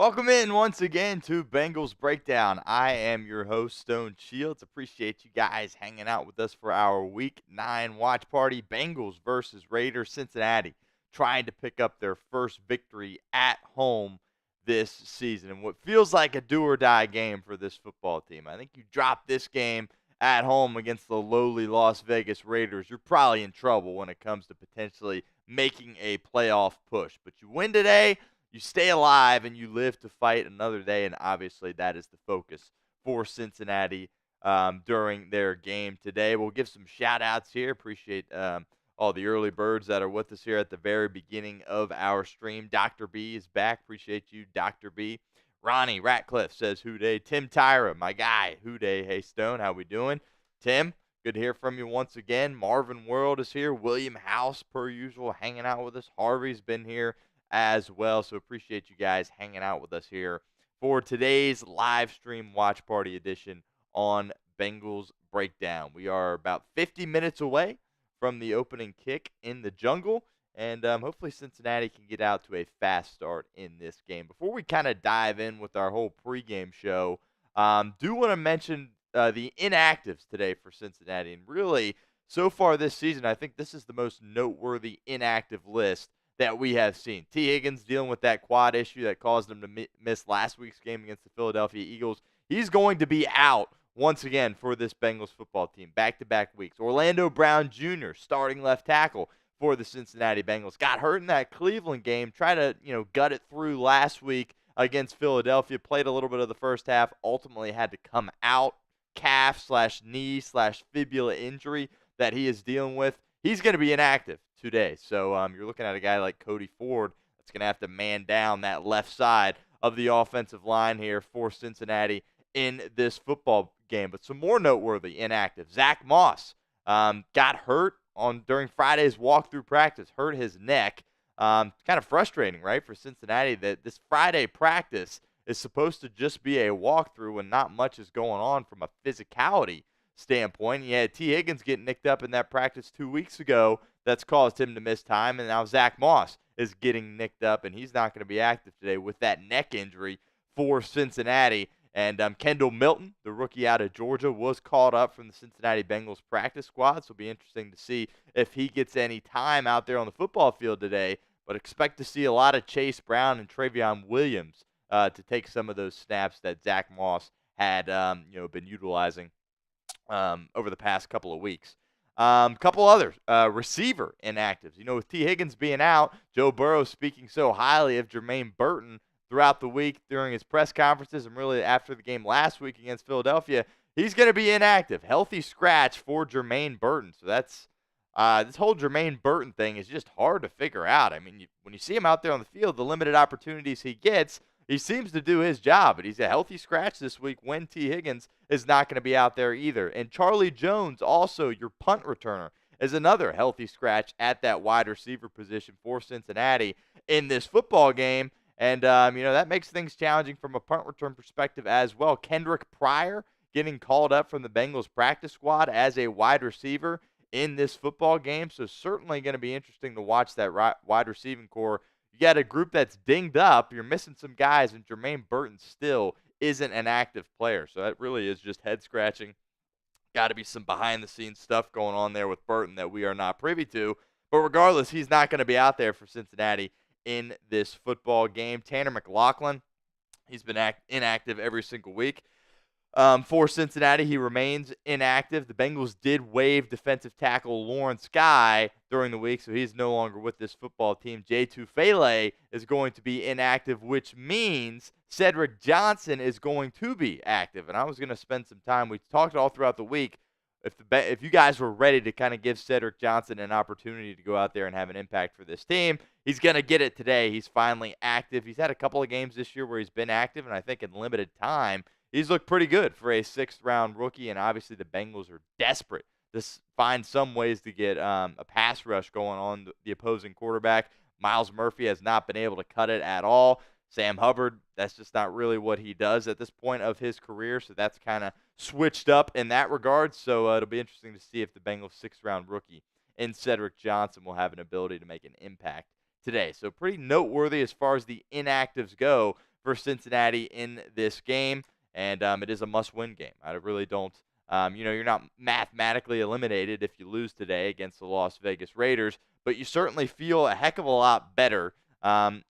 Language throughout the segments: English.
Welcome in once again to Bengals Breakdown. I am your host, Stone Shields. Appreciate you guys hanging out with us for our Week 9 watch party. Bengals versus Raiders. Cincinnati trying to pick up their first victory at home this season. And what feels like a do-or-die game for this football team. I think you drop this game at home against the lowly Las Vegas Raiders, you're probably in trouble when it comes to potentially making a playoff push. But you win today, you stay alive, and you live to fight another day, and obviously that is the focus for Cincinnati during their game today. We'll give some shout-outs here. Appreciate all the early birds that are with us here at the very beginning of our stream. Dr. B is back. Appreciate you, Dr. B. Ronnie Ratcliffe says, "Who day?" Tim Tyra, my guy, "Who day?" Hey, Stone, how we doing? Tim, good to hear from you once again. Marvin World is here. William House, per usual, hanging out with us. Harvey's been here as well, so appreciate you guys hanging out with us here for today's live stream watch party edition on Bengals Breakdown. We are about 50 minutes away from the opening kick in the jungle, and hopefully Cincinnati can get out to a fast start in this game. Before we kind of dive in with our whole pregame show, do want to mention the inactives today for Cincinnati. And really, so far this season, I think this is the most noteworthy inactive list that we have seen. T. Higgins dealing with that quad issue that caused him to miss last week's game against the Philadelphia Eagles. He's going to be out once again for this Bengals football team, back-to-back weeks. Orlando Brown Jr., starting left tackle for the Cincinnati Bengals, got hurt in that Cleveland game, tried to, gut it through last week against Philadelphia, played a little bit of the first half, ultimately had to come out, calf/knee/fibula injury that he is dealing with. He's going to be inactive today. So you're looking at a guy like Cody Ford that's going to have to man down that left side of the offensive line here for Cincinnati in this football game. But some more noteworthy inactive. Zach Moss got hurt during Friday's walkthrough practice, hurt his neck. Kind of frustrating, right, for Cincinnati that this Friday practice is supposed to just be a walkthrough and not much is going on from a physicality standpoint. You had T. Higgins get nicked up in that practice 2 weeks ago. That's caused him to miss time, and now Zach Moss is getting nicked up, and he's not going to be active today with that neck injury for Cincinnati. And Kendall Milton, the rookie out of Georgia, was called up from the Cincinnati Bengals practice squad, so it'll be interesting to see if he gets any time out there on the football field today. But expect to see a lot of Chase Brown and Travion Williams to take some of those snaps that Zach Moss had been utilizing over the past couple of weeks. Couple others, receiver inactives. With T. Higgins being out, Joe Burrow speaking so highly of Germaine Burton throughout the week during his press conferences and really after the game last week against Philadelphia. He's going to be inactive. Healthy scratch for Germaine Burton. So that's this whole Germaine Burton thing is just hard to figure out. I mean, when you see him out there on the field, the limited opportunities he gets, he seems to do his job, but he's a healthy scratch this week when T. Higgins is not going to be out there either. And Charlie Jones, also your punt returner, is another healthy scratch at that wide receiver position for Cincinnati in this football game. And, that makes things challenging from a punt return perspective as well. Kendrick Pryor getting called up from the Bengals practice squad as a wide receiver in this football game. So certainly going to be interesting to watch that wide receiving core. You got a group that's dinged up. You're missing some guys, and Germaine Burton still isn't an active player. So that really is just head-scratching. Got to be some behind-the-scenes stuff going on there with Burton that we are not privy to. But regardless, he's not going to be out there for Cincinnati in this football game. Tanner McLaughlin, he's been inactive every single week. For Cincinnati, he remains inactive. The Bengals did waive defensive tackle Lawrence Guy during the week, so he's no longer with this football team. Jay Tufele is going to be inactive, which means Cedric Johnson is going to be active. And I was going to spend some time. We talked all throughout the week. If you guys were ready to kind of give Cedric Johnson an opportunity to go out there and have an impact for this team, he's going to get it today. He's finally active. He's had a couple of games this year where he's been active, and I think in limited time, he's looked pretty good for a sixth-round rookie, and obviously the Bengals are desperate to find some ways to get a pass rush going on the opposing quarterback. Miles Murphy has not been able to cut it at all. Sam Hubbard, that's just not really what he does at this point of his career, so that's kind of switched up in that regard. So it'll be interesting to see if the Bengals sixth-round rookie in Cedric Johnson will have an ability to make an impact today. So pretty noteworthy as far as the inactives go for Cincinnati in this game, and it is a must-win game. I really don't. You're not mathematically eliminated if you lose today against the Las Vegas Raiders, but you certainly feel a heck of a lot better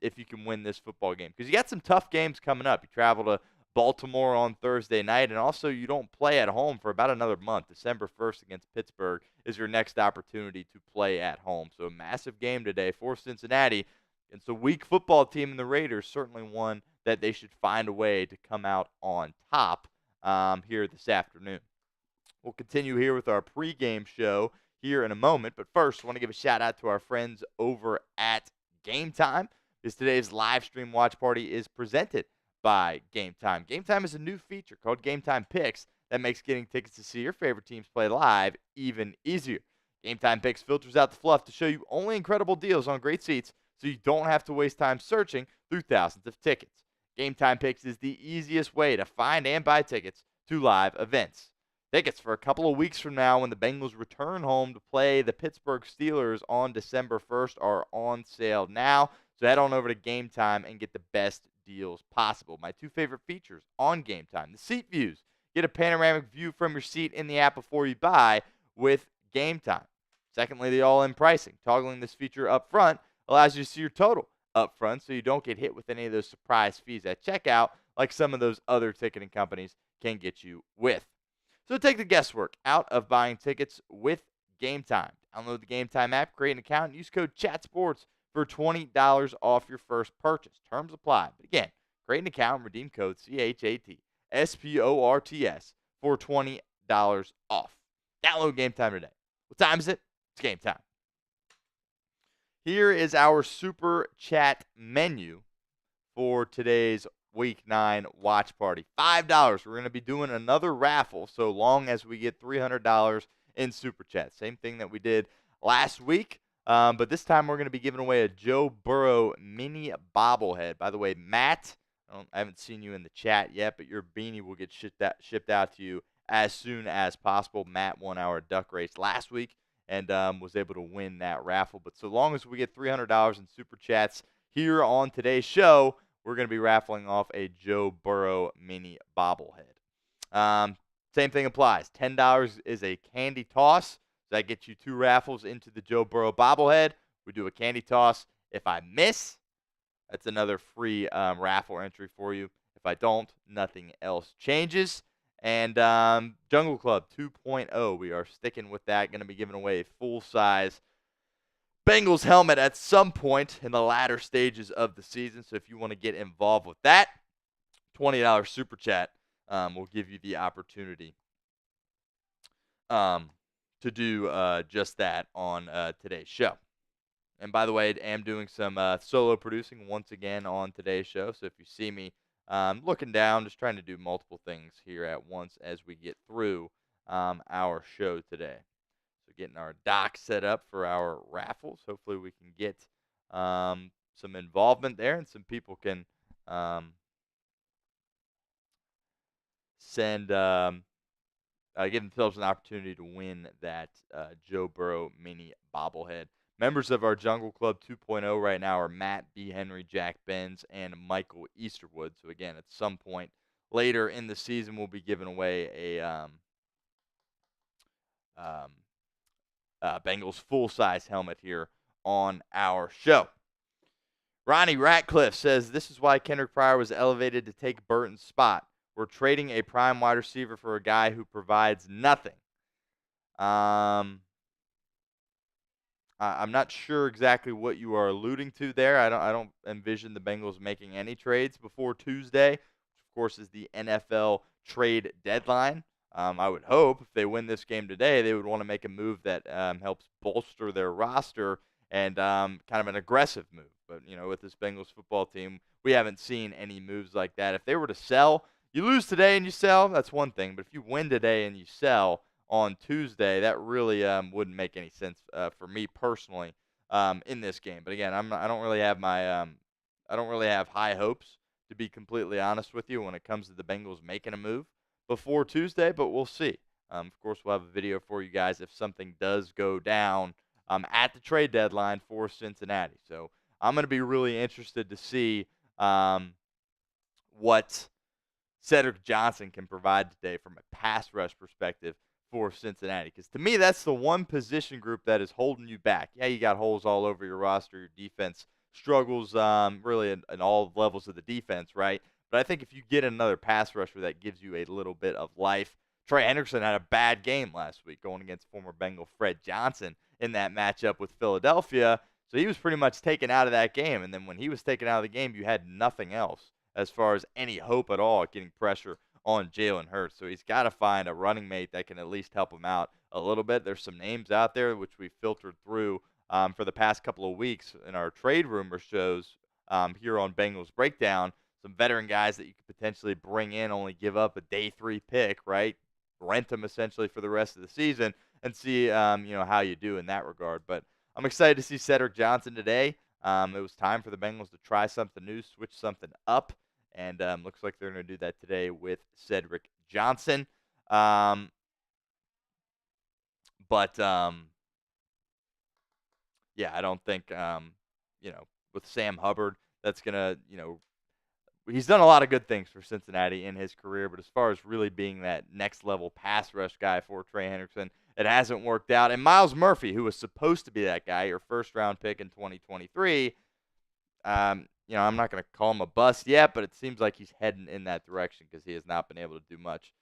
if you can win this football game. Because you got some tough games coming up. You travel to Baltimore on Thursday night, and also you don't play at home for about another month. December 1st against Pittsburgh is your next opportunity to play at home. So a massive game today for Cincinnati. It's a weak football team in the Raiders, certainly one that they should find a way to come out on top here this afternoon. We'll continue here with our pregame show here in a moment. But first, I want to give a shout out to our friends over at Game Time, because today's live stream watch party is presented by Game Time. Game Time is a new feature called Game Time Picks that makes getting tickets to see your favorite teams play live even easier. Game Time Picks filters out the fluff to show you only incredible deals on great seats, so you don't have to waste time searching through thousands of tickets. Game Time Picks is the easiest way to find and buy tickets to live events. Tickets for a couple of weeks from now when the Bengals return home to play the Pittsburgh Steelers on December 1st are on sale now. So head on over to Game Time and get the best deals possible. My two favorite features on Game Time: the seat views. Get a panoramic view from your seat in the app before you buy with Game Time. Secondly, the all-in pricing. Toggling this feature up front allows you to see your total up front so you don't get hit with any of those surprise fees at checkout like some of those other ticketing companies can get you with. So take the guesswork out of buying tickets with Game Time. Download the Game Time app, create an account, and use code CHATSPORTS for $20 off your first purchase. Terms apply. But again, create an account and redeem code CHATSPORTS for $20 off. Download Game Time today. What time is it? It's game time. Here is our Super Chat menu for today's Week 9 watch party. $5. We're going to be doing another raffle so long as we get $300 in Super Chat. Same thing that we did last week, but this time we're going to be giving away a Joe Burrow mini bobblehead. By the way, Matt, I haven't seen you in the chat yet, but your beanie will get shipped out to you as soon as possible. Matt won our duck race last week and was able to win that raffle. But so long as we get $300 in Super Chats here on today's show, we're going to be raffling off a Joe Burrow mini bobblehead. Same thing applies. $10 is a candy toss. That gets you 2 raffles into the Joe Burrow bobblehead. We do a candy toss. If I miss, that's another free raffle entry for you. If I don't, nothing else changes. And Jungle Club 2.0, we are sticking with that. Going to be giving away a full-size Bengals helmet at some point in the latter stages of the season. So if you want to get involved with that, $20 Super Chat will give you the opportunity to do just that on today's show. And by the way, I am doing some solo producing once again on today's show. So if you see me looking down, just trying to do multiple things here at once as we get through our show today. So getting our dock set up for our raffles. Hopefully we can get some involvement there and some people can give themselves an opportunity to win that Joe Burrow mini bobblehead. Members of our Jungle Club 2.0 right now are Matt B. Henry, Jack Benz, and Michael Easterwood. So again, at some point later in the season, we'll be giving away a Bengals full-size helmet here on our show. Ronnie Ratcliffe says, this is why Kendrick Pryor was elevated to take Burton's spot. We're trading a prime wide receiver for a guy who provides nothing. I'm not sure exactly what you are alluding to there. I don't envision the Bengals making any trades before Tuesday, which of course is the NFL trade deadline. I would hope if they win this game today, they would want to make a move that helps bolster their roster and kind of an aggressive move. But, with this Bengals football team, we haven't seen any moves like that. If they were to sell, you lose today and you sell, that's one thing. But if you win today and you sell on Tuesday, that really wouldn't make any sense for me personally in this game. But again, I don't really have high hopes, to be completely honest with you, when it comes to the Bengals making a move before Tuesday, but we'll see. Of course, we'll have a video for you guys if something does go down at the trade deadline for Cincinnati. So I'm going to be really interested to see what Cedric Johnson can provide today from a pass rush perspective for Cincinnati. Because to me, that's the one position group that is holding you back. Yeah, you got holes all over your roster. Your defense struggles really in all levels of the defense, right? But I think if you get another pass rusher that gives you a little bit of life. Trey Hendrickson had a bad game last week going against former Bengal Fred Johnson in that matchup with Philadelphia. So he was pretty much taken out of that game. And then when he was taken out of the game, you had nothing else as far as any hope at all at getting pressure on Jalen Hurts. So he's got to find a running mate that can at least help him out a little bit. There's some names out there which we filtered through for the past couple of weeks in our trade rumor shows here on Bengals Breakdown. Some veteran guys that you could potentially bring in, only give up a day 3 pick, right? Rent them essentially for the rest of the season and see how you do in that regard. But I'm excited to see Cedric Johnson today. It was time for the Bengals to try something new, switch something up, and looks like they're going to do that today with Cedric Johnson. Yeah, I don't think with Sam Hubbard that's going to he's done a lot of good things for Cincinnati in his career, but as far as really being that next level pass rush guy for Trey Hendrickson, it hasn't worked out. And Myles Murphy, who was supposed to be that guy, your first round pick in 2023, I'm not going to call him a bust yet, but it seems like he's heading in that direction because he has not been able to do much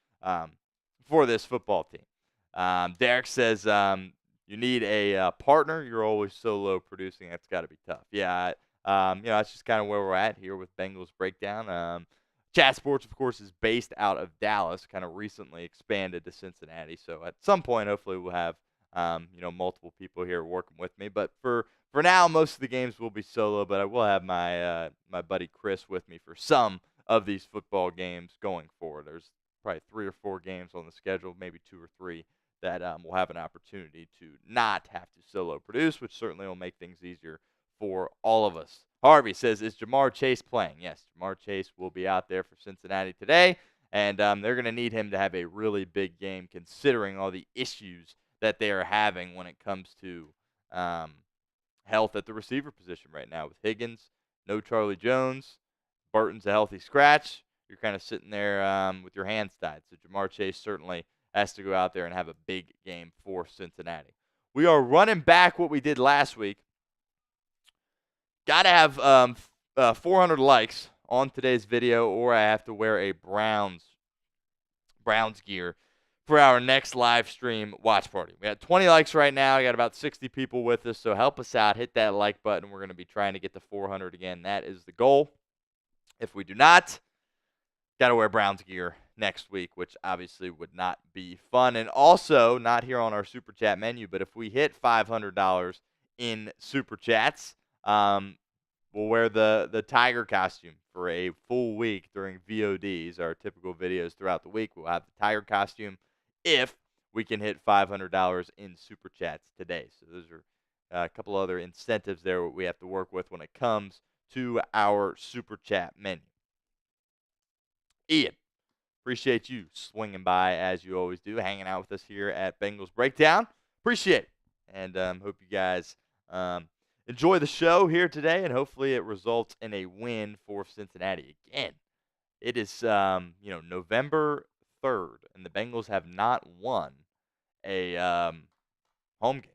for this football team. Derek says you need a partner. You're always solo producing. That's got to be tough. Yeah. That's just kind of where we're at here with Bengals Breakdown. Chat Sports, of course, is based out of Dallas, kind of recently expanded to Cincinnati. So at some point, hopefully, we'll have multiple people here working with me. But for now, most of the games will be solo. But I will have my my buddy Chris with me for some of these football games going forward. There's probably 3 or 4 games on the schedule, maybe 2 or 3 that we'll have an opportunity to not have to solo produce, which certainly will make things easier for all of us. Harvey says, is Ja'Marr Chase playing? Yes, Ja'Marr Chase will be out there for Cincinnati today, and they're going to need him to have a really big game considering all the issues that they are having when it comes to health at the receiver position right now. With Higgins, no Charlie Jones, Burton's a healthy scratch. You're kind of sitting there with your hands tied. So Ja'Marr Chase certainly has to go out there and have a big game for Cincinnati. We are running back what we did last week. Got to have 400 likes on today's video, or I have to wear a Browns gear for our next live stream watch party. We got 20 likes right now. We got about 60 people with us, so help us out. Hit that like button. We're going to be trying to get to 400 again. That is the goal. If we do not, got to wear Browns gear next week, which obviously would not be fun. And also, not here on our Super Chat menu, but if we hit $500 in Super Chats, we'll wear the tiger costume for a full week during VODs, our typical videos throughout the week. We'll have the tiger costume if we can hit $500 in Super Chats today. So those are a couple other incentives there we have to work with when it comes to our Super Chat menu. Ian, appreciate you swinging by as you always do, hanging out with us here at Bengals Breakdown. Appreciate it, and hope you guys enjoy the show here today, and hopefully it results in a win for Cincinnati. Again, it is November 3rd, and the Bengals have not won a home game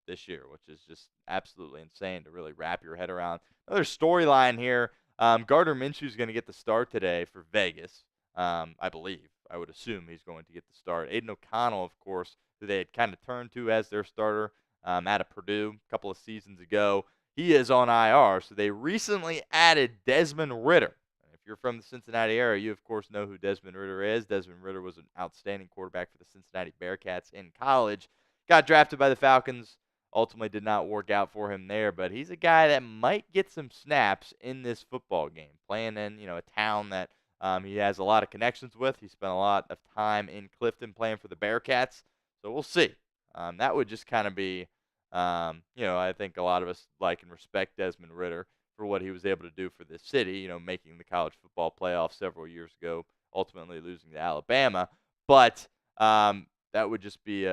this year, which is just absolutely insane to really wrap your head around. Another storyline here. Gardner Minshew is going to get the start today for Vegas, I believe. I would assume he's going to get the start. Aiden O'Connell, of course, who they had kind of turned to as their starter out of Purdue a couple of seasons ago, he is on IR. So they recently added Desmond Ridder. If you're from the Cincinnati area, you, of course, know who Desmond Ridder is. Desmond Ridder was an outstanding quarterback for the Cincinnati Bearcats in college. Got drafted by the Falcons. Ultimately did not work out for him there, but he's a guy that might get some snaps in this football game, playing in a town that he has a lot of connections with. He spent a lot of time in Clifton playing for the Bearcats, so we'll see. That would just kind of be, I think a lot of us like and respect Desmond Ridder for what he was able to do for this city, making the college football playoff several years ago, ultimately losing to Alabama. But that would just be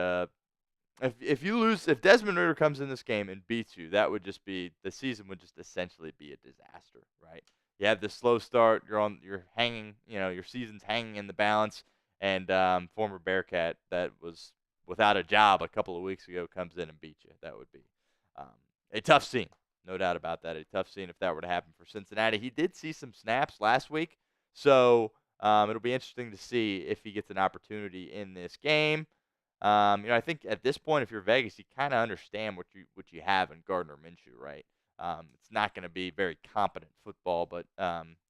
if Desmond Ridder comes in this game and beats you, that would just be, the season would just essentially be a disaster, right? you have this slow start. You're hanging. Your season's hanging in the balance. And former Bearcat that was without a job a couple of weeks ago comes in and beats you. That would be um, a tough scene, no doubt about that. A tough scene if that were to happen for Cincinnati. He did see some snaps last week, so it'll be interesting to see if he gets an opportunity in this game. I think at this point, if you're Vegas, you kind of understand what you have in Gardner Minshew, right? It's not going to be very competent football, but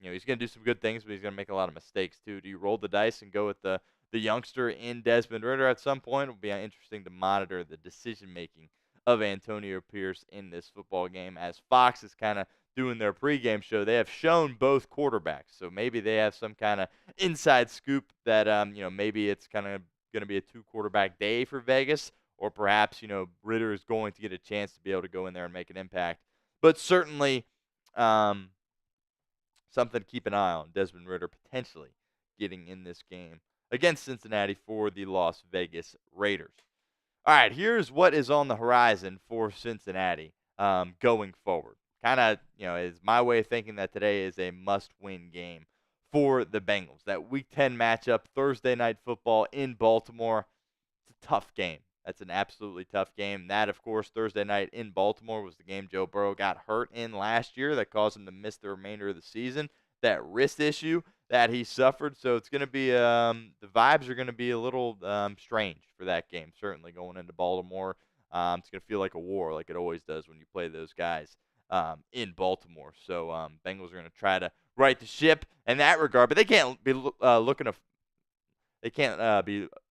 he's going to do some good things, but he's going to make a lot of mistakes too. Do you roll the dice and go with the youngster in Desmond Ridder at some point? It'll be interesting to monitor the decision making of Antonio Pierce in this football game. As Fox is kind of doing their pregame show, they have shown both quarterbacks, so maybe they have some kind of inside scoop that maybe it's kind of going to be a 2-quarterback day for Vegas, or perhaps Ridder is going to get a chance to be able to go in there and make an impact. But certainly, something to keep an eye on. Desmond Ridder potentially getting in this game against Cincinnati for the Las Vegas Raiders. All right, here's what is on the horizon for Cincinnati going forward. Kind of, is my way of thinking that today is a must-win game for the Bengals. That Week 10 matchup, Thursday Night Football in Baltimore. It's a tough game. That's an absolutely tough game. That, of course, Thursday night in Baltimore was the game Joe Burrow got hurt in last year that caused him to miss the remainder of the season. That wrist issue that he suffered. So it's going to be the vibes are going to be a little strange for that game, certainly going into Baltimore. It's going to feel like a war like it always does when you play those guys in Baltimore. So Bengals are going to try to right the ship in that regard, but they can't be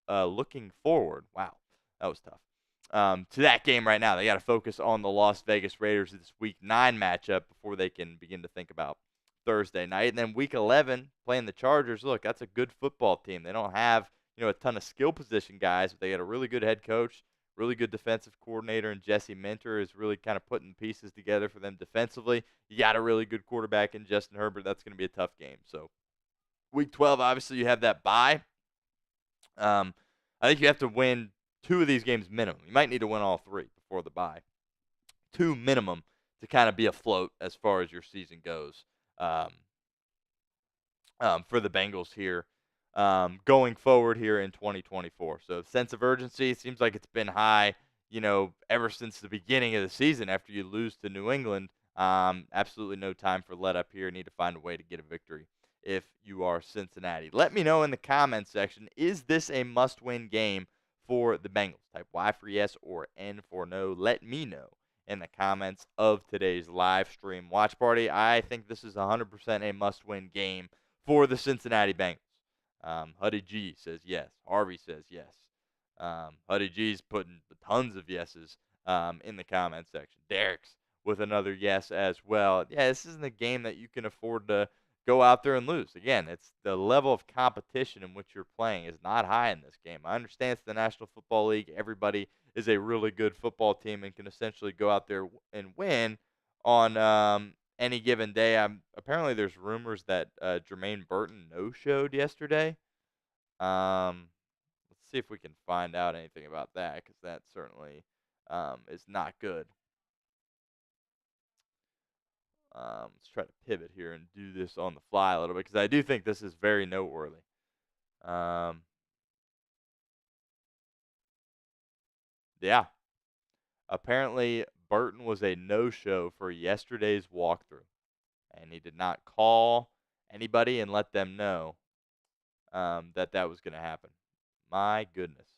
looking forward. Wow, that was tough. To that game right now, they got to focus on the Las Vegas Raiders this Week 9 matchup before they can begin to think about Thursday night. And then Week 11, playing the Chargers. Look, that's a good football team. They don't have a ton of skill position guys, but they got a really good head coach, really good defensive coordinator, and Jesse Minter is really kind of putting pieces together for them defensively. You got a really good quarterback in Justin Herbert. That's going to be a tough game. So Week 12, obviously, you have that bye. I think you have to win 2 of these games minimum. You might need to win all 3 before the bye. 2 minimum to kind of be afloat as far as your season goes for the Bengals here going forward here in 2024. So sense of urgency seems like it's been high, ever since the beginning of the season after you lose to New England. Absolutely no time for let up here. Need to find a way to get a victory if you are Cincinnati. Let me know in the comments section, is this a must-win game for the Bengals? Type Y for yes or N for no. Let me know in the comments of today's live stream watch party. I think this is 100% a must-win game for the Cincinnati Bengals. Huddy G says yes. Harvey says yes. Huddy G's putting tons of yeses in the comment section. Derek's with another yes as well. Yeah, this isn't a game that you can afford to go out there and lose. Again, it's the level of competition in which you're playing is not high in this game. I understand it's the National Football League. Everybody is a really good football team and can essentially go out there and win on any given day. Apparently there's rumors that Germaine Burton no-showed yesterday. Let's see if we can find out anything about that, because that certainly is not good. Let's try to pivot here and do this on the fly a little bit, because I do think this is very noteworthy. Yeah. Apparently, Burton was a no-show for yesterday's walkthrough, and he did not call anybody and let them know that was going to happen. My goodness.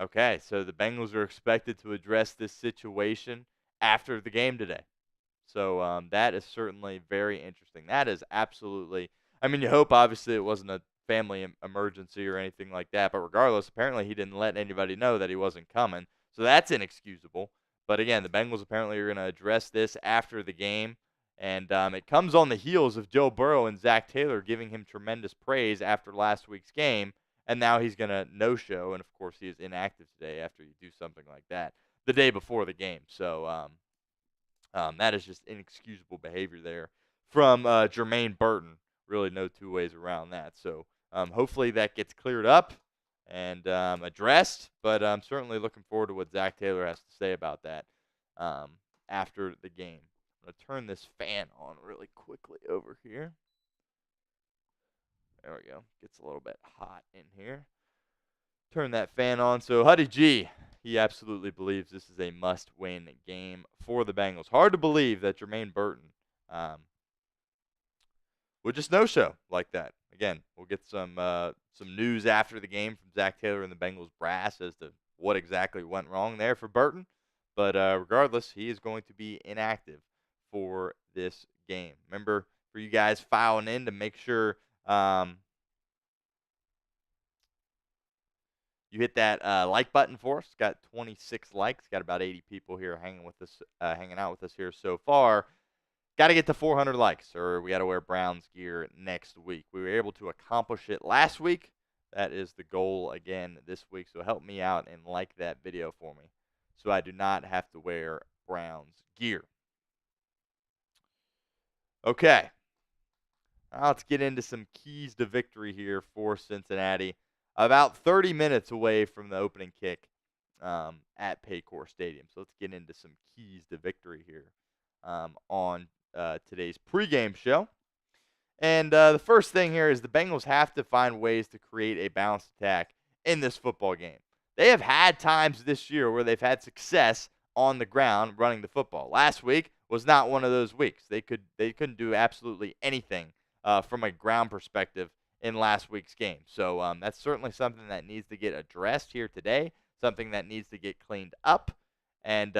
Okay, so the Bengals are expected to address this situation after the game today. So that is certainly very interesting. That is absolutely. I mean, you hope obviously it wasn't a family emergency or anything like that. But regardless, apparently he didn't let anybody know that he wasn't coming. So that's inexcusable. But again, the Bengals apparently are going to address this after the game. And it comes on the heels of Joe Burrow and Zach Taylor giving him tremendous praise after last week's game. And now he's going to no-show. And, of course, he is inactive today after you do something like that the day before the game. So that is just inexcusable behavior there from Germaine Burton. Really no 2 ways around that. So hopefully that gets cleared up. and addressed. But I'm certainly looking forward to what Zach Taylor has to say about that after the game. I'm going to turn this fan on really quickly over here. There we go. Gets a little bit hot in here. Turn that fan on. So Huddy G, he absolutely believes this is a must-win game for the Bengals. Hard to believe that Germaine Burton would just no-show like that. Again, we'll get some news after the game from Zach Taylor and the Bengals brass as to what exactly went wrong there for Burton. But regardless, he is going to be inactive for this game. Remember, for you guys filing in to make sure you hit that like button for us. Got 26 likes. Got about 80 people here hanging out with us here so far. Got to get to 400 likes, or we got to wear Browns gear next week. We were able to accomplish it last week. That is the goal again this week. So help me out and like that video for me, so I do not have to wear Browns gear. Okay. Now let's get into some keys to victory here for Cincinnati. About 30 minutes away from the opening kick at Paycor Stadium. So let's get into some keys to victory here on today's pregame show. And the first thing here is the Bengals have to find ways to create a balanced attack in this football game. They have had times this year where they've had success on the ground running the football. Last week was not one of those weeks. They couldn't do absolutely anything from a ground perspective in last week's game. So that's certainly something that needs to get addressed here today, something that needs to get cleaned up, and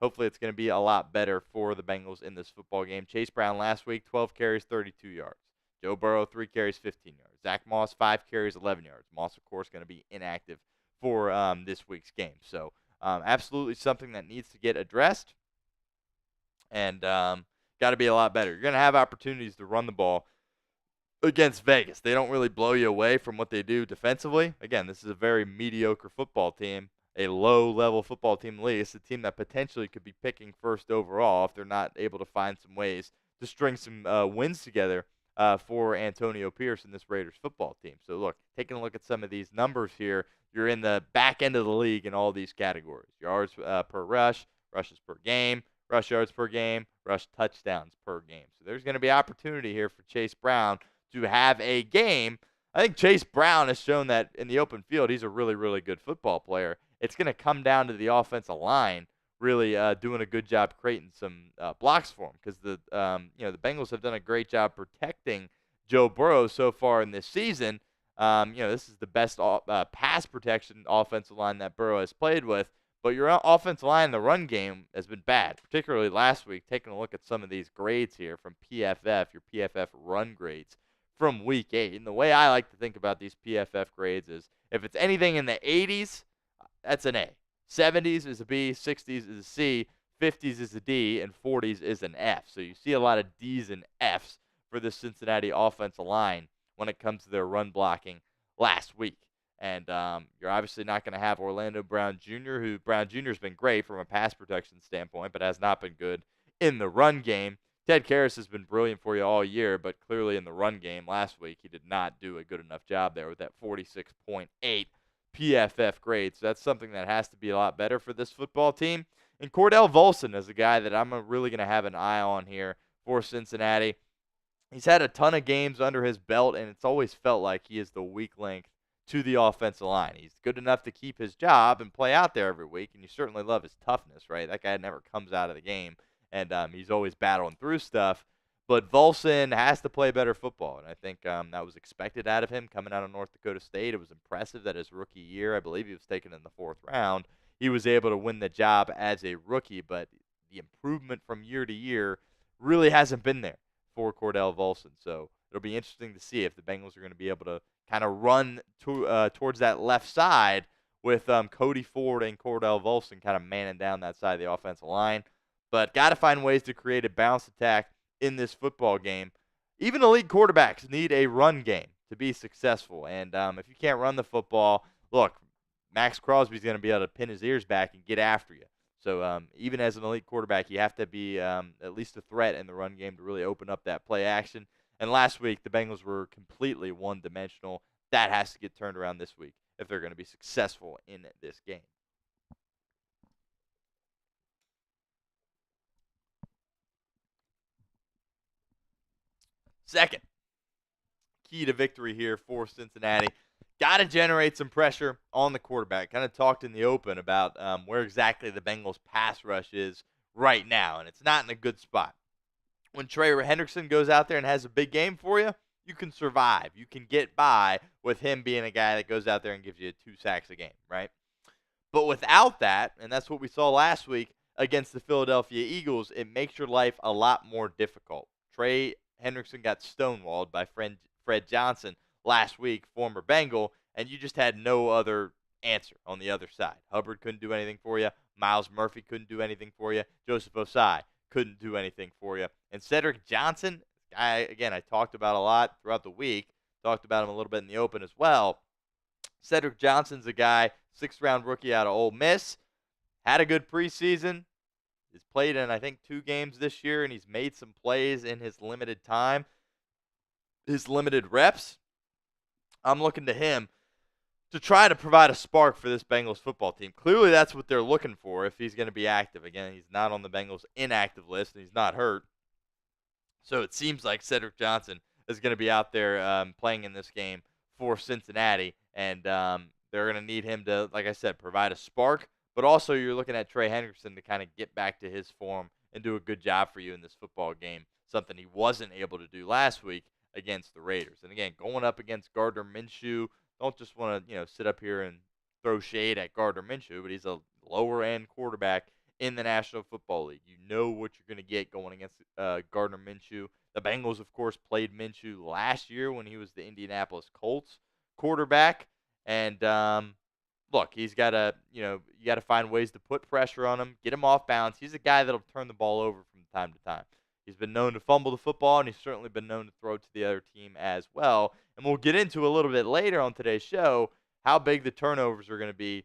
hopefully it's going to be a lot better for the Bengals in this football game. Chase Brown last week, 12 carries, 32 yards. Joe Burrow, 3 carries, 15 yards. Zach Moss, 5 carries, 11 yards. Moss, of course, going to be inactive for this week's game. So absolutely something that needs to get addressed, and got to be a lot better. You're going to have opportunities to run the ball against Vegas. They don't really blow you away from what they do defensively. Again, this is a very mediocre football team, a low-level football team in the league. It's a team that potentially could be picking first overall if they're not able to find some ways to string some wins together for Antonio Pierce and this Raiders football team. So, look, taking a look at some of these numbers here, you're in the back end of the league in all these categories. Yards per rush, rushes per game, rush yards per game, rush touchdowns per game. So there's going to be opportunity here for Chase Brown to have a game. I think Chase Brown has shown that in the open field he's a really, really good football player. It's going to come down to the offensive line really doing a good job creating some blocks for him, because the Bengals have done a great job protecting Joe Burrow so far in this season. This is the best pass protection offensive line that Burrow has played with. But your offensive line in the run game has been bad, particularly last week. Taking a look at some of these grades here from PFF, your PFF run grades from Week 8. And the way I like to think about these PFF grades is if it's anything in the 80s, that's an A. 70s is a B, 60s is a C, 50s is a D, and 40s is an F. So you see a lot of D's and F's for the Cincinnati offensive line when it comes to their run blocking last week. And you're obviously not going to have Orlando Brown Jr., who Brown Jr. has been great from a pass protection standpoint, but has not been good in the run game. Ted Karras has been brilliant for you all year, but clearly in the run game last week, he did not do a good enough job there with that 46.8 PFF grade. So that's something that has to be a lot better for this football team. And Cordell Volson is a guy that I'm really going to have an eye on here for Cincinnati. He's had a ton of games under his belt, and it's always felt like he is the weak link to the offensive line. He's good enough to keep his job and play out there every week, and you certainly love his toughness, right? That guy never comes out of the game, and he's always battling through stuff. But Volson has to play better football, and I think that was expected out of him coming out of North Dakota State. It was impressive that his rookie year, I believe he was taken in the 4th round, he was able to win the job as a rookie, but the improvement from year to year really hasn't been there for Cordell Volson. So it'll be interesting to see if the Bengals are going to be able to kind of run towards that left side with Cody Ford and Cordell Volson kind of manning down that side of the offensive line. But got to find ways to create a balanced attack in this football game. Even elite quarterbacks need a run game to be successful. And if you can't run the football, look, Maxx Crosby is going to be able to pin his ears back and get after you. So even as an elite quarterback, you have to be at least a threat in the run game to really open up that play action. And last week, the Bengals were completely one-dimensional. That has to get turned around this week. if they're going to be successful in this game. Second key to victory here for Cincinnati. Got to generate some pressure on the quarterback. Kind of talked in the open about where exactly the Bengals pass rush is right now, and it's not in a good spot. When Trey Hendrickson goes out there and has a big game for you, you can survive. You can get by with him being a guy that goes out there and gives you 2 sacks a game, right? But without that, and that's what we saw last week against the Philadelphia Eagles, it makes your life a lot more difficult. Trey Hendrickson got stonewalled by Fred Johnson last week, former Bengal, and you just had no other answer on the other side. Hubbard couldn't do anything for you. Myles Murphy couldn't do anything for you. Joseph Ossai couldn't do anything for you. And Cedric Johnson, guy, again, I talked about a lot throughout the week, talked about him a little bit in the open as well. Cedric Johnson's a guy, 6th-round rookie out of Ole Miss, had a good preseason. He's played in, I think, 2 games this year, and he's made some plays in his limited time, his limited reps. I'm looking to him to try to provide a spark for this Bengals football team. Clearly, that's what they're looking for if he's going to be active. Again, he's not on the Bengals inactive list, and he's not hurt. So it seems like Cedric Johnson is going to be out there playing in this game for Cincinnati, and they're going to need him to, like I said, provide a spark. But also, you're looking at Trey Hendrickson to kind of get back to his form and do a good job for you in this football game, something he wasn't able to do last week against the Raiders. And again, going up against Gardner Minshew, don't just want to sit up here and throw shade at Gardner Minshew, but he's a lower-end quarterback in the National Football League. You know what you're going to get going against Gardner Minshew. The Bengals, of course, played Minshew last year when he was the Indianapolis Colts quarterback. And look, he's got to, you got to find ways to put pressure on him, get him off balance. He's a guy that'll turn the ball over from time to time. He's been known to fumble the football, and he's certainly been known to throw to the other team as well. And we'll get into a little bit later on today's show how big the turnovers are going to be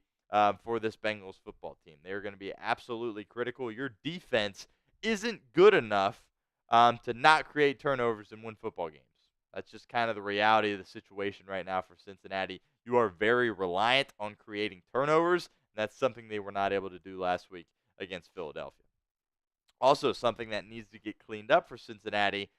for this Bengals football team. They're going to be absolutely critical. Your defense isn't good enough to not create turnovers and win football games. That's just kind of the reality of the situation right now for Cincinnati. You are very reliant on creating turnovers, and that's something they were not able to do last week against Philadelphia. Also, something that needs to get cleaned up for Cincinnati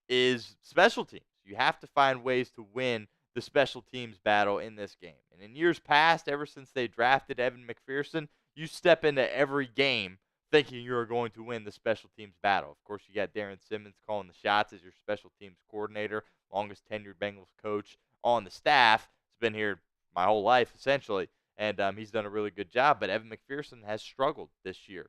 is special teams. You have to find ways to win the special teams battle in this game. And in years past, ever since they drafted Evan McPherson, you step into every game thinking you're going to win the special teams battle. Of course, you got Darren Simmons calling the shots as your special teams coordinator, longest tenured Bengals coach on the staff. He's been here my whole life, essentially, and he's done a really good job. But Evan McPherson has struggled this year.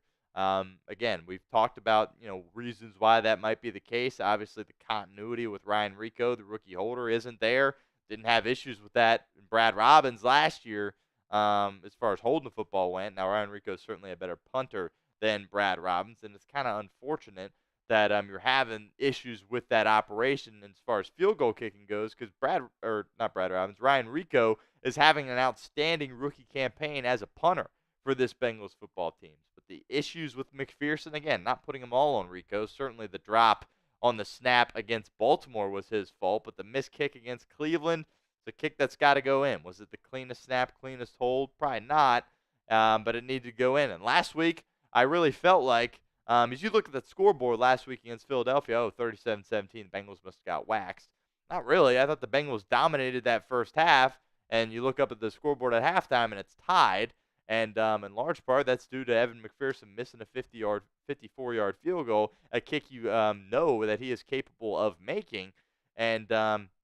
Again, we've talked about reasons why that might be the case. Obviously, the continuity with Ryan Rico, the rookie holder, isn't there. Didn't have issues with that in Brad Robbins last year as far as holding the football went. Now, Ryan Rico is certainly a better punter than Brad Robbins, and it's kind of unfortunate that you're having issues with that operation as far as field goal kicking goes because Ryan Rico is having an outstanding rookie campaign as a punter for this Bengals football team. But the issues with McPherson, again, not putting them all on Rico. Certainly the drop on the snap against Baltimore was his fault, but the missed kick against Cleveland, it's a kick that's got to go in. Was it the cleanest snap, cleanest hold? Probably not, but it needed to go in. And last week, I really felt like, as you look at the scoreboard last week against Philadelphia, 37-17, the Bengals must have got waxed. Not really. I thought the Bengals dominated that first half, and you look up at the scoreboard at halftime, and it's tied. And in large part, that's due to Evan McPherson missing a 54-yard field goal, a kick you know that he is capable of making, and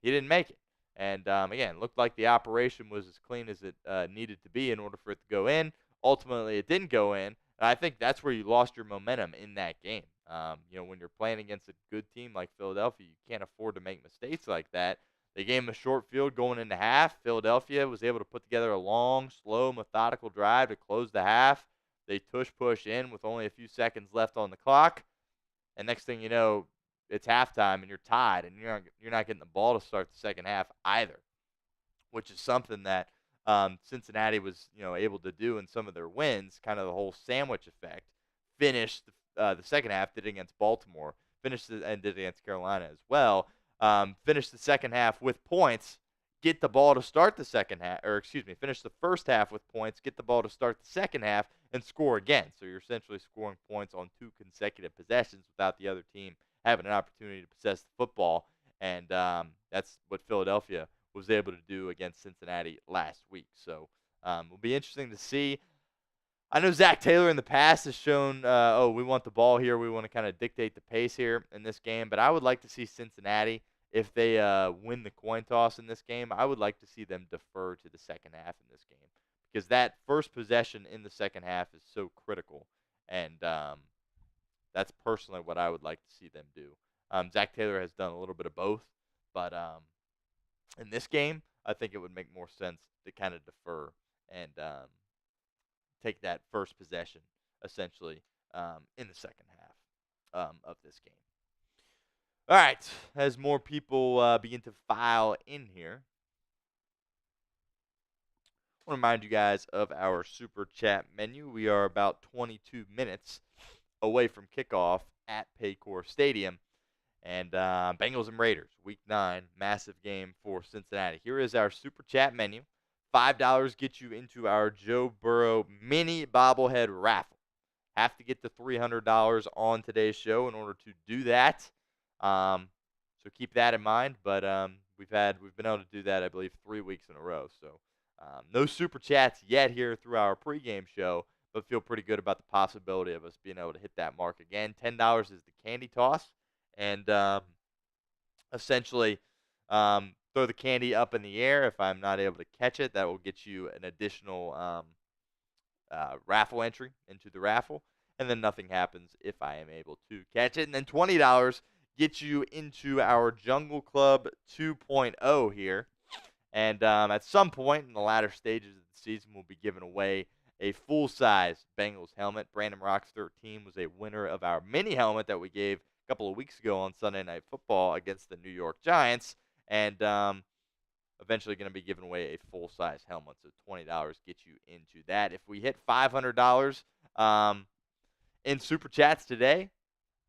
he didn't make it. And again, looked like the operation was as clean as it needed to be in order for it to go in. Ultimately, it didn't go in. And I think that's where you lost your momentum in that game. When you're playing against a good team like Philadelphia, you can't afford to make mistakes like that. They gave him a short field going into half. Philadelphia was able to put together a long, slow, methodical drive to close the half. They push in with only a few seconds left on the clock. And next thing you know, it's halftime and you're tied, and you're not getting the ball to start the second half either, which is something that Cincinnati was able to do in some of their wins, kind of the whole sandwich effect. Finished the second half, did it against Baltimore, and did it against Carolina as well. Finished the second half with points, get the ball to start the second half, or excuse me, finish the first half with points, get the ball to start the second half, and score again. So you're essentially scoring points on 2 consecutive possessions without the other team having an opportunity to possess the football. And that's what Philadelphia was able to do against Cincinnati last week. So it'll be interesting to see. I know Zach Taylor in the past has shown, we want the ball here. We want to kind of dictate the pace here in this game. But I would like to see Cincinnati, if they win the coin toss in this game, I would like to see them defer to the second half in this game. Because that first possession in the second half is so critical. And that's personally what I would like to see them do. Zach Taylor has done a little bit of both. But in this game, I think it would make more sense to kind of defer and take that first possession, essentially, in the second half of this game. All right, as more people begin to file in here, I want to remind you guys of our Super Chat menu. We are about 22 minutes away from kickoff at Paycor Stadium. And Bengals and Raiders, Week 9, massive game for Cincinnati. Here is our Super Chat menu. $5 gets you into our Joe Burrow mini bobblehead raffle. Have to get the $300 on today's show in order to do that. So keep that in mind. But we've been able to do that, I believe, 3 weeks in a row. So no Super Chats yet here through our pregame show, but feel pretty good about the possibility of us being able to hit that mark again. $10 is the candy toss. And essentially throw the candy up in the air. If I'm not able to catch it, that will get you an additional raffle entry into the raffle. And then nothing happens if I am able to catch it. And then $20 gets you into our Jungle Club 2.0 here. And at some point in the latter stages of the season, we'll be giving away a full-size Bengals helmet. Brandon Rocks 13 was a winner of our mini helmet that we gave a couple of weeks ago on Sunday Night Football against the New York Giants. And eventually going to be giving away a full-size helmet. So $20 gets you into that. If we hit $500 in Super Chats today,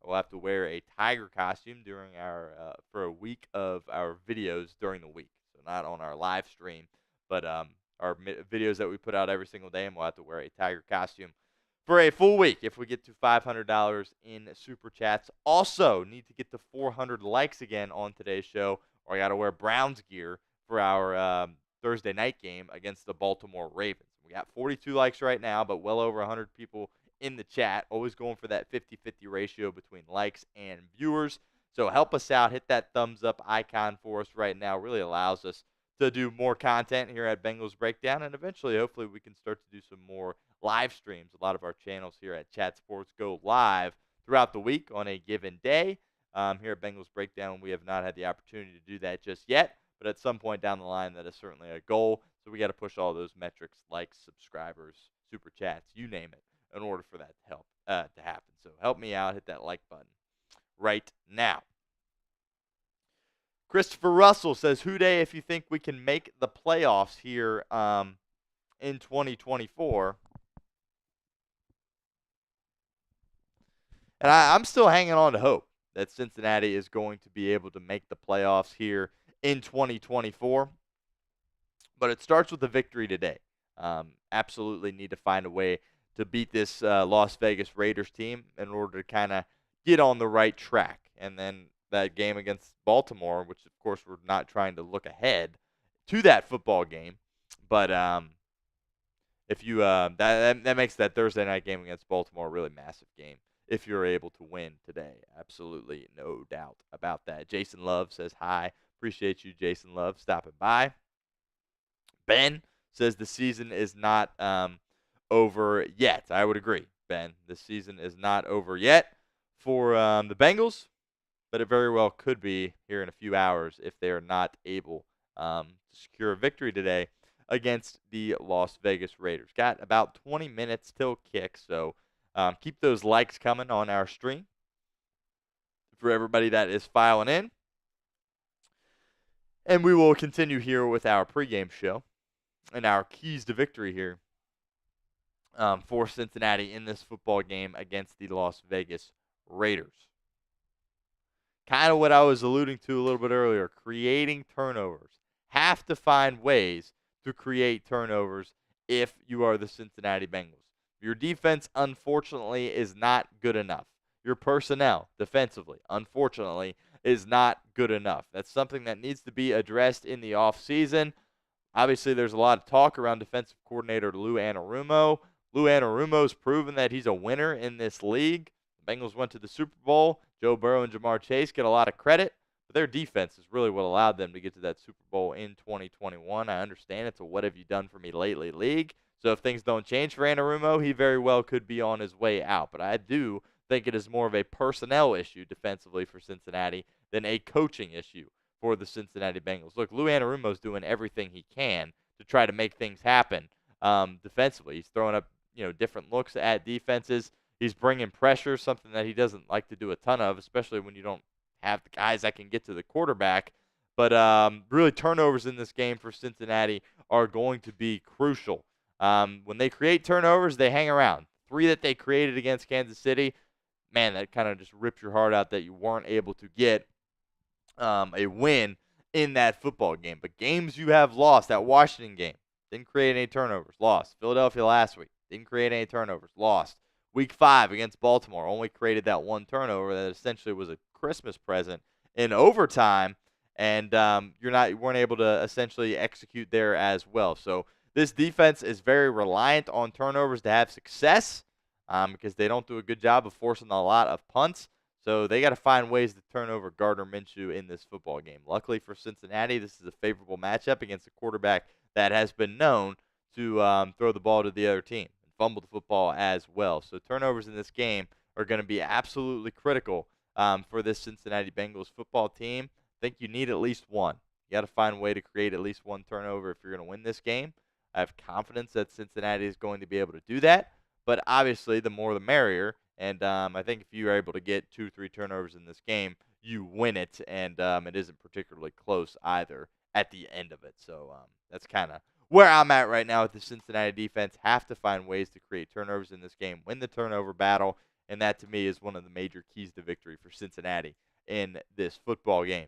we'll have to wear a tiger costume during our for a week of our videos during the week. So not on our live stream, but our videos that we put out every single day, and we'll have to wear a tiger costume for a full week if we get to $500 in Super Chats. Also, need to get to 400 likes again on today's show, or I got to wear Browns gear for our Thursday night game against the Baltimore Ravens. We got 42 likes right now, but well over 100 people in the chat. Always going for that 50-50 ratio between likes and viewers. So help us out. Hit that thumbs up icon for us right now. Really allows us to do more content here at Bengals Breakdown, and eventually, hopefully, we can start to do some more live streams. A lot of our channels here at Chat Sports go live throughout the week on a given day. Here at Bengals Breakdown, we have not had the opportunity to do that just yet, but at some point down the line, that is certainly a goal. So we got to push all those metrics, likes, subscribers, super chats, you name it, in order for that to help to happen. So help me out. Hit that like button right now. Christopher Russell says, "Houday, if you think we can make the playoffs here in 2024." And I'm still hanging on to hope that Cincinnati is going to be able to make the playoffs here in 2024. But it starts with a victory today. Absolutely need to find a way to beat this Las Vegas Raiders team in order to kind of get on the right track. And then that game against Baltimore, which, of course, we're not trying to look ahead to that football game. But if you that makes that Thursday night game against Baltimore a really massive game if you're able to win today. Absolutely no doubt about that. Jason Love says hi. Appreciate you, Jason Love, stopping by. Ben says the season is not over yet. I would agree, Ben. The season is not over yet for the Bengals, but it very well could be here in a few hours if they are not able to secure a victory today against the Las Vegas Raiders. Got about 20 minutes till kick, so keep those likes coming on our stream for everybody that is filing in. And we will continue here with our pregame show and our keys to victory here for Cincinnati in this football game against the Las Vegas Raiders. Kind of what I was alluding to a little bit earlier, creating turnovers. have to find ways to create turnovers if you are the Cincinnati Bengals. Your defense, unfortunately, is not good enough. Your personnel, defensively, unfortunately, is not good enough. That's something that needs to be addressed in the offseason. Obviously, there's a lot of talk around defensive coordinator Lou Anarumo. Lou Anarumo's proven that he's a winner in this league. The Bengals went to the Super Bowl. Joe Burrow and Jamar Chase get a lot of credit, but their defense is really what allowed them to get to that Super Bowl in 2021. I understand it's a what have you done for me lately league. So if things don't change for Anarumo, he very well could be on his way out. But I do think it is more of a personnel issue defensively for Cincinnati than a coaching issue for the Cincinnati Bengals. Look, Lou Anarumo's doing everything he can to try to make things happen defensively. He's throwing up, different looks at defenses. He's bringing pressure, something that he doesn't like to do a ton of, especially when you don't have the guys that can get to the quarterback. But really, turnovers in this game for Cincinnati are going to be crucial. When they create turnovers, they hang around. 3 that they created against Kansas City, man, that kind of just ripped your heart out that you weren't able to get a win in that football game. But games you have lost, that Washington game, didn't create any turnovers, lost. Philadelphia last week, didn't create any turnovers, lost. Week 5 against Baltimore, only created that 1 turnover that essentially was a Christmas present in overtime, and you weren't able to essentially execute there as well. So this defense is very reliant on turnovers to have success because they don't do a good job of forcing a lot of punts. So they got to find ways to turn over Gardner Minshew in this football game. Luckily for Cincinnati, this is a favorable matchup against a quarterback that has been known to throw the ball to the other team and fumble the football as well. So turnovers in this game are going to be absolutely critical for this Cincinnati Bengals football team. I think you need at least one. You got to find a way to create at least 1 turnover if you're going to win this game. I have confidence that Cincinnati is going to be able to do that. But obviously, the more the merrier. And I think if you are able to get 2-3 turnovers in this game, you win it. And it isn't particularly close either at the end of it. So that's kind of where I'm at right now with the Cincinnati defense. Have to find ways to create turnovers in this game, win the turnover battle. And that, to me, is one of the major keys to victory for Cincinnati in this football game.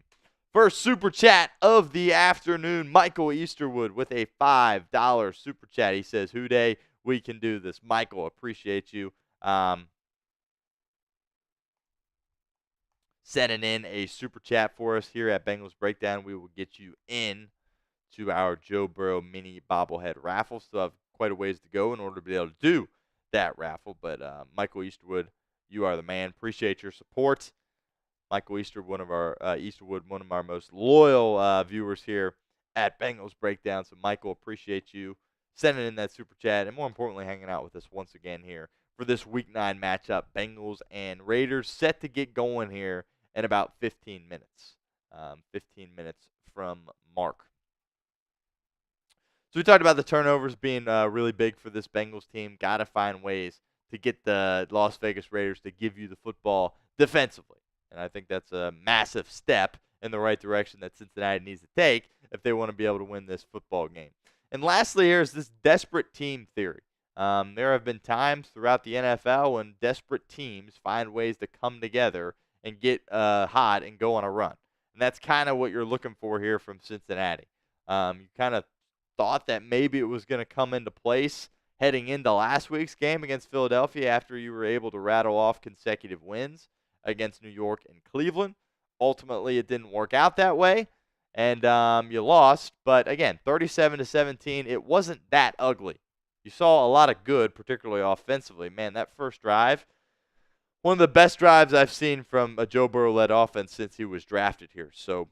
First super chat of the afternoon, Michael Easterwood with a $5 super chat. He says, "Houday, we can do this." Michael, appreciate you sending in a super chat for us here at Bengals Breakdown. We will get you in to our Joe Burrow mini bobblehead raffle. Still have quite a ways to go in order to be able to do that raffle. But Michael Easterwood, you are the man. Appreciate your support. Michael Easterwood, one of our most loyal viewers here at Bengals Breakdown. So, Michael, appreciate you sending in that super chat and, more importantly, hanging out with us once again here for this Week 9 matchup. Bengals and Raiders set to get going here in about 15 minutes. 15 minutes from Mark. So we talked about the turnovers being really big for this Bengals team. Got to find ways to get the Las Vegas Raiders to give you the football defensively. And I think that's a massive step in the right direction that Cincinnati needs to take if they want to be able to win this football game. And lastly, here is this desperate team theory. There have been times throughout the NFL when desperate teams find ways to come together and get hot and go on a run. And that's kind of what you're looking for here from Cincinnati. You kind of thought that maybe it was going to come into place heading into last week's game against Philadelphia after you were able to rattle off consecutive wins against New York and Cleveland. Ultimately, it didn't work out that way, and you lost. But again, 37-17, it wasn't that ugly. You saw a lot of good, particularly offensively. Man, that first drive, one of the best drives I've seen from a Joe Burrow-led offense since he was drafted here. So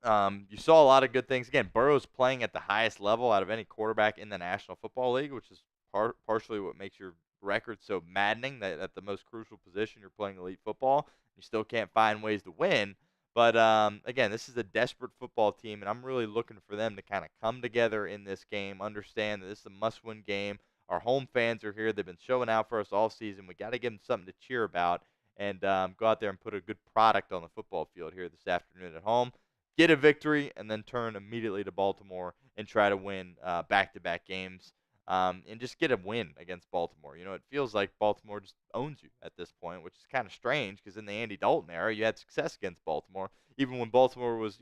you saw a lot of good things. Again, Burrow's playing at the highest level out of any quarterback in the National Football League, which is partially what makes your record so maddening, that at the most crucial position you're playing elite football. You still can't find ways to win. But, again, this is a desperate football team, and I'm really looking for them to kind of come together in this game, understand that this is a must-win game. Our home fans are here. They've been showing out for us all season. We got to give them something to cheer about and go out there and put a good product on the football field here this afternoon at home. Get a victory, and then turn immediately to Baltimore and try to win back-to-back games. And just get a win against Baltimore. You know, it feels like Baltimore just owns you at this point, which is kind of strange because in the Andy Dalton era, you had success against Baltimore. Even when Baltimore was,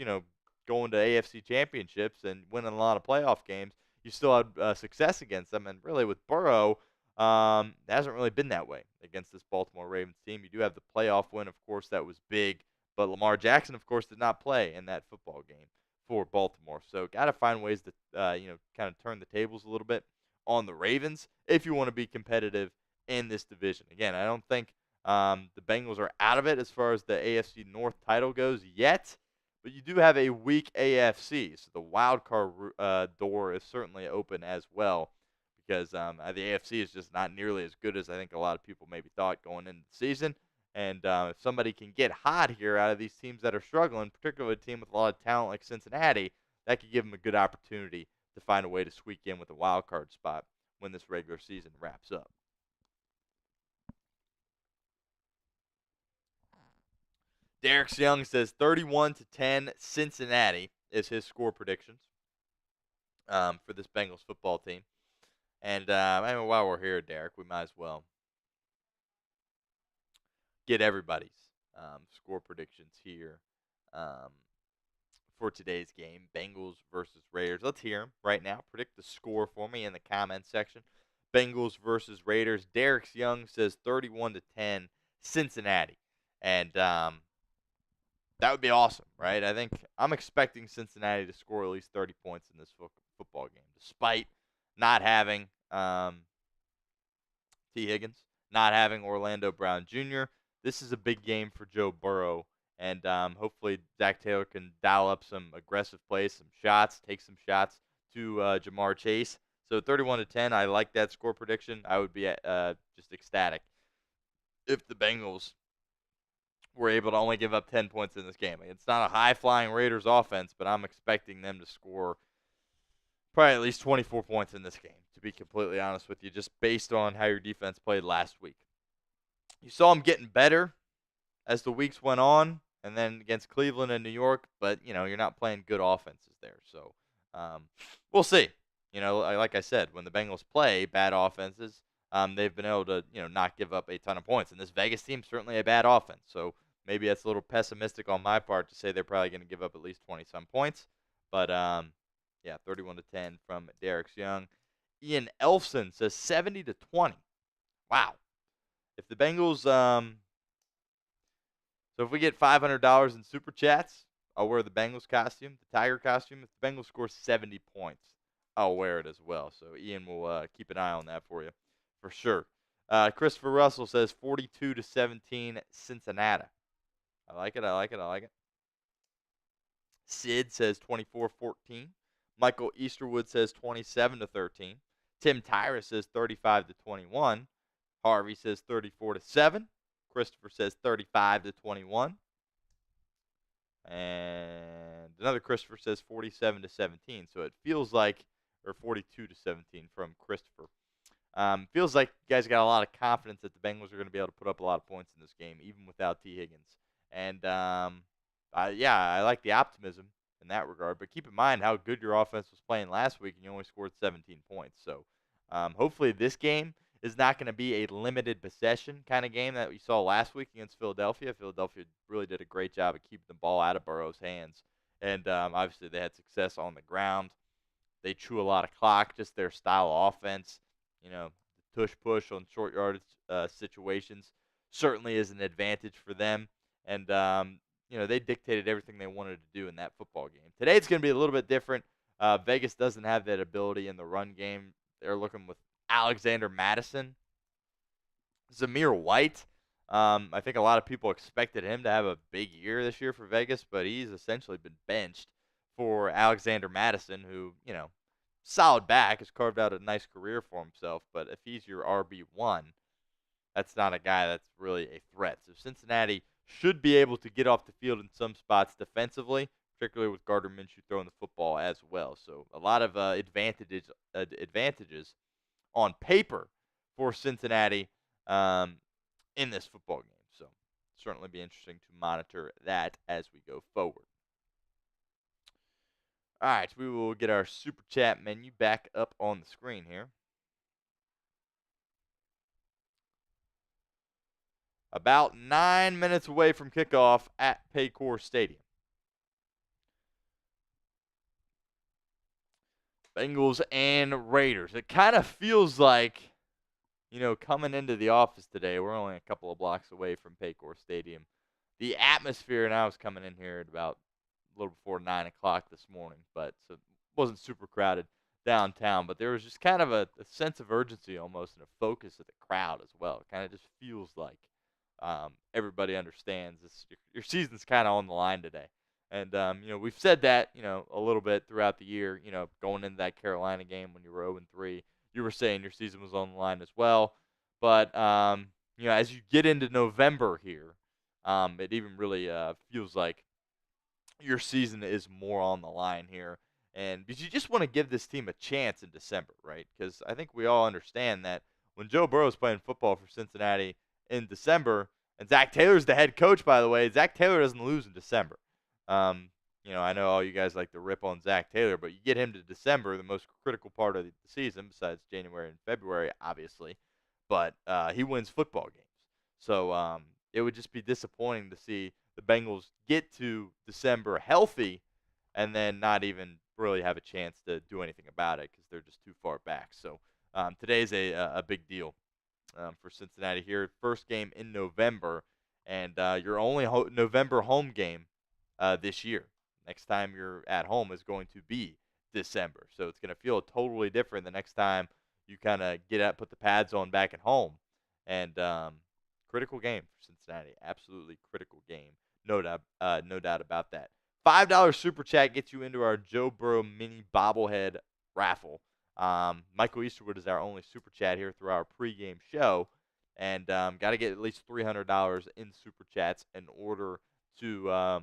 going to AFC championships and winning a lot of playoff games, you still had success against them. And really with Burrow, it hasn't really been that way against this Baltimore Ravens team. You do have the playoff win, of course, that was big. But Lamar Jackson, of course, did not play in that football game for Baltimore. So got to find ways to, kind of turn the tables a little bit on the Ravens if you want to be competitive in this division. Again, I don't think the Bengals are out of it as far as the AFC North title goes yet, but you do have a weak AFC, so the wild card door is certainly open as well because the AFC is just not nearly as good as I think a lot of people maybe thought going into the season. And if somebody can get hot here out of these teams that are struggling, particularly a team with a lot of talent like Cincinnati, that could give them a good opportunity to find a way to squeak in with a wild card spot when this regular season wraps up. Derek Young says 31-10 Cincinnati is his score predictions for this Bengals football team. And while we're here, Derek, we might as well get everybody's score predictions here for today's game, Bengals versus Raiders. Let's hear them right now. Predict the score for me in the comments section. Bengals versus Raiders. Derek Young says 31-10 Cincinnati. And that would be awesome, right? I think I'm expecting Cincinnati to score at least 30 points in this football game, despite not having T. Higgins, not having Orlando Brown Jr. This is a big game for Joe Burrow, and hopefully Zach Taylor can dial up some aggressive plays, some shots, take some shots to Jamar Chase. So 31-10, I like that score prediction. I would be just ecstatic if the Bengals were able to only give up 10 points in this game. It's not a high-flying Raiders offense, but I'm expecting them to score probably at least 24 points in this game, to be completely honest with you, just based on how your defense played last week. You saw them getting better as the weeks went on, and then against Cleveland and New York, but, you're not playing good offenses there. So we'll see. Like I said, when the Bengals play bad offenses, they've been able to, not give up a ton of points. And this Vegas team is certainly a bad offense. So maybe that's a little pessimistic on my part to say they're probably going to give up at least 20-some points. But, 31-10 from Derek Young. Ian Elfson says 70-20. Wow. If the Bengals, so if we get $500 in super chats, I'll wear the Bengals costume, the Tiger costume. If the Bengals score 70 points, I'll wear it as well. So Ian will keep an eye on that for you, for sure. Christopher Russell says 42-17 Cincinnati. I like it. Sid says 24-14. Michael Easterwood says 27-13. Tim Tyra says 35-21. Harvey says 34-7. Christopher says 35-21. And another Christopher says 47-17. So it feels like, or 42-17 from Christopher. Feels like you guys got a lot of confidence that the Bengals are going to be able to put up a lot of points in this game, even without T. Higgins. And, I like the optimism in that regard. But keep in mind how good your offense was playing last week, and you only scored 17 points. So hopefully this game is not going to be a limited possession kind of game that we saw last week against Philadelphia. Philadelphia really did a great job of keeping the ball out of Burrow's hands. And obviously they had success on the ground. They chew a lot of clock, just their style of offense. The tush-push on short yardage situations certainly is an advantage for them. And, they dictated everything they wanted to do in that football game. Today it's going to be a little bit different. Vegas doesn't have that ability in the run game. They're looking with Alexander Mattison, Zamir White. I think a lot of people expected him to have a big year this year for Vegas, but he's essentially been benched for Alexander Mattison, who, solid back, has carved out a nice career for himself. But if he's your RB1, that's not a guy that's really a threat. So Cincinnati should be able to get off the field in some spots defensively, particularly with Gardner Minshew throwing the football as well. So a lot of advantages on paper for Cincinnati in this football game. So certainly be interesting to monitor that as we go forward. All right, we will get our Super Chat menu back up on the screen here. About 9 minutes away from kickoff at Paycor Stadium. Bengals and Raiders. It kind of feels like, coming into the office today, we're only a couple of blocks away from Paycor Stadium. The atmosphere, and I was coming in here at about a little before 9 o'clock this morning, but so it wasn't super crowded downtown, but there was just kind of a sense of urgency almost and a focus of the crowd as well. It kind of just feels like everybody understands this. Your season's kind of on the line today. And, we've said that, a little bit throughout the year, going into that Carolina game when you were 0-3, you were saying your season was on the line as well. But, as you get into November here, it even really feels like your season is more on the line here. And because you just want to give this team a chance in December, right? Because I think we all understand that when Joe Burrow is playing football for Cincinnati in December, and Zach Taylor's the head coach, by the way, Zach Taylor doesn't lose in December. I know all you guys like to rip on Zach Taylor, but you get him to December, the most critical part of the season, besides January and February, obviously. But he wins football games. So it would just be disappointing to see the Bengals get to December healthy and then not even really have a chance to do anything about it because they're just too far back. So today's a big deal for Cincinnati here. First game in November, and your only November home game this year. Next time you're at home is going to be December. So it's going to feel totally different the next time you kind of get out, put the pads on back at home. And critical game for Cincinnati. Absolutely critical game. No doubt about that. $5 Super Chat gets you into our Joe Burrow mini bobblehead raffle. Michael Easterwood is our only Super Chat here through our pregame show. And got to get at least $300 in Super Chats in order to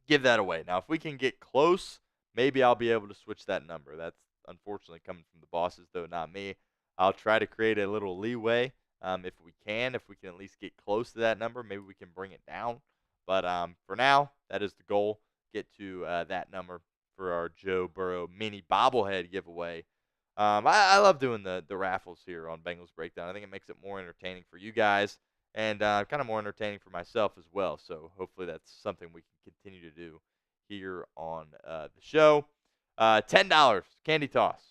give that away. Now, if we can get close, maybe I'll be able to switch that number. That's unfortunately coming from the bosses, though, not me. I'll try to create a little leeway if we can at least get close to that number. Maybe we can bring it down. But for now, that is the goal. Get to that number for our Joe Burrow mini bobblehead giveaway. I love doing the raffles here on Bengals Breakdown. I think it makes it more entertaining for you guys and kind of more entertaining for myself as well. So hopefully that's something we can continue to do here on the show. $10 candy toss.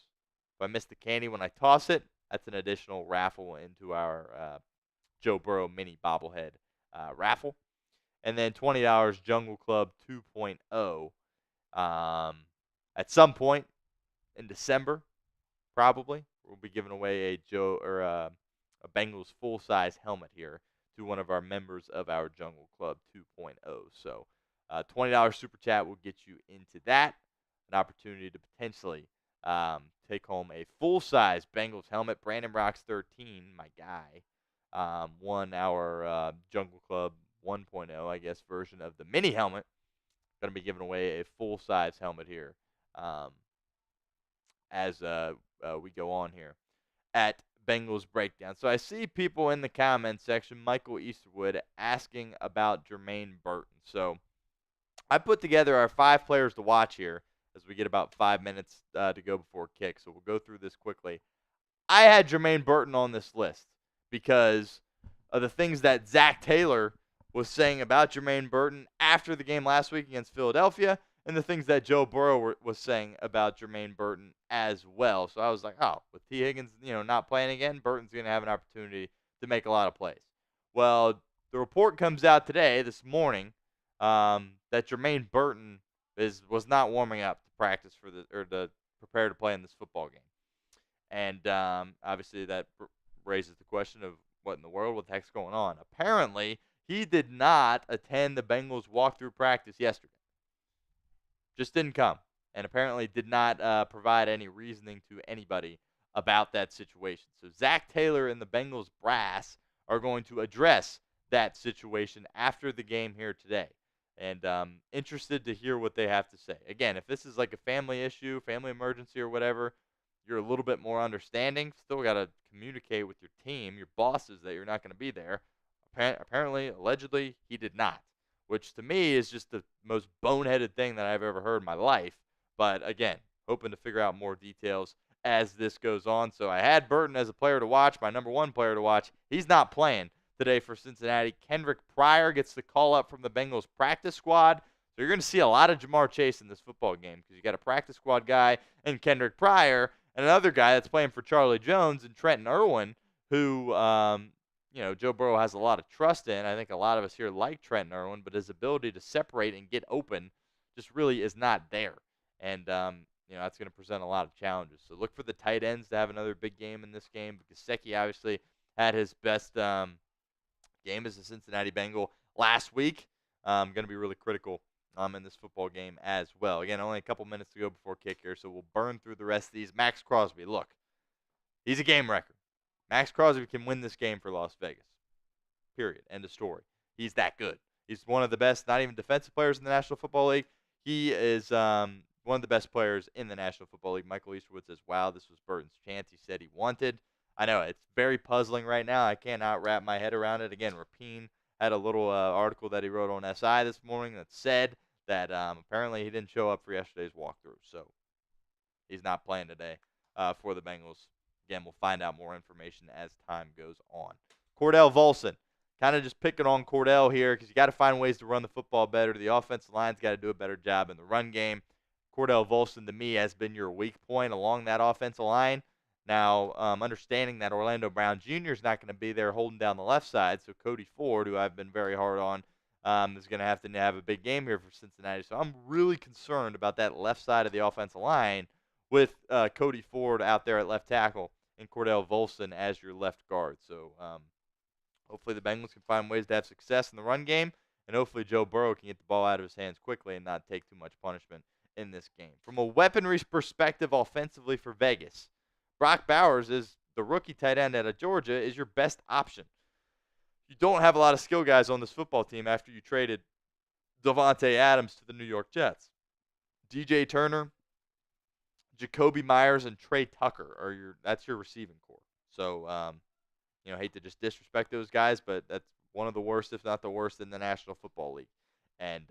If I miss the candy when I toss it, that's an additional raffle into our Joe Burrow mini bobblehead raffle. And then $20 Jungle Club 2.0. At some point in December, probably, we'll be giving away a Bengals full-size helmet here to one of our members of our Jungle Club 2.0. So $20 Super Chat will get you into that. An opportunity to potentially take home a full-size Bengals helmet. Brandon Rocks 13, my guy, won our Jungle Club 1.0, I guess, version of the mini helmet. Going to be giving away a full-size helmet here as we go on here at Bengals Breakdown. So I see people in the comment section, Michael Easterwood, asking about Germaine Burton. So I put together our 5 players to watch here as we get about 5 minutes to go before kick. So we'll go through this quickly. I had Germaine Burton on this list because of the things that Zach Taylor was saying about Germaine Burton after the game last week against Philadelphia, and the things that Joe Burrow was saying about Germaine Burton as well. So I was like, with T. Higgins, not playing again, Burton's going to have an opportunity to make a lot of plays. Well, the report comes out today, this morning, that Germaine Burton was not warming up to practice to prepare to play in this football game. And obviously that raises the question of what in the world, what the heck's going on. Apparently, he did not attend the Bengals walkthrough practice yesterday. Just didn't come. And apparently did not provide any reasoning to anybody about that situation. So Zach Taylor and the Bengals brass are going to address that situation after the game here today. And interested to hear what they have to say. Again, if this is like a family issue, family emergency or whatever, you're a little bit more understanding. Still got to communicate with your team, your bosses, that you're not going to be there. Apparently, allegedly, he did not, which to me is just the most boneheaded thing that I've ever heard in my life. But again, hoping to figure out more details as this goes on. So I had Burton as a player to watch, my number 1 player to watch. He's not playing today for Cincinnati. Kendrick Pryor gets the call up from the Bengals practice squad. So you're going to see a lot of Jamar Chase in this football game because you got a practice squad guy and Kendrick Pryor and another guy that's playing for Charlie Jones and Trenton Irwin, who Joe Burrow has a lot of trust in. I think a lot of us here like Trenton Irwin, but his ability to separate and get open just really is not there. And that's going to present a lot of challenges. So look for the tight ends to have another big game in this game. Gesicki obviously had his best game as a Cincinnati Bengal last week. Going to be really critical in this football game as well. Again, only a couple minutes to go before kick here, so we'll burn through the rest of these. Maxx Crosby, look, he's a game wrecker. Maxx Crosby can win this game for Las Vegas. Period. End of story. He's that good. He's one of the best, not even defensive players in the National Football League. He is one of the best players in the National Football League. Michael Easterwood says, wow, this was Burton's chance he said he wanted. I know, it's very puzzling right now. I cannot wrap my head around it. Again, Rapine had a little article that he wrote on SI this morning that said that apparently he didn't show up for yesterday's walkthrough. So he's not playing today for the Bengals. Again, we'll find out more information as time goes on. Cordell Volson. Kind of just picking on Cordell here because you got to find ways to run the football better. The offensive line's got to do a better job in the run game. Cordell Volson, to me, has been your weak point along that offensive line. Now, understanding that Orlando Brown Jr. is not going to be there holding down the left side, so Cody Ford, who I've been very hard on, is going to have a big game here for Cincinnati. So I'm really concerned about that left side of the offensive line with Cody Ford out there at left tackle and Cordell Volson as your left guard. So hopefully the Bengals can find ways to have success in the run game, and hopefully Joe Burrow can get the ball out of his hands quickly and not take too much punishment in this game. From a weaponry perspective offensively for Vegas, Brock Bowers is the rookie tight end out of Georgia is your best option. You don't have a lot of skill guys on this football team after you traded Devontae Adams to the New York Jets. DJ Turner, Jacoby Myers, and Trey Tucker that's your receiving core. So, hate to just disrespect those guys, but that's one of the worst, if not the worst, in the National Football League. And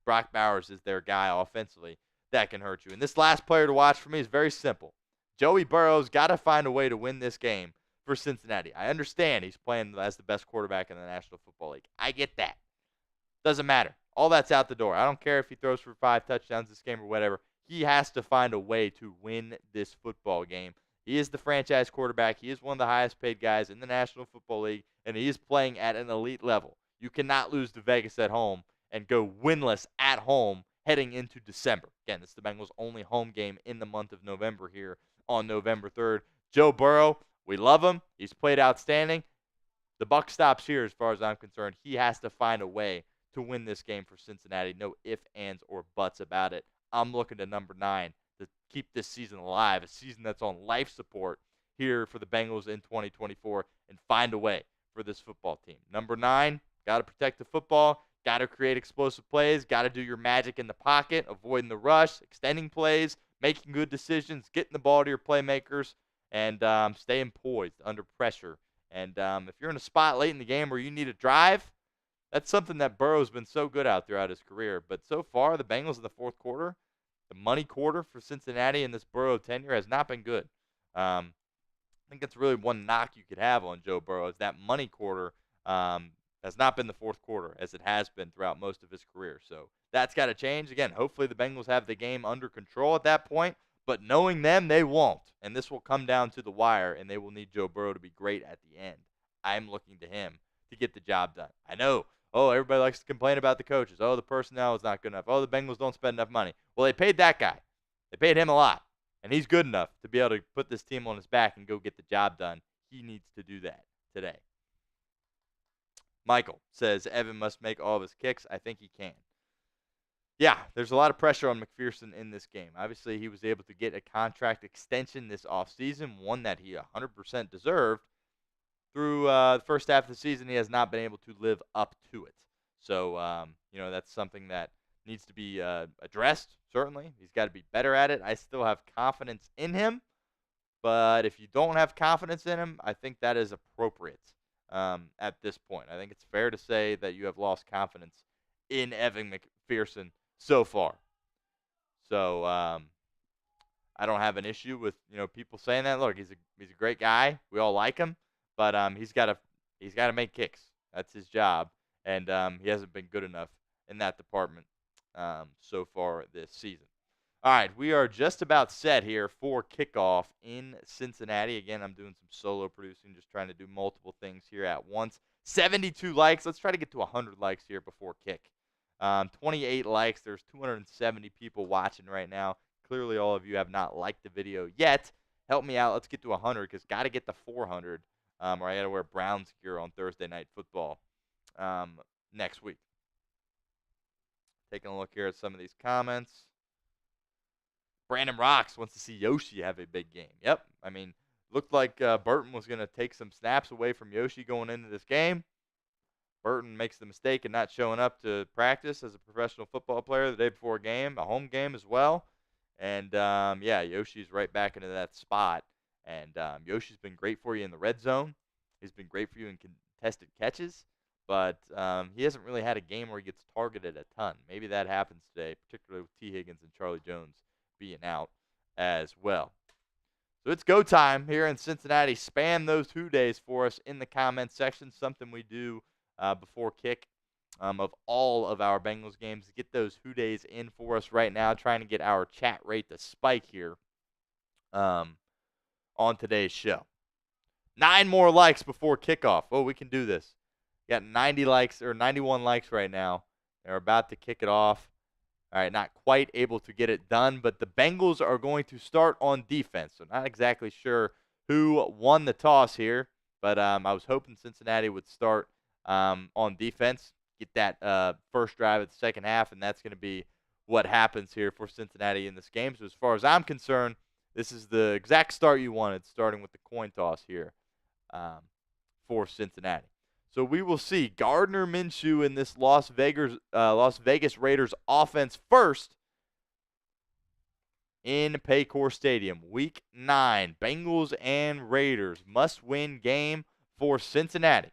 Brock Bowers is their guy offensively that can hurt you. And this last player to watch for me is very simple. Joey Burrow's got to find a way to win this game for Cincinnati. I understand he's playing as the best quarterback in the National Football League. I get that. Doesn't matter. All that's out the door. I don't care if he throws for 5 touchdowns this game or whatever. He has to find a way to win this football game. He is the franchise quarterback. He is one of the highest paid guys in the National Football League, and he is playing at an elite level. You cannot lose to Vegas at home and go winless at home heading into December. Again, this is the Bengals' only home game in the month of November here on November 3rd. Joe Burrow, we love him. He's played outstanding. The buck stops here as far as I'm concerned. He has to find a way to win this game for Cincinnati. No ifs, ands, or buts about it. I'm looking to number 9 to keep this season alive, a season that's on life support here for the Bengals in 2024, and find a way for this football team. Number 9, got to protect the football, got to create explosive plays, got to do your magic in the pocket, avoiding the rush, extending plays, making good decisions, getting the ball to your playmakers, and staying poised under pressure. And if you're in a spot late in the game where you need a drive, that's something that Burrow's been so good at throughout his career. But so far, the Bengals in the fourth quarter, the money quarter for Cincinnati in this Burrow tenure has not been good. I think that's really one knock you could have on Joe Burrow is that money quarter has not been the fourth quarter as it has been throughout most of his career. So that's got to change. Again, hopefully the Bengals have the game under control at that point. But knowing them, they won't. And this will come down to the wire, and they will need Joe Burrow to be great at the end. I'm looking to him to get the job done. I know, everybody likes to complain about the coaches. The personnel is not good enough. The Bengals don't spend enough money. Well, they paid that guy. They paid him a lot. And he's good enough to be able to put this team on his back and go get the job done. He needs to do that today. Michael says Evan must make all of his kicks. I think he can. Yeah, there's a lot of pressure on McPherson in this game. Obviously, he was able to get a contract extension this offseason, one that he 100% deserved. Through the first half of the season, he has not been able to live up to it. So, that's something that needs to be addressed, certainly. He's got to be better at it. I still have confidence in him. But if you don't have confidence in him, I think that is appropriate at this point. I think it's fair to say that you have lost confidence in Evan McPherson so far. So I don't have an issue with people saying that. Look, he's a great guy. We all like him, but he's got to make kicks. That's his job, and he hasn't been good enough in that department so far this season. All right, we are just about set here for kickoff in Cincinnati. Again, I'm doing some solo producing, just trying to do multiple things here at once. 72 likes. Let's try to get to 100 likes here before kick. 28 likes. There's 270 people watching right now. Clearly, all of you have not liked the video yet. Help me out. Let's get to 100 because got to get to 400, or I got to wear Browns gear on Thursday Night Football next week. Taking a look here at some of these comments. Brandon Rocks wants to see Yoshi have a big game. Yep. I mean, looked like Burton was going to take some snaps away from Yoshi going into this game. Burton makes the mistake of not showing up to practice as a professional football player the day before a game, a home game as well. And, yeah, Yoshi's right back into that spot. And Yoshi's been great for you in the red zone. He's been great for you in contested catches. But he hasn't really had a game where he gets targeted a ton. Maybe that happens today, particularly with T. Higgins and Charlie Jones being out as well. So it's go time here in Cincinnati. Spam those 2 days for us in the comments section, something we do before kick of all of our Bengals games. Get those 2 days in for us right now, trying to get our chat rate to spike here on today's show. 9 more likes before kickoff. Oh, we can do this. Got 90 likes or 91 likes right now. They're about to kick it off. All right, not quite able to get it done, but the Bengals are going to start on defense. So not exactly sure who won the toss here, but I was hoping Cincinnati would start on defense, get that first drive of the second half, and that's going to be what happens here for Cincinnati in this game. So as far as I'm concerned, this is the exact start you wanted, starting with the coin toss here for Cincinnati. So we will see Gardner Minshew in this Las Vegas Raiders offense first in Paycor Stadium. Week 9, Bengals and Raiders. Must-win game for Cincinnati.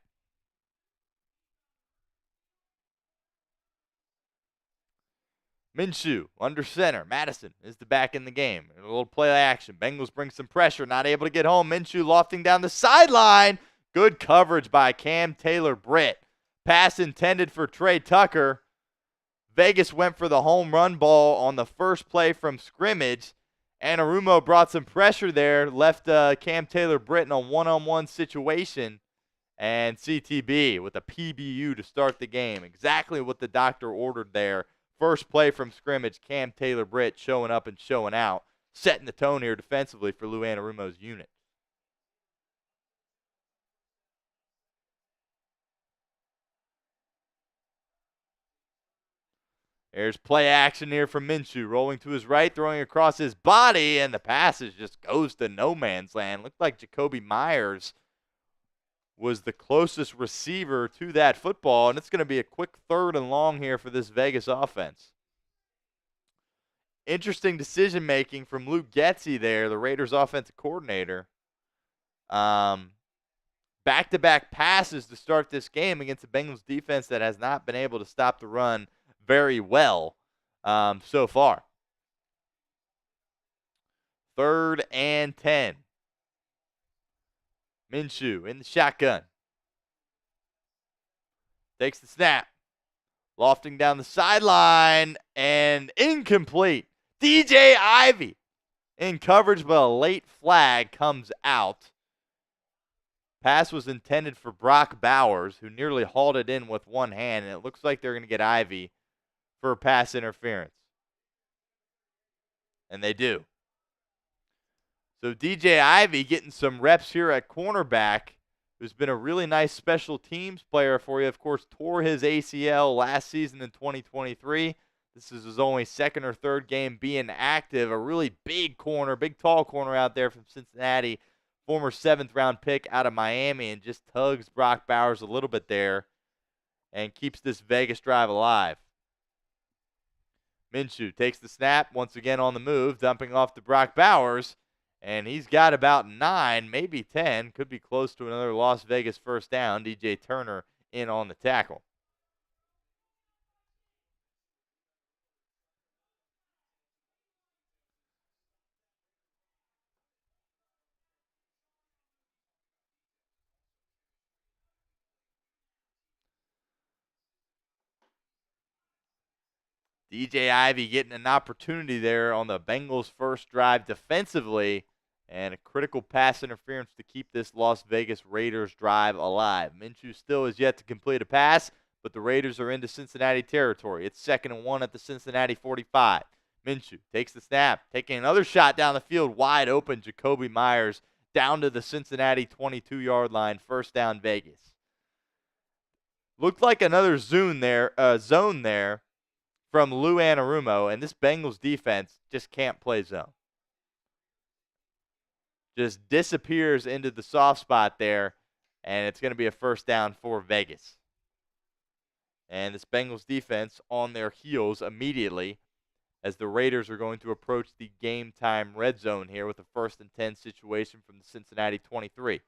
Minshew under center. Madison is the back in the game. A little play action. Bengals bring some pressure. Not able to get home. Minshew lofting down the sideline. Good coverage by Cam Taylor-Britt. Pass intended for Trey Tucker. Vegas went for the home run ball on the first play from scrimmage. Anarumo brought some pressure there. Left Cam Taylor-Britt in a one-on-one situation. And CTB with a PBU to start the game. Exactly what the doctor ordered there. First play from scrimmage, Cam Taylor-Britt showing up and showing out. Setting the tone here defensively for Lou Anarumo's unit. There's play action here from Minshew, rolling to his right, throwing across his body, and the pass just goes to no man's land. Looked like Jacoby Myers was the closest receiver to that football, and it's going to be a quick 3rd and long here for this Vegas offense. Interesting decision-making from Luke Getsy there, the Raiders offensive coordinator. Back-to-back passes to start this game against the Bengals defense that has not been able to stop the run very well so far. 3rd and 10. Minshew in the shotgun. Takes the snap. Lofting down the sideline and incomplete. DJ Ivey in coverage, but a late flag comes out. Pass was intended for Brock Bowers, who nearly hauled it in with one hand, and it looks like they're going to get Ivey for pass interference. And they do. So DJ Ivey getting some reps here at cornerback, who's been a really nice special teams player for you. Of course, tore his ACL last season in 2023. This is his only 2nd or 3rd game being active. A really big corner, big tall corner out there from Cincinnati. Former 7th-round pick out of Miami, and just tugs Brock Bowers a little bit there and keeps this Vegas drive alive. Minshew takes the snap, once again on the move, dumping off to Brock Bowers. And he's got about 9, maybe 10. Could be close to another Las Vegas first down. DJ Turner in on the tackle. DJ Ivey getting an opportunity there on the Bengals' first drive defensively, and a critical pass interference to keep this Las Vegas Raiders drive alive. Minshew still has yet to complete a pass, but the Raiders are into Cincinnati territory. It's 2nd and 1 at the Cincinnati 45. Minshew takes the snap, taking another shot down the field, wide open. Jacoby Myers down to the Cincinnati 22-yard line. First down, Vegas. Looked like another zone there from Lou Anarumo, and this Bengals defense just can't play zone. Just disappears into the soft spot there, and it's going to be a first down for Vegas. And this Bengals defense on their heels immediately as the Raiders are going to approach the game time red zone here with a 1st and 10 situation from the Cincinnati 23.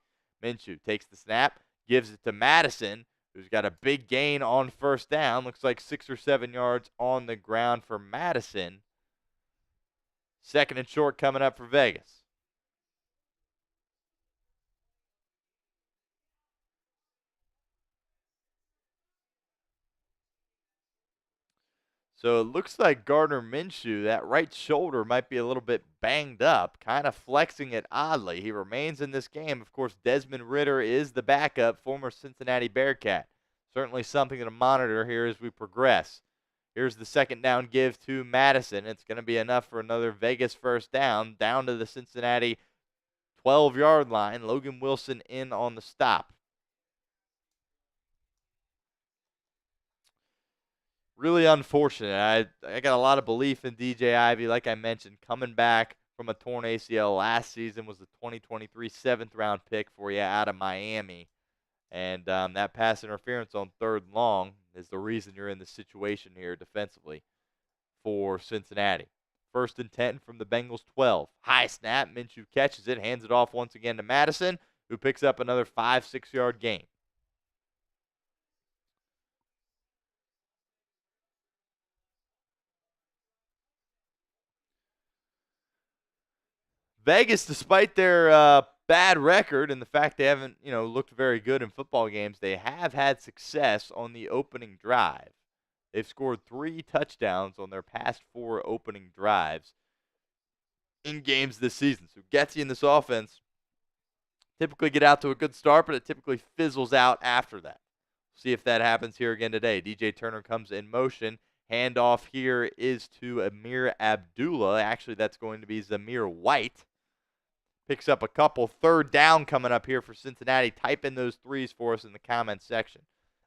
Minshew takes the snap, gives it to Madison, who's got a big gain on first down. Looks like 6 or 7 yards on the ground for Madison. 2nd and short coming up for Vegas. So it looks like Gardner Minshew, that right shoulder might be a little bit banged up, kind of flexing it oddly. He remains in this game. Of course, Desmond Ridder is the backup, former Cincinnati Bearcat. Certainly something to monitor here as we progress. Here's the 2nd down give to Madison. It's going to be enough for another Vegas first down to the Cincinnati 12-yard line. Logan Wilson in on the stop. Really unfortunate. I got a lot of belief in DJ Ivey. Like I mentioned, coming back from a torn ACL last season, was the 2023 7th-round pick for you out of Miami. And that pass interference on 3rd and long is the reason you're in this situation here defensively for Cincinnati. 1st and 10 from the Bengals 12. High snap. Minshew catches it, hands it off once again to Madison, who picks up another 5-6-yard gain. Vegas, despite their bad record and the fact they haven't, looked very good in football games, they have had success on the opening drive. They've scored 3 touchdowns on their past 4 opening drives in games this season. So Getsy and this offense typically get out to a good start, but it typically fizzles out after that. See if that happens here again today. DJ Turner comes in motion. Handoff here is to Amir Abdullah. Actually, that's going to be Zamir White. Picks up a couple. 3rd down coming up here for Cincinnati. Type in those threes for us in the comments section.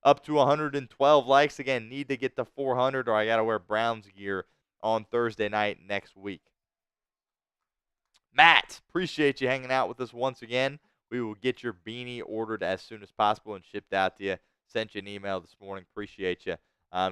Up to 112 likes. Again, need to get to 400 or I got to wear Browns gear on Thursday night next week. Matt, appreciate you hanging out with us once again. We will get your beanie ordered as soon as possible and shipped out to you. Sent you an email this morning. Appreciate you.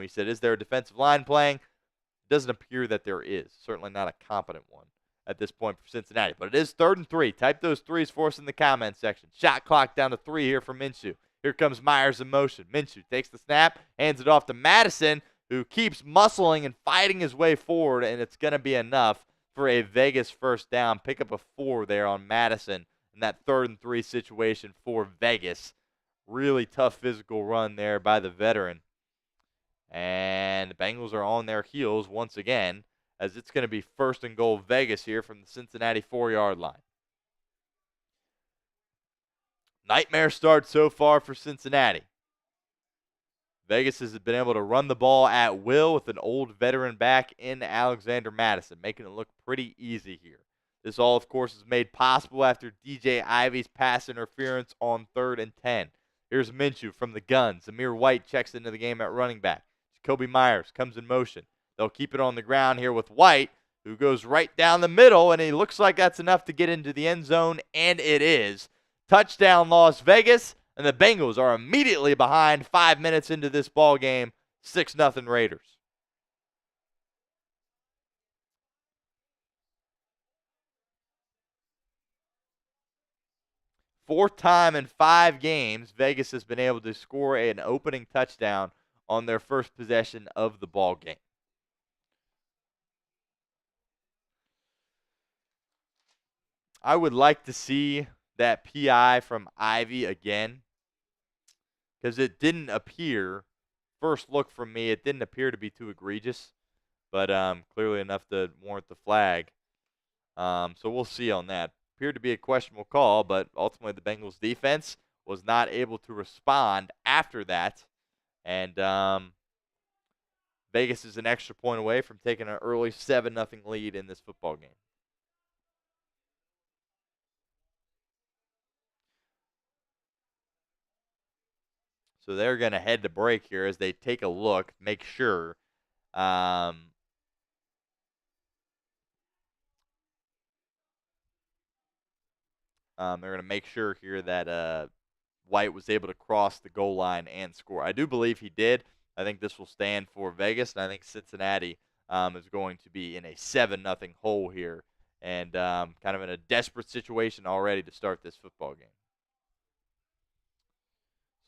He said, is there a defensive line playing? It doesn't appear that there is. Certainly not a competent one at this point for Cincinnati. But it is 3rd and 3. Type those threes for us in the comments section. Shot clock down to 3 here for Minshew. Here comes Myers in motion. Minshew takes the snap, hands it off to Madison, who keeps muscling and fighting his way forward, and it's going to be enough for a Vegas first down. Pick up a 4 there on Madison in that 3rd and 3 situation for Vegas. Really tough physical run there by the veteran. And the Bengals are on their heels once again, as it's going to be 1st and goal Vegas here from the Cincinnati 4-yard line. Nightmare start so far for Cincinnati. Vegas has been able to run the ball at will with an old veteran back in Alexander Madison, making it look pretty easy here. This all, of course, is made possible after DJ Ivey's pass interference on 3rd and 10. Here's Minshew from the gun. Zamir White checks into the game at running back. Jacoby Myers comes in motion. They'll keep it on the ground here with White, who goes right down the middle, and it looks like that's enough to get into the end zone, and it is. Touchdown Las Vegas, and the Bengals are immediately behind 5 minutes into this ball game, 6-0 Raiders. Fourth time in 5 games, Vegas has been able to score an opening touchdown on their first possession of the ball game. I would like to see that PI from Ivey again, because it didn't appear, first look from me, it didn't appear to be too egregious. but clearly enough to warrant the flag. So we'll see on that. Appeared to be a questionable call, but ultimately the Bengals defense was not able to respond after that. And Vegas is an extra point away from taking an early 7-0 lead in this football game. So they're going to head to break here as they take a look, make sure. They're going to make sure here that White was able to cross the goal line and score. I do believe he did. I think this will stand for Vegas, and I think Cincinnati is going to be in a 7-0 hole here and kind of in a desperate situation already to start this football game.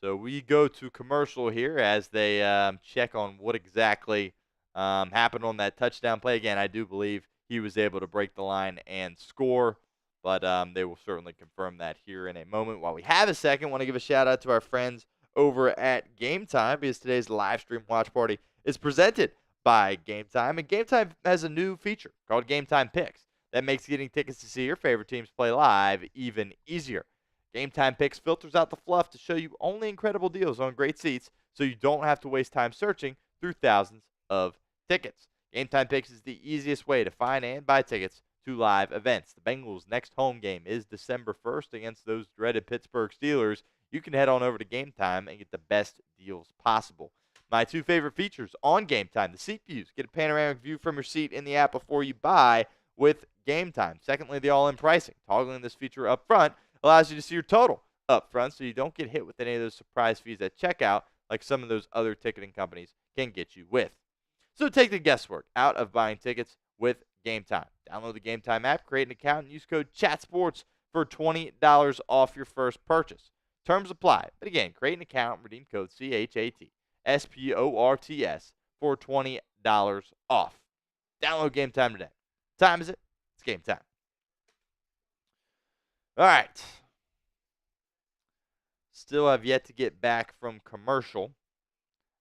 So we go to commercial here as they check on what exactly happened on that touchdown play. Again, I do believe he was able to break the line and score, but they will certainly confirm that here in a moment. While we have a second, I want to give a shout-out to our friends over at Game Time because today's live stream watch party is presented by Game Time, and Game Time has a new feature called Game Time Picks that makes getting tickets to see your favorite teams play live even easier. Game Time Picks filters out the fluff to show you only incredible deals on great seats so you don't have to waste time searching through thousands of tickets. Game Time Picks is the easiest way to find and buy tickets to live events. The Bengals' next home game is December 1st against those dreaded Pittsburgh Steelers. You can head on over to Game Time and get the best deals possible. My two favorite features on Game Time, the seat views. Get a panoramic view from your seat in the app before you buy with Game Time. Secondly, the all-in pricing. Toggling this feature up front allows you to see your total up front so you don't get hit with any of those surprise fees at checkout like some of those other ticketing companies can get you with. So take the guesswork out of buying tickets with Game Time. Download the Game Time app, create an account, and use code CHATSPORTS for $20 off your first purchase. Terms apply. But again, create an account and redeem code CHATSPORTS for $20 off. Download Game Time today. What time is it? It's game time. All right. Still have yet to get back from commercial.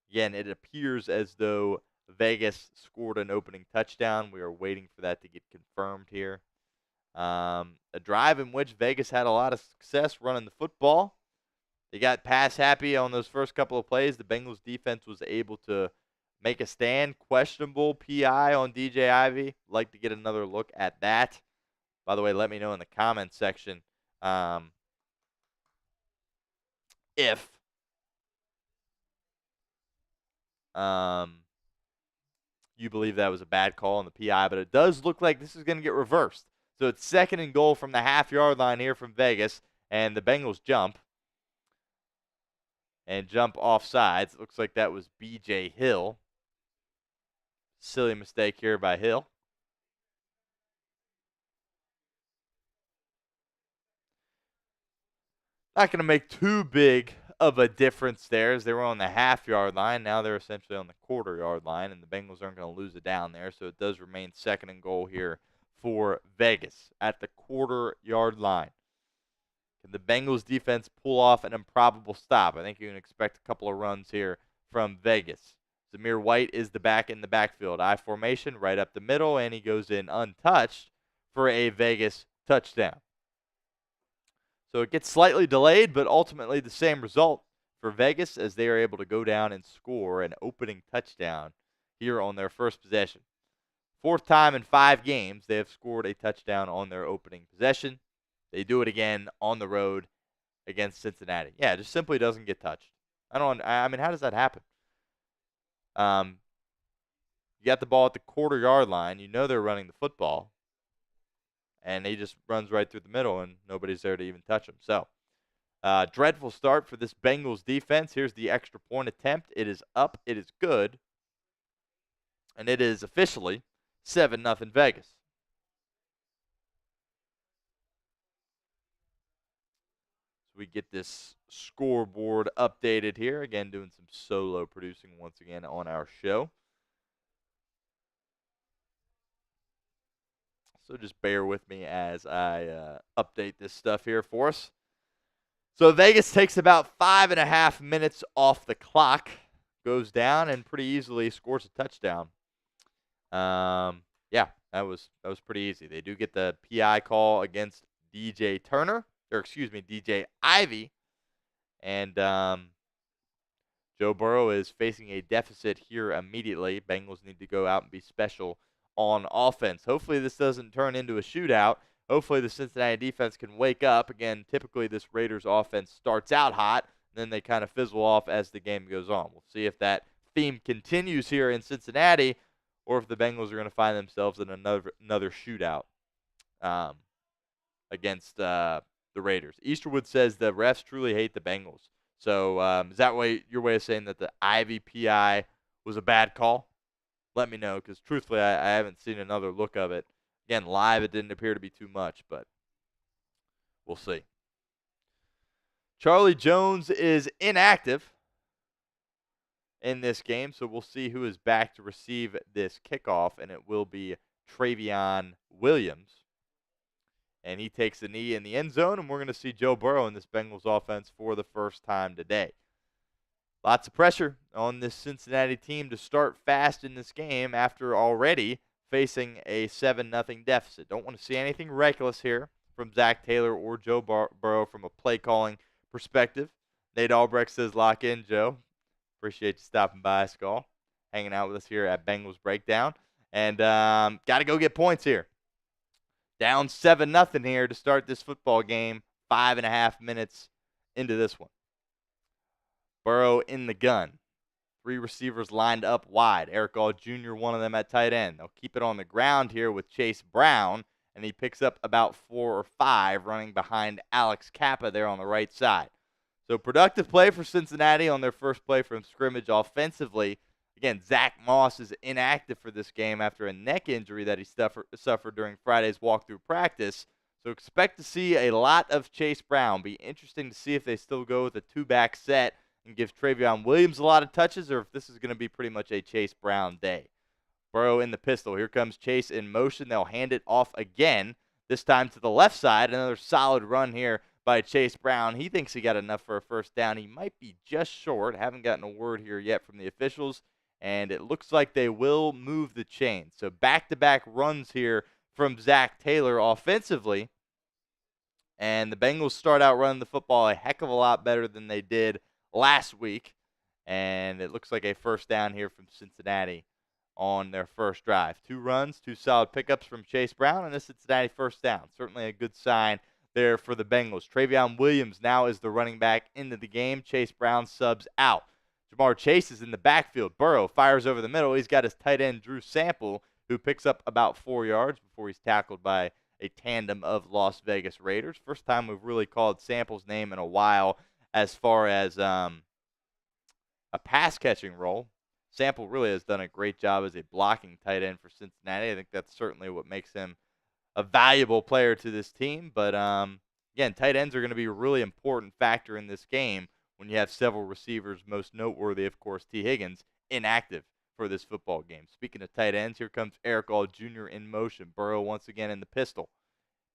Again, it appears as though Vegas scored an opening touchdown. We are waiting for that to get confirmed here. A drive in which Vegas had a lot of success running the football. They got pass happy on those first couple of plays. The Bengals defense was able to make a stand. Questionable PI on DJ Ivey. Like to get another look at that. By the way, let me know in the comments section if you believe that was a bad call on the PI, but it does look like this is going to get reversed. So it's 2nd and goal from the half-yard line here from Vegas, and the Bengals jump off sides. It looks like that was B.J. Hill. Silly mistake here by Hill. Not going to make too big of a difference there as they were on the half-yard line. Now they're essentially on the quarter-yard line, and the Bengals aren't going to lose it down there. So it does remain 2nd and goal here for Vegas at the quarter-yard line. Can the Bengals defense pull off an improbable stop? I think you can expect a couple of runs here from Vegas. Zamir White is the back in the backfield. I formation right up the middle, and he goes in untouched for a Vegas touchdown. So it gets slightly delayed, but ultimately the same result for Vegas as they are able to go down and score an opening touchdown here on their first possession. 4th time in 5 games they have scored a touchdown on their opening possession. They do it again on the road against Cincinnati. Yeah, it just simply doesn't get touched. I mean, how does that happen? You got the ball at the quarter-yard line. You know they're running the football. And he just runs right through the middle, and nobody's there to even touch him. So, dreadful start for this Bengals defense. Here's the extra point attempt. It is up. It is good. And it is officially 7-0 Vegas. So we get this scoreboard updated here. Again, doing some solo producing once again on our show. So just bear with me as I update this stuff here for us. So Vegas takes about 5.5 minutes off the clock, goes down, and pretty easily scores a touchdown. Yeah, that was pretty easy. They do get the PI call against DJ Ivy, and Joe Burrow is facing a deficit here immediately. Bengals need to go out and be special on offense. Hopefully this doesn't turn into a shootout. Hopefully the Cincinnati defense can wake up. Again, typically this Raiders offense starts out hot, then they kind of fizzle off as the game goes on. We'll see if that theme continues here in Cincinnati or if the Bengals are going to find themselves in another shootout against the Raiders. Easterwood says the refs truly hate the Bengals. So is that your way of saying that the Ivy PI was a bad call? Let me know, because truthfully, I haven't seen another look of it. Again, live, it didn't appear to be too much, but we'll see. Charlie Jones is inactive in this game, so we'll see who is back to receive this kickoff, and it will be Travion Williams. And he takes a knee in the end zone, and we're going to see Joe Burrow in this Bengals offense for the first time today. Lots of pressure on this Cincinnati team to start fast in this game after already facing a 7-0 deficit. Don't want to see anything reckless here from Zach Taylor or Joe Burrow from a play calling perspective. Nate Albrecht says, lock in, Joe. Appreciate you stopping by, Skull, hanging out with us here at Bengals Breakdown. And got to go get points here. Down 7-0 here to start this football game, 5.5 minutes into this one. Burrow in the gun. 3 receivers lined up wide. Eric All Jr., one of them at tight end. They'll keep it on the ground here with Chase Brown, and he picks up about 4 or 5 running behind Alex Kappa there on the right side. So productive play for Cincinnati on their first play from scrimmage offensively. Again, Zach Moss is inactive for this game after a neck injury that he suffered during Friday's walkthrough practice. So expect to see a lot of Chase Brown. Be interesting to see if they still go with a 2-back set and give Travion Williams a lot of touches, or if this is going to be pretty much a Chase Brown day. Burrow in the pistol. Here comes Chase in motion. They'll hand it off again, this time to the left side. Another solid run here by Chase Brown. He thinks he got enough for a first down. He might be just short. Haven't gotten a word here yet from the officials, and it looks like they will move the chain. So back-to-back runs here from Zach Taylor offensively, and the Bengals start out running the football a heck of a lot better than they did last week, and it looks like a first down here from Cincinnati on their first drive. 2 runs, 2 solid pickups from Chase Brown, and a Cincinnati first down. Certainly a good sign there for the Bengals. Travion Williams now is the running back into the game. Chase Brown subs out. Jamar Chase is in the backfield. Burrow fires over the middle. He's got his tight end, Drew Sample, who picks up about 4 yards before he's tackled by a tandem of Las Vegas Raiders. First time we've really called Sample's name in a while as far as a pass-catching role. Sample really has done a great job as a blocking tight end for Cincinnati. I think that's certainly what makes him a valuable player to this team. But, again, tight ends are going to be a really important factor in this game when you have several receivers, most noteworthy, of course, T. Higgins, inactive for this football game. Speaking of tight ends, here comes Eric All Jr. in motion. Burrow once again in the pistol.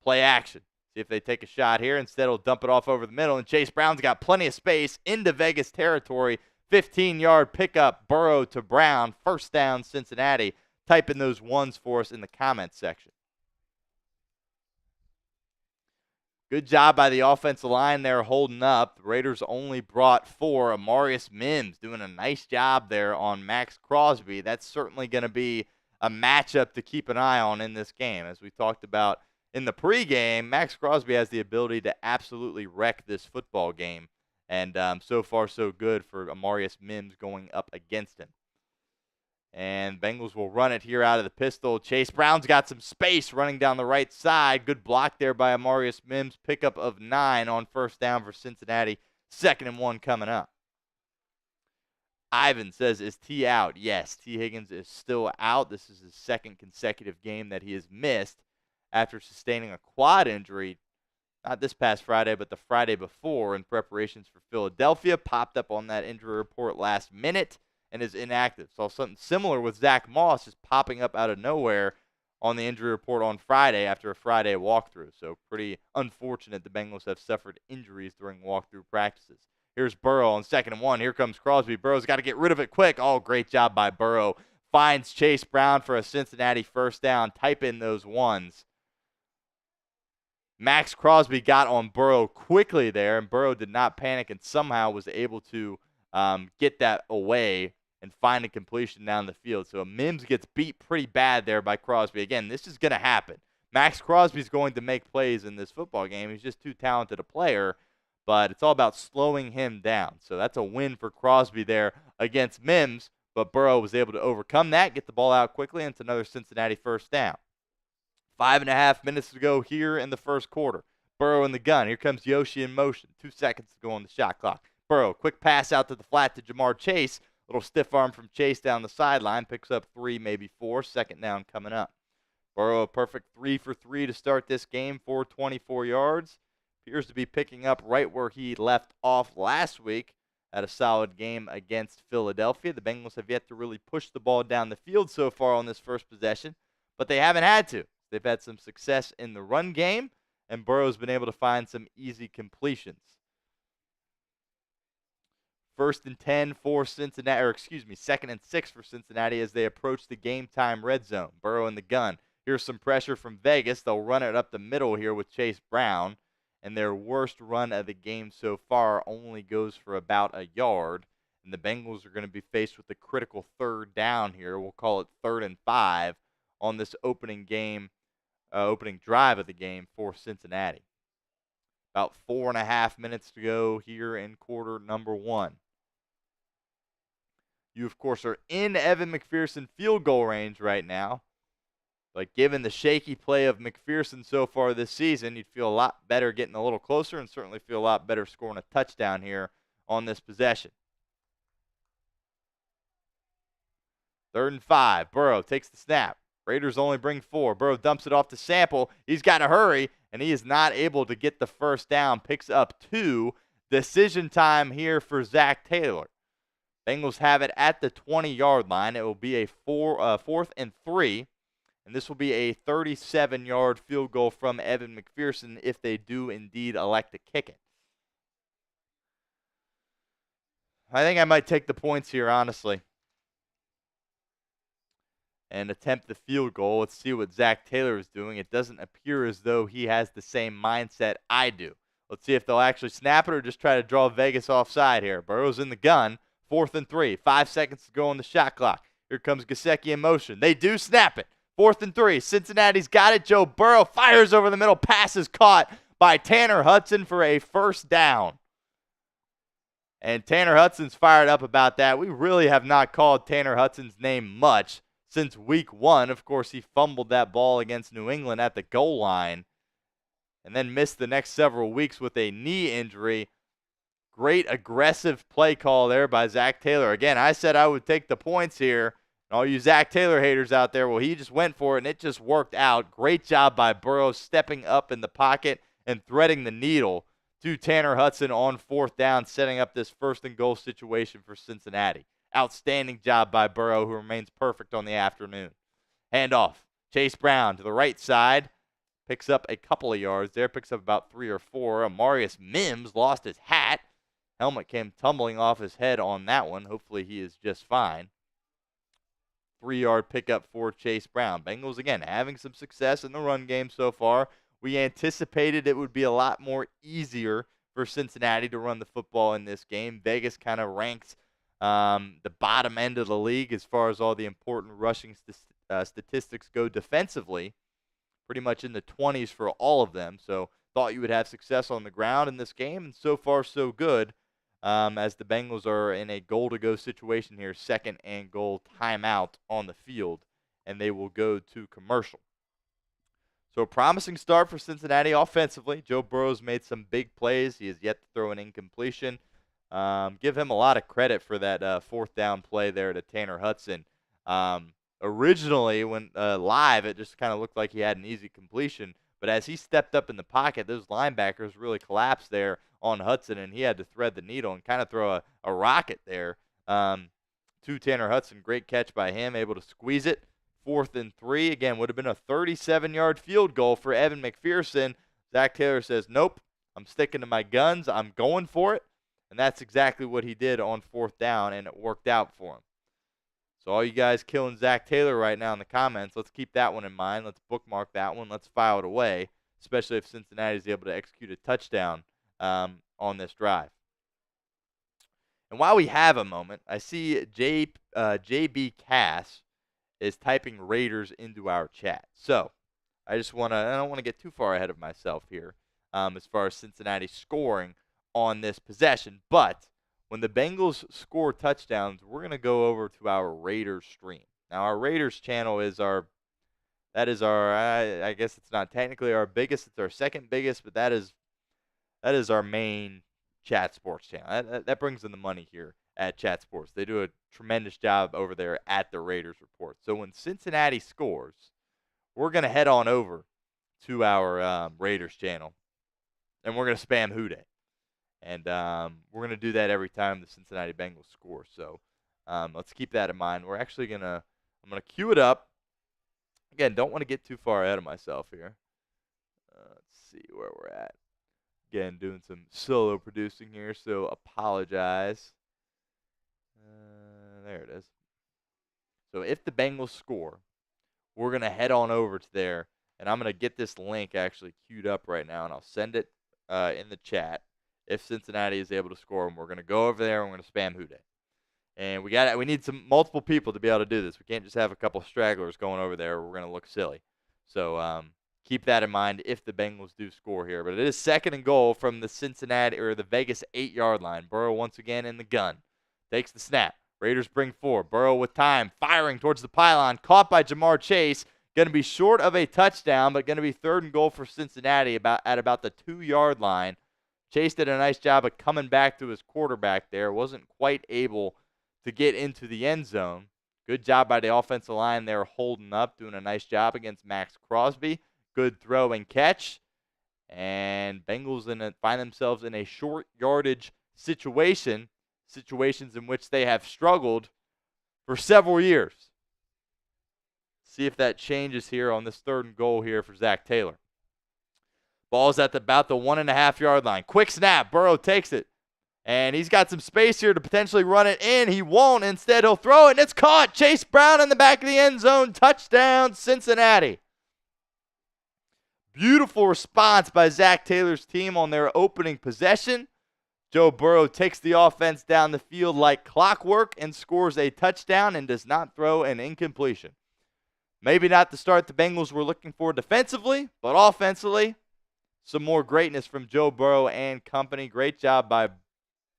Play action. See if they take a shot here. Instead, he'll dump it off over the middle, and Chase Brown's got plenty of space into Vegas territory. 15-yard pickup, Burrow to Brown. First down, Cincinnati. Type in those ones for us in the comments section. Good job by the offensive line there holding up. The Raiders only brought 4. Amarius Mims doing a nice job there on Maxx Crosby. That's certainly going to be a matchup to keep an eye on in this game. As we talked about in the pregame, Maxx Crosby has the ability to absolutely wreck this football game. And so far, so good for Amarius Mims going up against him. And Bengals will run it here out of the pistol. Chase Brown's got some space running down the right side. Good block there by Amarius Mims. Pickup of 9 on first down for Cincinnati. 2nd and 1 coming up. Ivan says, is T out? Yes, T. Higgins is still out. This is his 2nd consecutive game that he has missed after sustaining a quad injury, not this past Friday, but the Friday before in preparations for Philadelphia. Popped up on that injury report last minute and is inactive. Saw something similar with Zach Moss just popping up out of nowhere on the injury report on Friday after a Friday walkthrough. So pretty unfortunate the Bengals have suffered injuries during walkthrough practices. Here's Burrow on 2nd and 1. Here comes Crosby. Burrow's got to get rid of it quick. Oh, great job by Burrow finds Chase Brown for a Cincinnati first down. Type in those ones. Maxx Crosby got on Burrow quickly there, and Burrow did not panic and somehow was able to get that away and find a completion down the field. So Mims gets beat pretty bad there by Crosby. Again, this is going to happen. Maxx Crosby's going to make plays in this football game. He's just too talented a player, but it's all about slowing him down. So that's a win for Crosby there against Mims, but Burrow was able to overcome that, get the ball out quickly, and it's another Cincinnati first down. 5.5 minutes to go here in the first quarter. Burrow in the gun. Here comes Yoshi in motion. 2 seconds to go on the shot clock. Burrow, quick pass out to the flat to Jamar Chase. Little stiff arm from Chase down the sideline. Picks up 3, maybe 4. Second down coming up. Burrow, a perfect 3 for 3 to start this game. 424 yards. Appears to be picking up right where he left off last week at a solid game against Philadelphia. The Bengals have yet to really push the ball down the field so far on this first possession, but they haven't had to. They've had some success in the run game, and Burrow's been able to find some easy completions. 1st and 10 for Cincinnati, or excuse me, 2nd and 6 for Cincinnati as they approach the game time red zone. Burrow in the gun. Here's some pressure from Vegas. They'll run it up the middle here with Chase Brown, and their worst run of the game so far only goes for about a yard. And the Bengals are going to be faced with a critical 3rd down here. We'll call it 3rd and 5 on this opening drive of the game for Cincinnati. About 4.5 minutes to go here in quarter number 1. You, of course, are in Evan McPherson field goal range right now. But given the shaky play of McPherson so far this season, you'd feel a lot better getting a little closer and certainly feel a lot better scoring a touchdown here on this possession. 3rd and 5. Burrow takes the snap. Raiders only bring 4. Burrow dumps it off to Sample. He's got to hurry, and he is not able to get the first down. Picks up 2. Decision time here for Zach Taylor. Bengals have it at the 20-yard line. It will be a 4th and 3, and this will be a 37-yard field goal from Evan McPherson if they do indeed elect to kick it. I think I might take the points here, honestly, and attempt the field goal. Let's see what Zach Taylor is doing. It doesn't appear as though he has the same mindset I do. Let's see if they'll actually snap it or just try to draw Vegas offside here. Burrow's in the gun. 4th and 3. 5 seconds to go on the shot clock. Here comes Gesicki in motion. They do snap it. 4th and 3. Cincinnati's got it. Joe Burrow fires over the middle. Pass is caught by Tanner Hudson for a first down. And Tanner Hudson's fired up about that. We really have not called Tanner Hudson's name much since week 1. Of course, he fumbled that ball against New England at the goal line and then missed the next several weeks with a knee injury. Great aggressive play call there by Zach Taylor. Again, I said I would take the points here. All you Zach Taylor haters out there, well, he just went for it, and it just worked out. Great job by Burrow stepping up in the pocket and threading the needle to Tanner Hudson on 4th down, setting up this 1st and goal situation for Cincinnati. Outstanding job by Burrow, who remains perfect on the afternoon. Handoff. Chase Brown to the right side. Picks up a couple of yards there. Picks up about 3 or 4. Amarius Mims lost his hat. Helmet came tumbling off his head on that one. Hopefully he is just fine. 3-yard pickup for Chase Brown. Bengals, again, having some success in the run game so far. We anticipated it would be a lot more easier for Cincinnati to run the football in this game. Vegas kind of ranks the bottom end of the league as far as all the important rushing statistics go defensively. Pretty much in the 20s for all of them. So thought you would have success on the ground in this game, and so far so good. As the Bengals are in a goal-to-go situation here, 2nd and goal, timeout on the field, and they will go to commercial. So a promising start for Cincinnati offensively. Joe Burrow's made some big plays. He has yet to throw an incompletion. Give him a lot of credit for that 4th down play there to Tanner Hudson. Originally, when live, it just kind of looked like he had an easy completion. But as he stepped up in the pocket, those linebackers really collapsed there on Hudson, and he had to thread the needle and kind of throw a rocket there to Tanner Hudson. Great catch by him, able to squeeze it. 4th and 3. Again, would have been a 37-yard field goal for Evan McPherson. Zach Taylor says, nope, I'm sticking to my guns. I'm going for it. And that's exactly what he did on 4th down, and it worked out for him. So all you guys killing Zach Taylor right now in the comments, let's keep that one in mind. Let's bookmark that one. Let's file it away, especially if Cincinnati is able to execute a touchdown on this drive. And while we have a moment, I see JB Cass is typing Raiders into our chat. So I don't want to get too far ahead of myself here as far as Cincinnati scoring on this possession. But when the Bengals score touchdowns, we're going to go over to our Raiders stream. Now, our Raiders channel is I guess it's not technically our biggest, it's our second biggest, but that is our main Chat Sports channel. That brings in the money here at Chat Sports. They do a tremendous job over there at the Raiders Report. So when Cincinnati scores, we're going to head on over to our Raiders channel, and we're going to spam Who Dey. And we're going to do that every time the Cincinnati Bengals score. So let's keep that in mind. I'm going to cue it up. Again, don't want to get too far ahead of myself here. Let's see where we're at. Again, doing some solo producing here, so apologize. There it is. So if the Bengals score, we're going to head on over to there, and I'm going to get this link actually queued up right now, and I'll send it in the chat if Cincinnati is able to score, and we're going to go over there, and we're going to spam Who Dey. And we need some multiple people to be able to do this. We can't just have a couple stragglers going over there, or we're going to look silly. So keep that in mind if the Bengals do score here. But it is 2nd and goal from the Cincinnati or the Vegas 8-yard line. Burrow once again in the gun. Takes the snap. Raiders bring 4. Burrow with time. Firing towards the pylon. Caught by Jamar Chase. Going to be short of a touchdown, but going to be 3rd and goal for Cincinnati at about the 2-yard line. Chase did a nice job of coming back to his quarterback there. Wasn't quite able to get into the end zone. Good job by the offensive line there holding up, doing a nice job against Maxx Crosby. Good throw and catch. And Bengals find themselves in a short yardage situations in which they have struggled for several years. See if that changes here on this 3rd and goal here for Zach Taylor. Ball's at about the 1.5-yard line. Quick snap. Burrow takes it. And he's got some space here to potentially run it in. He won't. Instead, he'll throw it, and it's caught. Chase Brown in the back of the end zone. Touchdown, Cincinnati. Beautiful response by Zach Taylor's team on their opening possession. Joe Burrow takes the offense down the field like clockwork and scores a touchdown and does not throw an incompletion. Maybe not the start the Bengals were looking for defensively, but offensively, some more greatness from Joe Burrow and company. Great job by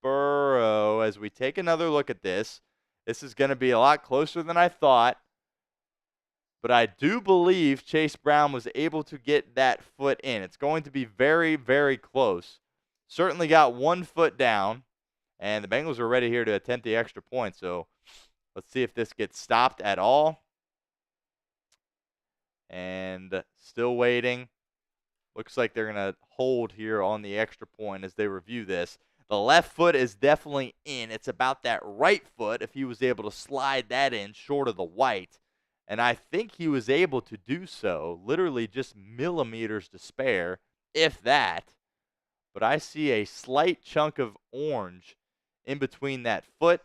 Burrow. As we take another look at this, this is going to be a lot closer than I thought. But I do believe Chase Brown was able to get that foot in. It's going to be very, very close. Certainly got 1 foot down. And the Bengals are ready here to attempt the extra point. So let's see if this gets stopped at all. And still waiting. Looks like they're going to hold here on the extra point as they review this. The left foot is definitely in. It's about that right foot if he was able to slide that in short of the white. And I think he was able to do so, literally just millimeters to spare, if that. But I see a slight chunk of orange in between that foot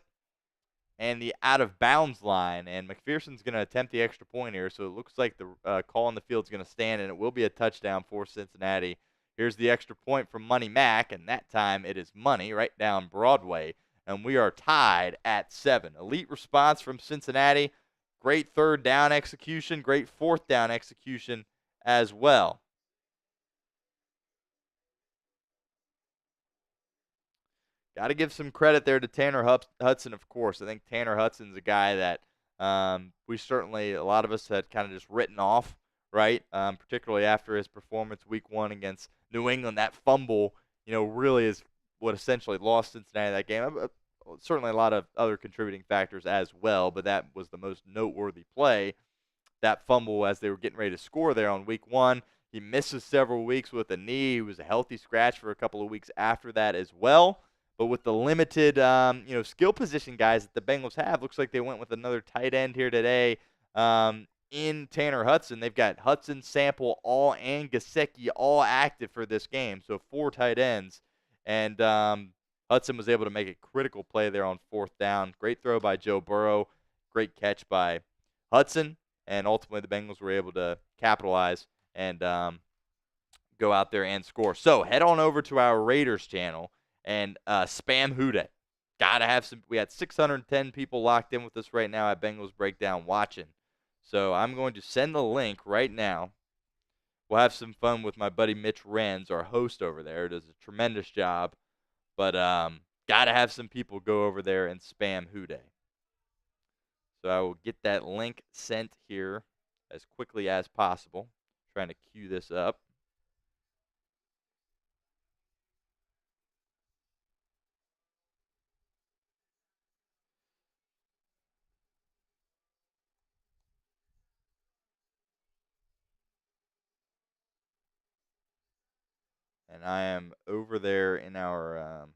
and the out-of-bounds line. And McPherson's going to attempt the extra point here, so it looks like the call on the field is going to stand, and it will be a touchdown for Cincinnati. Here's the extra point from Money Mac, and that time it is money right down Broadway. And we are tied at 7. Elite response from Cincinnati. Great 3rd down execution. Great 4th down execution as well. Got to give some credit there to Tanner Hudson, of course. I think Tanner Hudson's a guy that a lot of us had kind of just written off, right? Particularly after his performance week 1 against New England. That fumble, really is what essentially lost Cincinnati that game. Certainly a lot of other contributing factors as well, but that was the most noteworthy play. That fumble as they were getting ready to score there on week 1. He misses several weeks with a knee. He was a healthy scratch for a couple of weeks after that as well. But with the limited, skill position guys that the Bengals have, looks like they went with another tight end here today in Tanner Hudson. They've got Hudson, Sample, and Gesicki all active for this game. So 4 tight ends. And Hudson was able to make a critical play there on 4th down. Great throw by Joe Burrow. great catch by Hudson, and ultimately the Bengals were able to capitalize and go out there and score. So head on over to our Raiders channel and spam Houday. Gotta have some. We had 610 people locked in with us right now at Bengals Breakdown watching. So I'm going to send the link right now. We'll have some fun with my buddy Mitch Renz, our host over there. Does a tremendous job. But gotta have some people go over there and spam Houday. So I will get that link sent here as quickly as possible. Trying to queue this up. And I am over there in our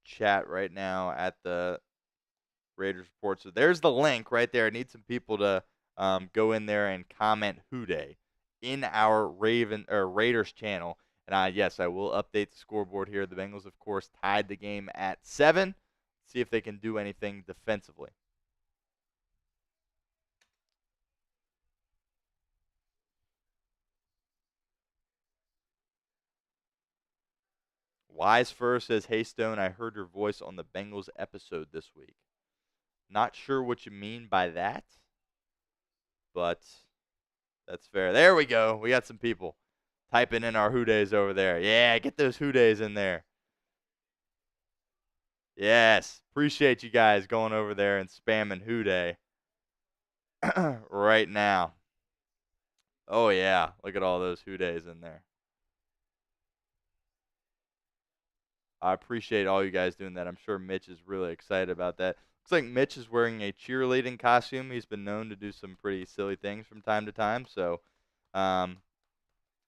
chat right now at the Raiders Report. So there's the link right there. I need some people to go in there and comment Houday in our Raiders channel. And yes, I will update the scoreboard here. The Bengals, of course, tied the game at 7. See if they can do anything defensively. Wise First says, "Hey Stone, I heard your voice on the Bengals episode this week." Not sure what you mean by that, but that's fair. There we go. We got some people typing in our Houdays over there. Yeah, get those Houdays in there. Yes, appreciate you guys going over there and spamming Houday right now. Oh yeah, look at all those Houdays in there. I appreciate all you guys doing that. I'm sure Mitch is really excited about that. Looks like Mitch is wearing a cheerleading costume. He's been known to do some pretty silly things from time to time. So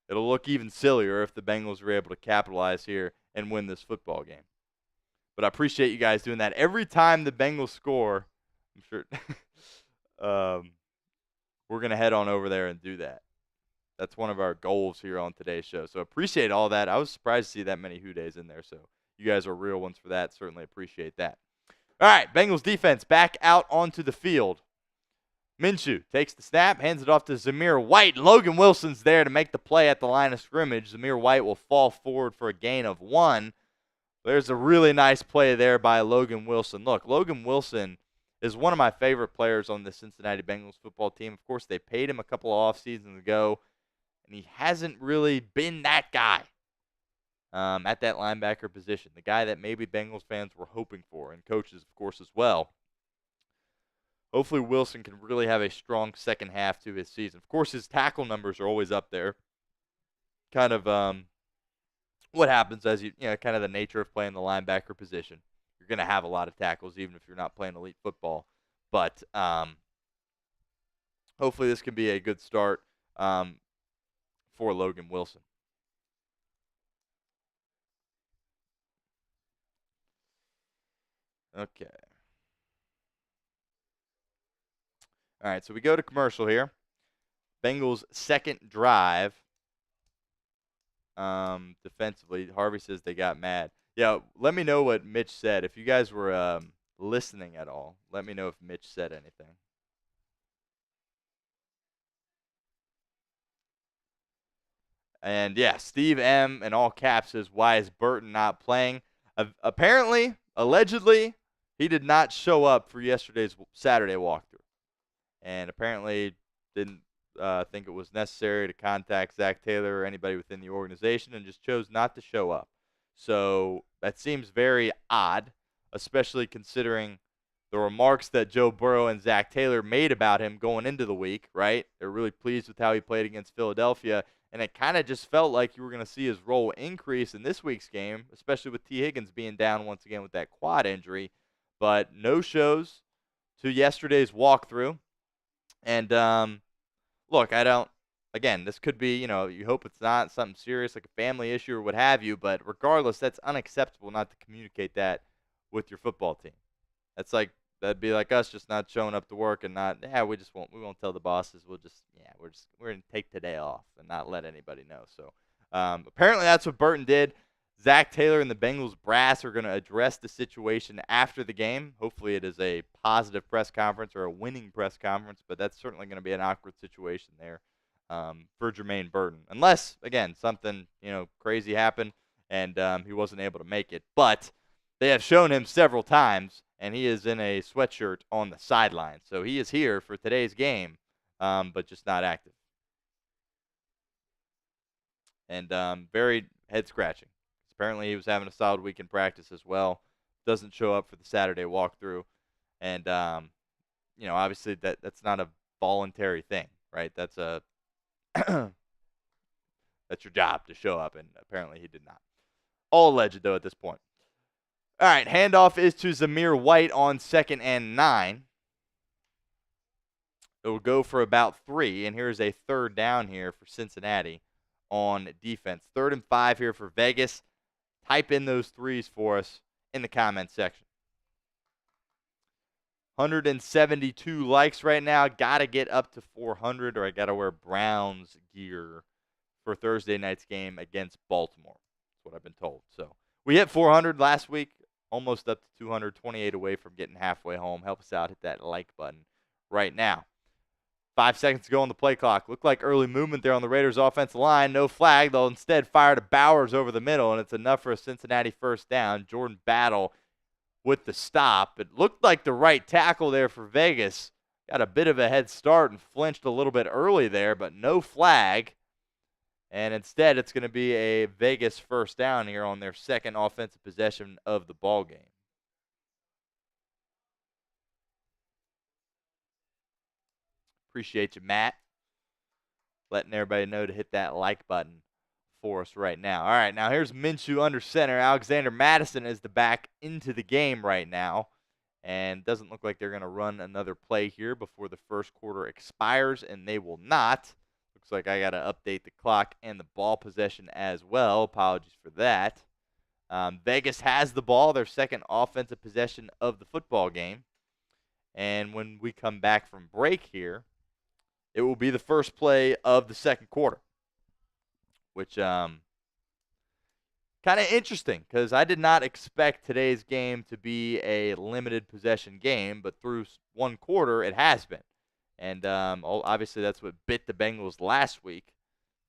it'll look even sillier if the Bengals are able to capitalize here and win this football game. But I appreciate you guys doing that. Every time the Bengals score, I'm sure we're going to head on over there and do that. That's one of our goals here on today's show. So appreciate all that. I was surprised to see that many Houdays in there. So you guys are real ones for that. Certainly appreciate that. All right, Bengals defense back out onto the field. Minshew takes the snap, hands it off to Zamir White. Logan Wilson's there to make the play at the line of scrimmage. Zamir White will fall forward for a gain of 1. There's a really nice play there by Logan Wilson. Look, Logan Wilson is one of my favorite players on the Cincinnati Bengals football team. Of course, they paid him a couple of off seasons ago, and he hasn't really been that guy at that linebacker position, the guy that maybe Bengals fans were hoping for, and coaches, of course, as well. Hopefully Wilson can really have a strong second half to his season. Of course, his tackle numbers are always up there. Kind of what happens as kind of the nature of playing the linebacker position. You're going to have a lot of tackles even if you're not playing elite football. But hopefully this can be a good start for Logan Wilson. Okay. All right, so we go to commercial here. Bengals' second drive defensively. Harvey says they got mad. Yeah, let me know what Mitch said. If you guys were listening at all, let me know if Mitch said anything. And yeah, Steve M in all caps says, "Why is Burton not playing?" Apparently, allegedly, he did not show up for yesterday's Saturday walkthrough, and apparently didn't think it was necessary to contact Zach Taylor or anybody within the organization, and just chose not to show up. So that seems very odd, especially considering the remarks that Joe Burrow and Zach Taylor made about him going into the week, right? They're really pleased with how he played against Philadelphia, and it kind of just felt like you were going to see his role increase in this week's game, especially with T. Higgins being down once again with that quad injury. But no shows to yesterday's walkthrough. And look, again, this could be, you hope it's not something serious like a family issue or what have you, but regardless, that's unacceptable not to communicate that with your football team. That'd be like us just not showing up to work and we won't tell the bosses. We're going to take today off and not let anybody know. So apparently that's what Burton did. Zach Taylor and the Bengals brass are going to address the situation after the game. Hopefully it is a positive press conference or a winning press conference, but that's certainly going to be an awkward situation there for Germaine Burton. Unless, again, something crazy happened and he wasn't able to make it. But they have shown him several times, and he is in a sweatshirt on the sideline. So he is here for today's game, but just not active. And very head-scratching. Apparently he was having a solid week in practice as well. Doesn't show up for the Saturday walkthrough. And, obviously that's not a voluntary thing, right? That's a that's your job to show up, and apparently he did not. All alleged, though, at this point. All right, handoff is to Zamir White on 2nd and 9. It will go for about 3, and here's a 3rd down here for Cincinnati on defense. 3rd and 5 here for Vegas. Type in those 3s for us in the comment section. 172 likes right now. Got to get up to 400, or I got to wear Browns gear for Thursday night's game against Baltimore. That's what I've been told. So we hit 400 last week, almost up to 228 away from getting halfway home. Help us out. Hit that like button right now. 5 seconds to go on the play clock. Looked like early movement there on the Raiders' offensive line. No flag. They'll instead fire to Bowers over the middle, and it's enough for a Cincinnati 1st down. Jordan Battle with the stop. It looked like the right tackle there for Vegas got a bit of a head start and flinched a little bit early there, but no flag. And instead, it's going to be a Vegas 1st down here on their 2nd offensive possession of the ball game. Appreciate you, Matt, letting everybody know to hit that like button for us right now. All right, now here's Minshew under center. Alexander Madison is the back into the game right now. And doesn't look like they're going to run another play here before the 1st quarter expires, and they will not. Looks like I got to update the clock and the ball possession as well. Apologies for that. Vegas has the ball, their 2nd offensive possession of the football game. And when we come back from break here, it will be the 1st play of the 2nd quarter, which kind of interesting because I did not expect today's game to be a limited possession game, but through 1 quarter it has been. And obviously that's what bit the Bengals last week.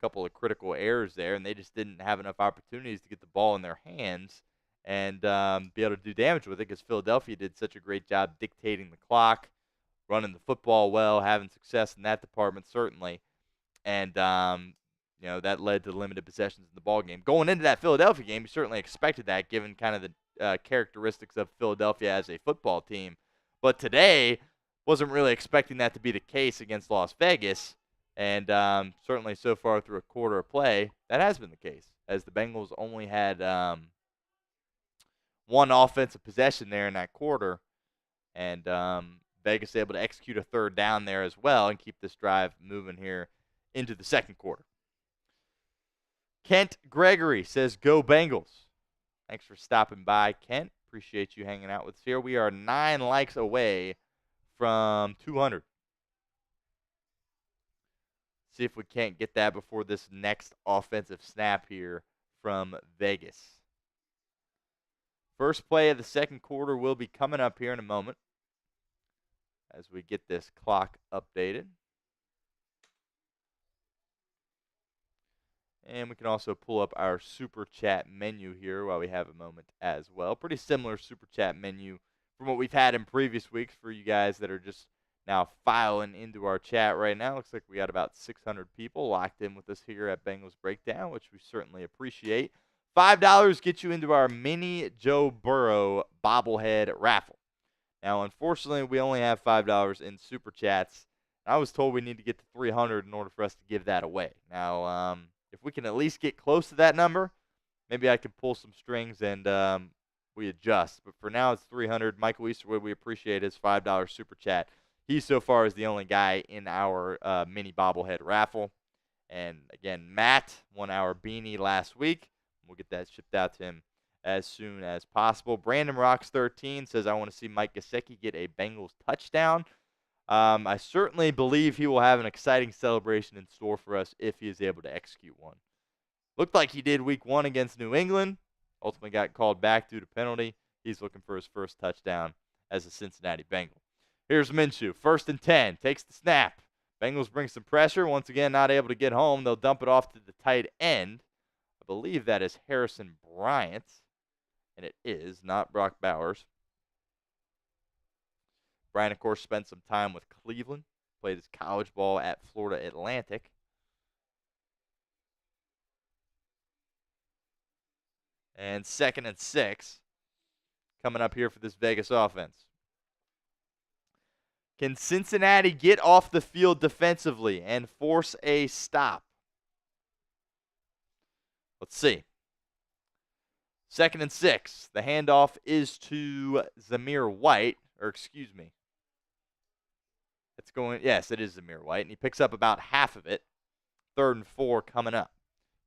A couple of critical errors there, and they just didn't have enough opportunities to get the ball in their hands and be able to do damage with it because Philadelphia did such a great job dictating the clock, running the football well, having success in that department certainly. And, that led to limited possessions in the ball game. Going into that Philadelphia game, you certainly expected that given kind of the characteristics of Philadelphia as a football team. But today, wasn't really expecting that to be the case against Las Vegas. And certainly so far through a quarter of play, that has been the case, as the Bengals only had 1 offensive possession there in that quarter. And Vegas able to execute a 3rd down there as well and keep this drive moving here into the 2nd quarter. Kent Gregory says, "Go Bengals." Thanks for stopping by, Kent. Appreciate you hanging out with us here. We are 9 likes away from 200. See if we can't get that before this next offensive snap here from Vegas. 1st play of the 2nd quarter will be coming up here in a moment as we get this clock updated. And we can also pull up our Super Chat menu here while we have a moment as well. Pretty similar Super Chat menu from what we've had in previous weeks for you guys that are just now filing into our chat right now. Looks like we got about 600 people locked in with us here at Bengals Breakdown, which we certainly appreciate. $5 gets you into our mini Joe Burrow bobblehead raffle. Now, unfortunately, we only have $5 in Super Chats. I was told we need to get to 300 in order for us to give that away. Now, if we can at least get close to that number, maybe I can pull some strings and we adjust. But for now, it's 300. Michael Easterwood, we appreciate his $5 Super Chat. He so far is the only guy in our mini bobblehead raffle. And again, Matt won our beanie last week. We'll get that shipped out to him as soon as possible. Brandon Rocks 13 says, "I want to see Mike Gesicki get a Bengals touchdown." I certainly believe he will have an exciting celebration in store for us if he is able to execute one. Looked like he did week 1 against New England. ultimately got called back due to penalty. He's looking for his first touchdown as a Cincinnati Bengal. Here's Minshew, 1st and 10, takes the snap. Bengals bring some pressure. Once again, not able to get home. They'll dump it off to the tight end. I believe that is Harrison Bryant, and it is not Brock Bowers. Bryant, of course, spent some time with Cleveland, played his college ball at Florida Atlantic. And 2nd and 6 coming up here for this Vegas offense. Can Cincinnati get off the field defensively and force a stop? Let's see. 2nd and 6. The handoff is to Zamir White, or excuse me. Yes, it is Zamir White, and he picks up about half of it. 3rd and 4 coming up.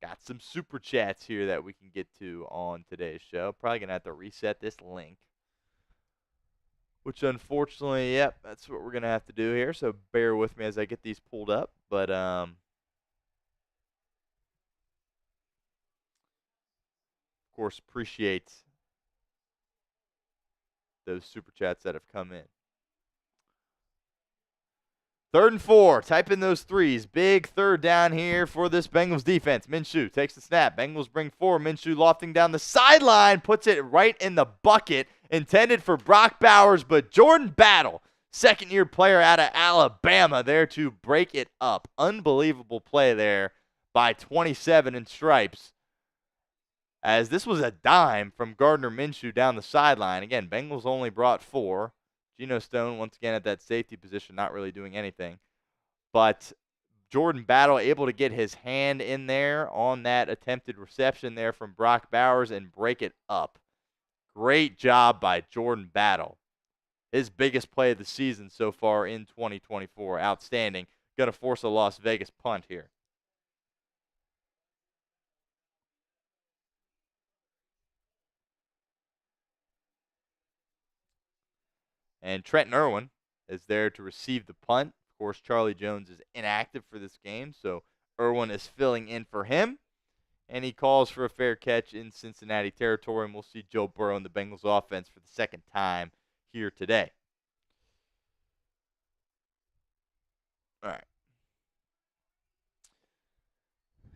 Got some super chats here that we can get to on today's show. Probably going to have to reset this link. Which, unfortunately, yep, that's what we're going to have to do here. So bear with me as I get these pulled up. But, of course, appreciate those super chats that have come in. 3rd and 4. Type in those threes. Big 3rd down here for this Bengals defense. Minshew takes the snap. Bengals bring 4. Minshew lofting down the sideline. Puts it right in the bucket. Intended for Brock Bowers, but Jordan Battle, 2nd-year player out of Alabama, there to break it up. Unbelievable play there by 27 in stripes. As this was a dime from Gardner Minshew down the sideline. Again, Bengals only brought 4. Geno Stone, once again, at that safety position, not really doing anything. But Jordan Battle able to get his hand in there on that attempted reception there from Brock Bowers and break it up. Great job by Jordan Battle. His biggest play of the season so far in 2024. Outstanding. Going to force a Las Vegas punt here. And Trenton Irwin is there to receive the punt. Of course, Charlie Jones is inactive for this game, so Irwin is filling in for him. And he calls for a fair catch in Cincinnati territory, and we'll see Joe Burrow in the Bengals offense for the 2nd time here today. All right.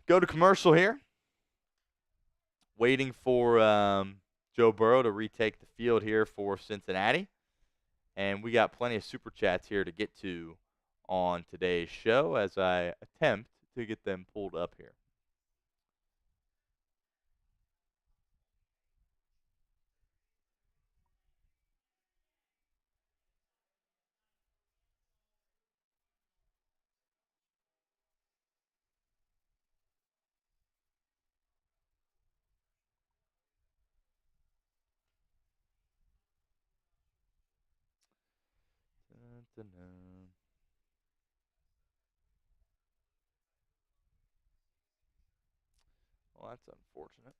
Go to commercial here. Waiting for Joe Burrow to retake the field here for Cincinnati. And we got plenty of super chats here to get to on today's show as I attempt to get them pulled up here. Well, that's unfortunate.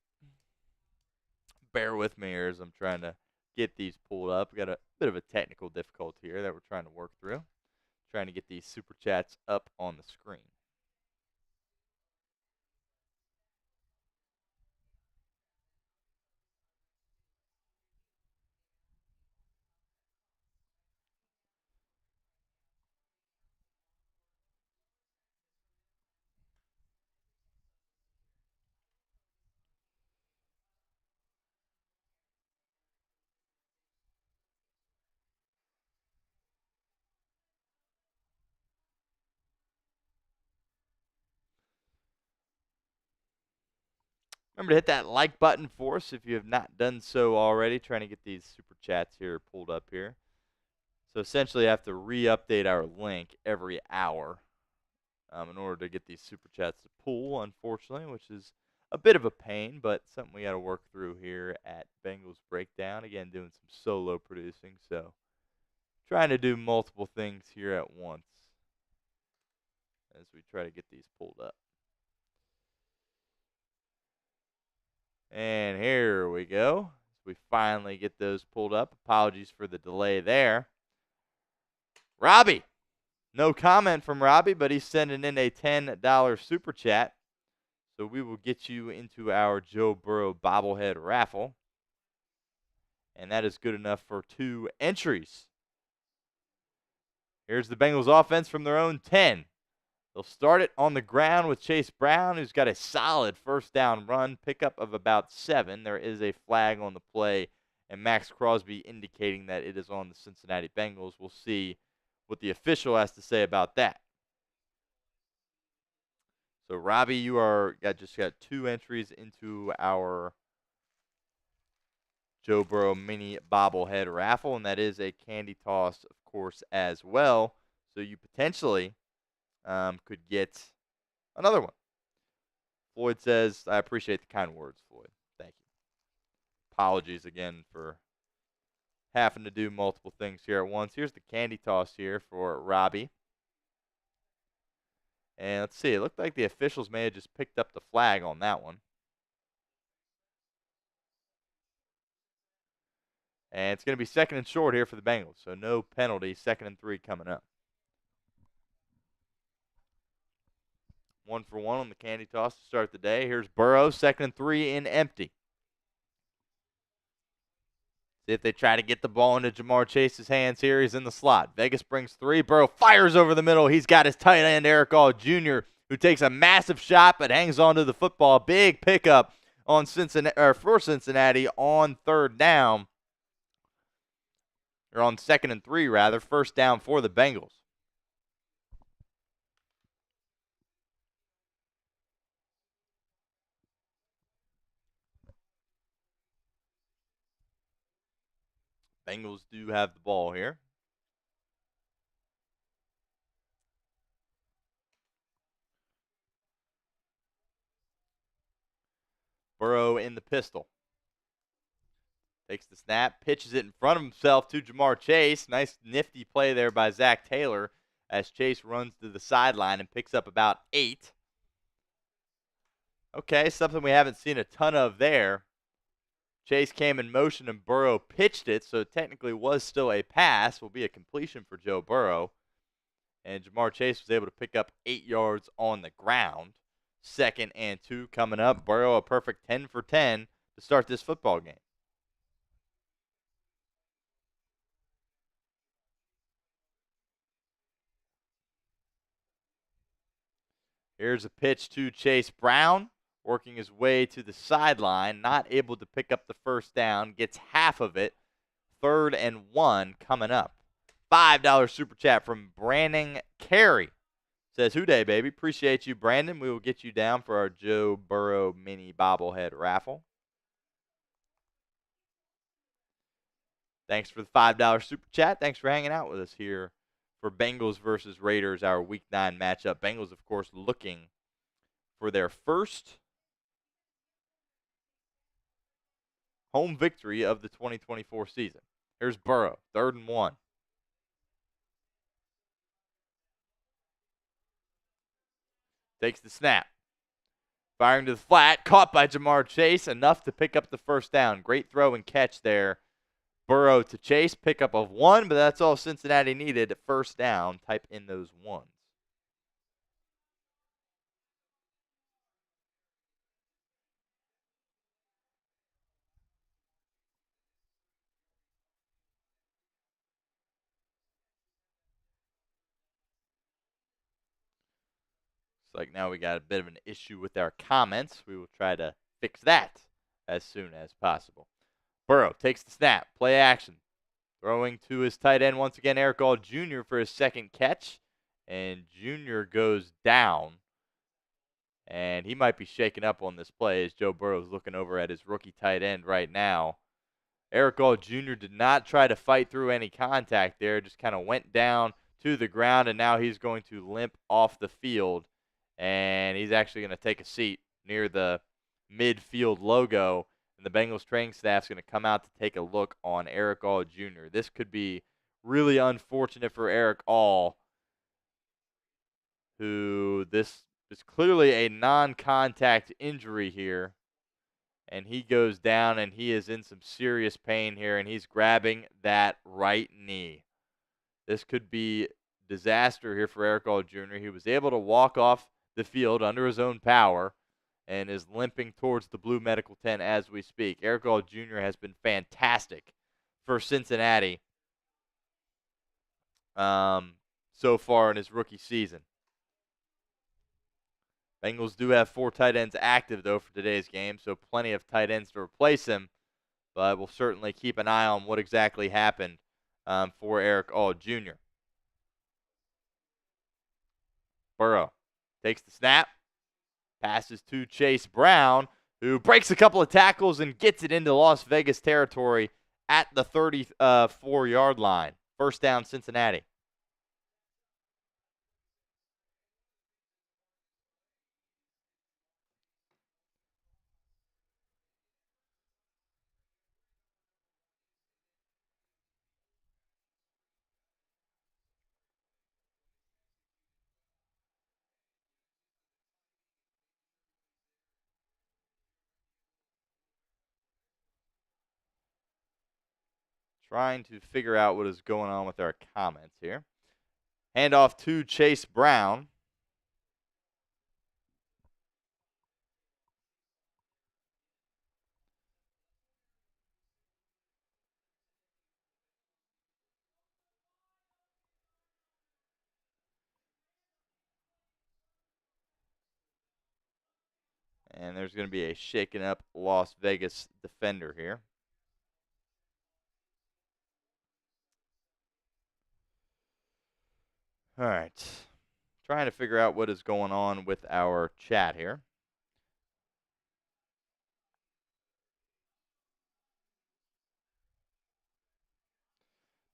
Bear with me here as I'm trying to get these pulled up. We got a bit of a technical difficulty here that we're trying to work through. Trying to get these super chats up on the screen. Remember to hit that like button for us if you have not done so already. Trying to get these super chats here pulled up here. So essentially I have to re-update our link every hour in order to get these super chats to pull, unfortunately, which is a bit of a pain, but something we got to work through here at Bengals Breakdown. Again, doing some solo producing, so trying to do multiple things here at once as we try to get these pulled up. And here we go. We finally get those pulled up. Apologies for the delay there. Robbie. No comment from Robbie, but he's sending in a $10 super chat. So we will get you into our Joe Burrow bobblehead raffle. And that is good enough for 2 entries. Here's the Bengals offense from their own 10. They'll start it on the ground with Chase Brown, who's got a solid first down run, pickup of about 7. There is a flag on the play, and Maxx Crosby indicating that it is on the Cincinnati Bengals. We'll see what the official has to say about that. So, Robbie, you just got 2 entries into our Joe Burrow mini bobblehead raffle, and that is a candy toss, of course, as well. So you potentially could get another one. Floyd says, I appreciate the kind words, Floyd. Thank you. Apologies again for having to do multiple things here at once. Here's the candy toss here for Robbie. And let's see, it looked like the officials may have just picked up the flag on that one. And it's going to be 2nd and short here for the Bengals, so no penalty. 2nd and 3 coming up. 1 for 1 on the candy toss to start the day. Here's Burrow, 2nd and 3 in empty. See if they try to get the ball into Ja'Marr Chase's hands here. He's in the slot. Vegas brings 3. Burrow fires over the middle. He's got his tight end, Eric All Jr., who takes a massive shot but hangs on to the football. Big pickup on for Cincinnati on 3rd down. Or on 2nd and 3, rather. 1st down for the Bengals. Bengals do have the ball here. Burrow in the pistol. Takes the snap, pitches it in front of himself to Ja'Marr Chase. Nice nifty play there by Zach Taylor as Chase runs to the sideline and picks up about 8. Okay, something we haven't seen a ton of there. Chase came in motion and Burrow pitched it, so it technically was still a pass. Will be a completion for Joe Burrow. And Ja'Marr Chase was able to pick up 8 yards on the ground. 2nd and 2 coming up. Burrow a perfect 10 for 10 to start this football game. Here's a pitch to Chase Brown, working his way to the sideline, not able to pick up the 1st down, gets half of it. 3rd and 1 coming up. $5 super chat from Brandon Carey. Says, "Hooday, baby. Appreciate you, Brandon. We will get you down for our Joe Burrow mini bobblehead raffle." Thanks for the $5 super chat. Thanks for hanging out with us here for Bengals versus Raiders, our Week 9 matchup. Bengals, of course, looking for their first home victory of the 2024 season. Here's Burrow, 3rd and 1. Takes the snap. Firing to the flat, caught by Ja'Marr Chase, enough to pick up the 1st down. Great throw and catch there. Burrow to Chase, pickup of 1, but that's all Cincinnati needed. 1st down, type in those 1s. Looks like now we got a bit of an issue with our comments. We will try to fix that as soon as possible. Burrow takes the snap, play action. Throwing to his tight end once again, Eric All Jr. for his 2nd catch. And Jr. goes down. And he might be shaken up on this play as Joe Burrow's looking over at his rookie tight end right now. Eric All Jr. did not try to fight through any contact there, just kind of went down to the ground, and now he's going to limp off the field. And he's actually going to take a seat near the midfield logo. And the Bengals training staff's going to come out to take a look on Eric All Jr. This could be really unfortunate for Eric All, who this is clearly a non-contact injury here. And he goes down, and he is in some serious pain here, and he's grabbing that right knee. This could be disaster here for Eric All Jr. He was able to walk off the field under his own power, and is limping towards the blue medical tent as we speak. Eric All Jr. has been fantastic for Cincinnati so far in his rookie season. Bengals do have 4 tight ends active, though, for today's game, so plenty of tight ends to replace him. But we'll certainly keep an eye on what exactly happened for Eric All Jr. Burrow takes the snap, passes to Chase Brown, who breaks a couple of tackles and gets it into Las Vegas territory at the 34-yard line. First down, Cincinnati. Trying to figure out what is going on with our comments here. Handoff to Chase Brown. And there's going to be a shaken up Las Vegas defender here. All right. Trying to figure out what is going on with our chat here.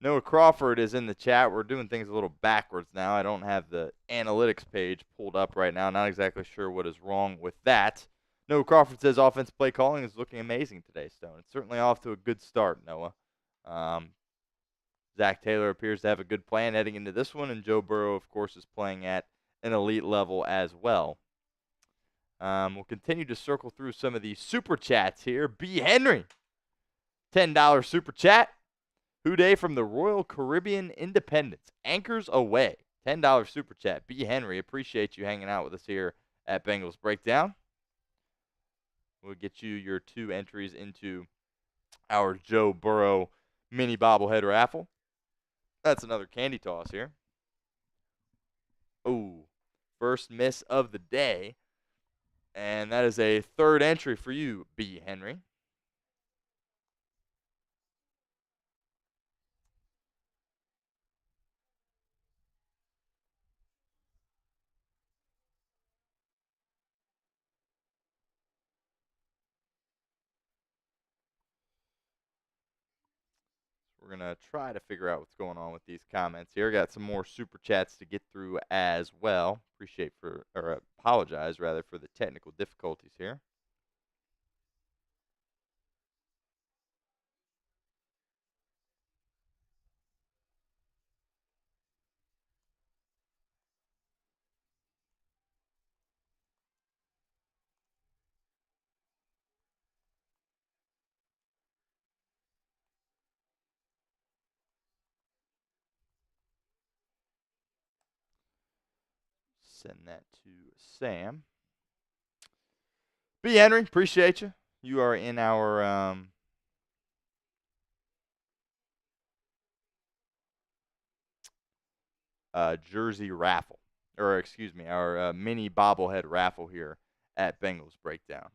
Noah Crawford is in the chat. We're doing things a little backwards now. I don't have the analytics page pulled up right now. Not exactly sure what is wrong with that. Noah Crawford says offensive play calling is looking amazing today, Stone. It's certainly off to a good start, Noah. Zach Taylor appears to have a good plan heading into this one, and Joe Burrow, of course, is playing at an elite level as well. We'll continue to circle through some of these super chats here. B. Henry, $10 super chat. Houday from the Royal Caribbean Independence. Anchors away. $10 super chat. B. Henry, appreciate you hanging out with us here at Bengals Breakdown. We'll get you your 2 entries into our Joe Burrow mini bobblehead raffle. That's another candy toss here. Ooh, first miss of the day. And that is a 3rd entry for you, B. Henry. We're going to try to figure out what's going on with these comments here. Got some more super chats to get through as well. Apologize rather for the technical difficulties here. Send that to Sam. B. Henry, appreciate you. You are in our jersey raffle. Or, excuse me, our mini bobblehead raffle here at Bengals Breakdown.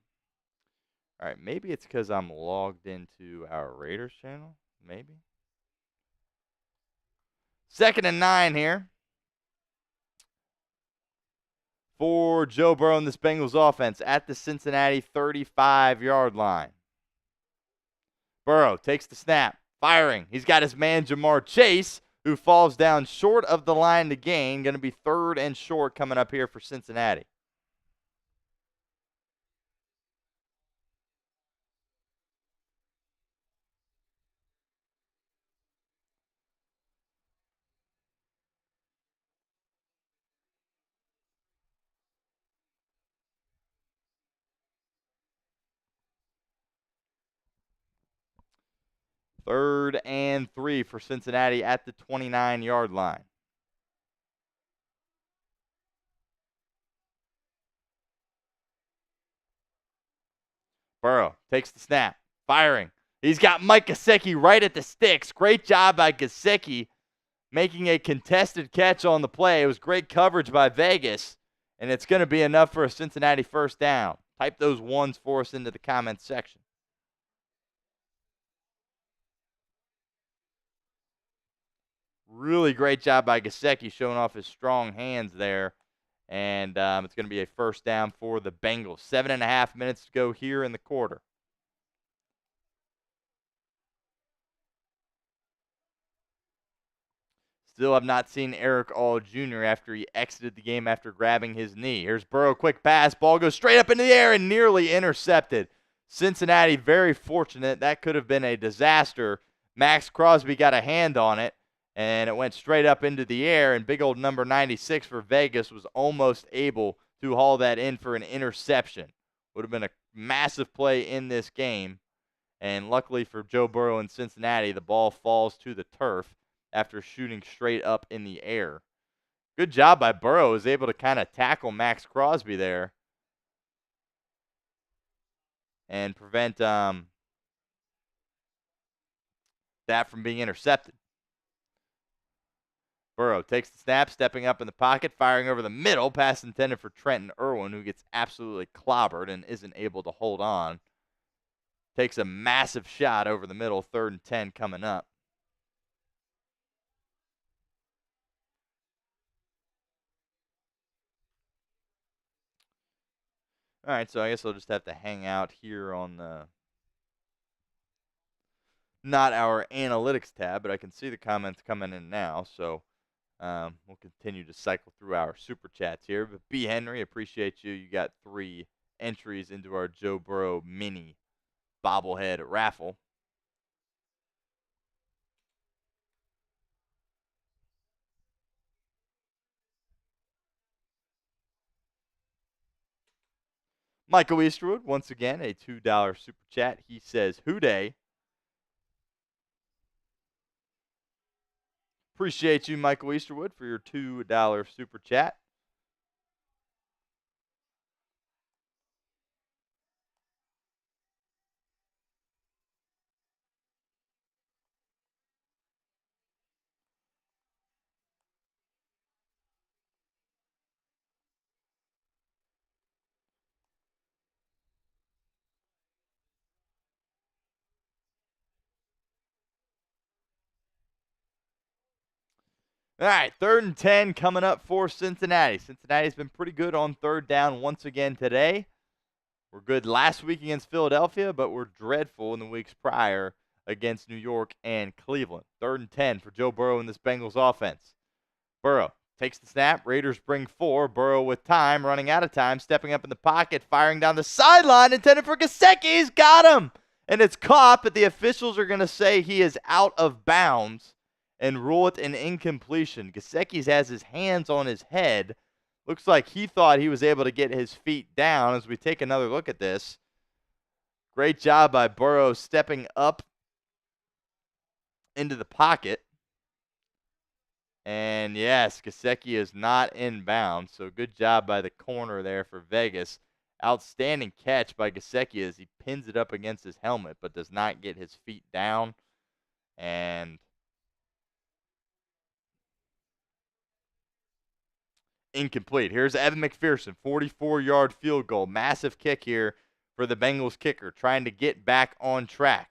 All right, maybe it's because I'm logged into our Raiders channel. Maybe. 2nd and 9 here for Joe Burrow and this Bengals offense at the Cincinnati 35-yard line. Burrow takes the snap, firing. He's got his man Jamar Chase, who falls down short of the line to gain. Going to be 3rd and short coming up here for Cincinnati. Third and 3 for Cincinnati at the 29-yard line. Burrow takes the snap, firing. He's got Mike Gesicki right at the sticks. Great job by Gesicki making a contested catch on the play. It was great coverage by Vegas, and it's going to be enough for a Cincinnati first down. Type those ones for us into the comments section. Really great job by Gesicki showing off his strong hands there. And it's going to be a first down for the Bengals. 7.5 minutes to go here in the quarter. Still have not seen Eric All Jr. after he exited the game after grabbing his knee. Here's Burrow, quick pass. Ball goes straight up into the air and nearly intercepted. Cincinnati very fortunate. That could have been a disaster. Maxx Crosby got a hand on it, and it went straight up into the air, and big old number 96 for Vegas was almost able to haul that in for an interception. Would have been a massive play in this game, and luckily for Joe Burrow in Cincinnati, the ball falls to the turf after shooting straight up in the air. Good job by Burrow. Was able to kind of tackle Maxx Crosby there and prevent that from being intercepted. Burrow takes the snap, stepping up in the pocket, firing over the middle. Pass intended for Trenton Irwin, who gets absolutely clobbered and isn't able to hold on. Takes a massive shot over the middle. 3rd and 10 coming up. All right, so I guess I'll just have to hang out here on the not our analytics tab, but I can see the comments coming in now, so we'll continue to cycle through our super chats here. But B. Henry, appreciate you. You got 3 entries into our Joe Burrow mini bobblehead raffle. Michael Easterwood, once again, a $2 super chat. He says, "Hooday." Appreciate you, Michael Easterwood, for your $2 super chat. All right, 3rd and 10 coming up for Cincinnati. Cincinnati's been pretty good on 3rd down once again today. We're good last week against Philadelphia, but we're dreadful in the weeks prior against New York and Cleveland. 3rd and 10 for Joe Burrow in this Bengals offense. Burrow takes the snap. Raiders bring 4. Burrow with time, running out of time, stepping up in the pocket, firing down the sideline, intended for Gesicki. He's got him! And it's caught, but the officials are going to say he is out of bounds and rule it an incompletion. Gesicki has his hands on his head. Looks like he thought he was able to get his feet down as we take another look at this. Great job by Burrow stepping up into the pocket. And yes, Gesicki is not inbound, so good job by the corner there for Vegas. Outstanding catch by Gesicki as he pins it up against his helmet but does not get his feet down. And incomplete. Here's Evan McPherson, 44-yard field goal. Massive kick here for the Bengals kicker, trying to get back on track.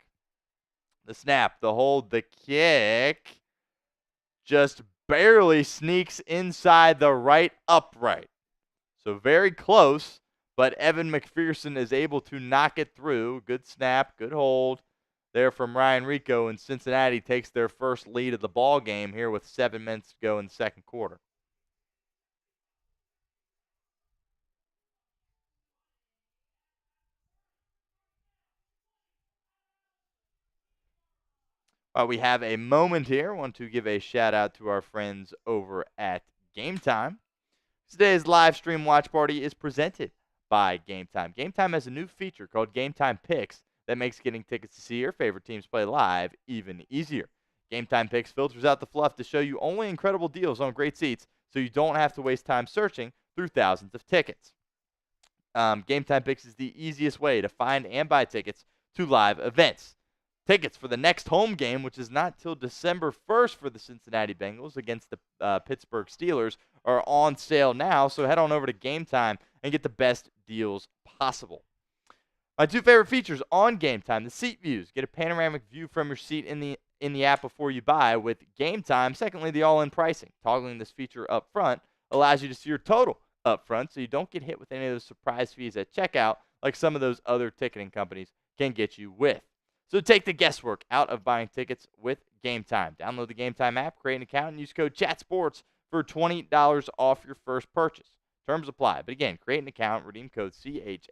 The snap, the hold, the kick just barely sneaks inside the right upright. So very close, but Evan McPherson is able to knock it through. Good snap, good hold there from Ryan Rico, and Cincinnati takes their first lead of the ball game here with 7 minutes to go in the second quarter. While we have a moment here, I want to give a shout out to our friends over at Game Time. Today's live stream watch party is presented by Game Time. Game Time has a new feature called Game Time Picks that makes getting tickets to see your favorite teams play live even easier. Game Time Picks filters out the fluff to show you only incredible deals on great seats so you don't have to waste time searching through thousands of tickets. Game Time Picks is the easiest way to find and buy tickets to live events. Tickets for the next home game, which is not till December 1st for the Cincinnati Bengals against the Pittsburgh Steelers, are on sale now. So head on over to Game Time and get the best deals possible. My two favorite features on Game Time: the seat views. Get a panoramic view from your seat in the app before you buy with Game Time. Secondly, the all-in pricing. Toggling this feature up front allows you to see your total up front, so you don't get hit with any of those surprise fees at checkout like some of those other ticketing companies can get you with. So take the guesswork out of buying tickets with Game Time. Download the Game Time app, create an account, and use code CHATSPORTS for $20 off your first purchase. Terms apply. But again, create an account, redeem code CHATSPORTS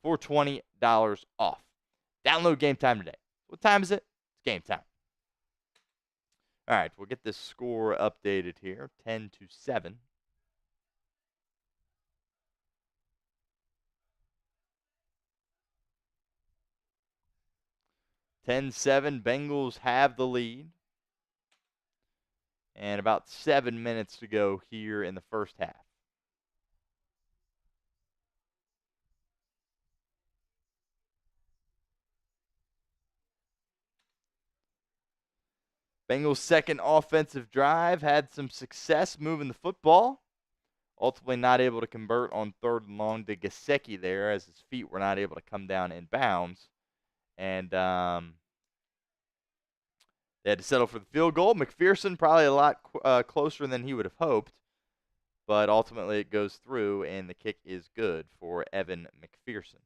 for $20 off. Download Game Time today. What time is it? It's game time. All right, we'll get this score updated here. 10-7. Bengals have the lead. And about 7 minutes to go here in the first half. Bengals' second offensive drive had some success moving the football. Ultimately not able to convert on 3rd and long to Gesicki there as his feet were not able to come down in bounds. And they had to settle for the field goal. McPherson probably a lot closer than he would have hoped. But ultimately it goes through, and the kick is good for Evan McPherson.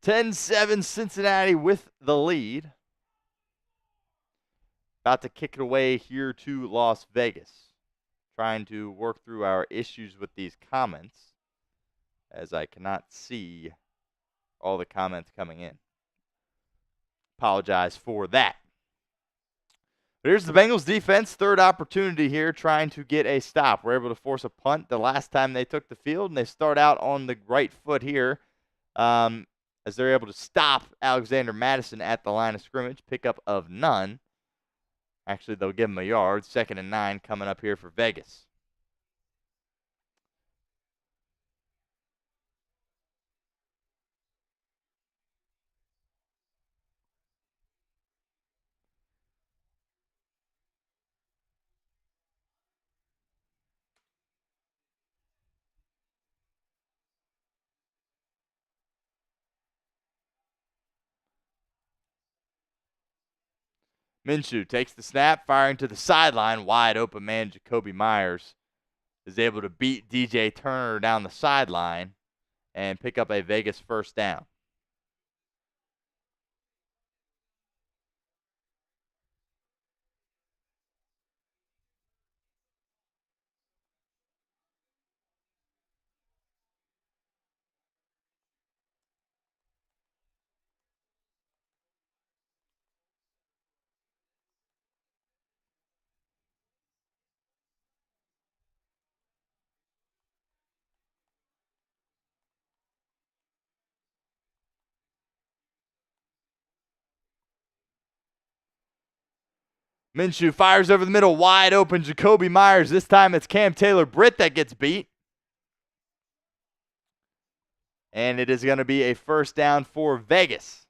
(10-7) Cincinnati with the lead. About to kick it away here to Las Vegas. Trying to work through our issues with these comments, as I cannot see all the comments coming in. Apologize for that. But here's the Bengals defense. Third opportunity here, trying to get a stop. We're able to force a punt the last time they took the field, and they start out on the right foot here as they're able to stop Alexander Madison at the line of scrimmage. Pickup of none. Actually, they'll give him a yard. 2nd and 9 coming up here for Vegas. Minshew takes the snap, firing to the sideline. Wide open man, Jakobi Meyers, is able to beat DJ Turner down the sideline and pick up a Vegas first down. Minshew fires over the middle, wide open, Jakobi Meyers. This time it's Cam Taylor-Britt that gets beat. And it is going to be a first down for Vegas.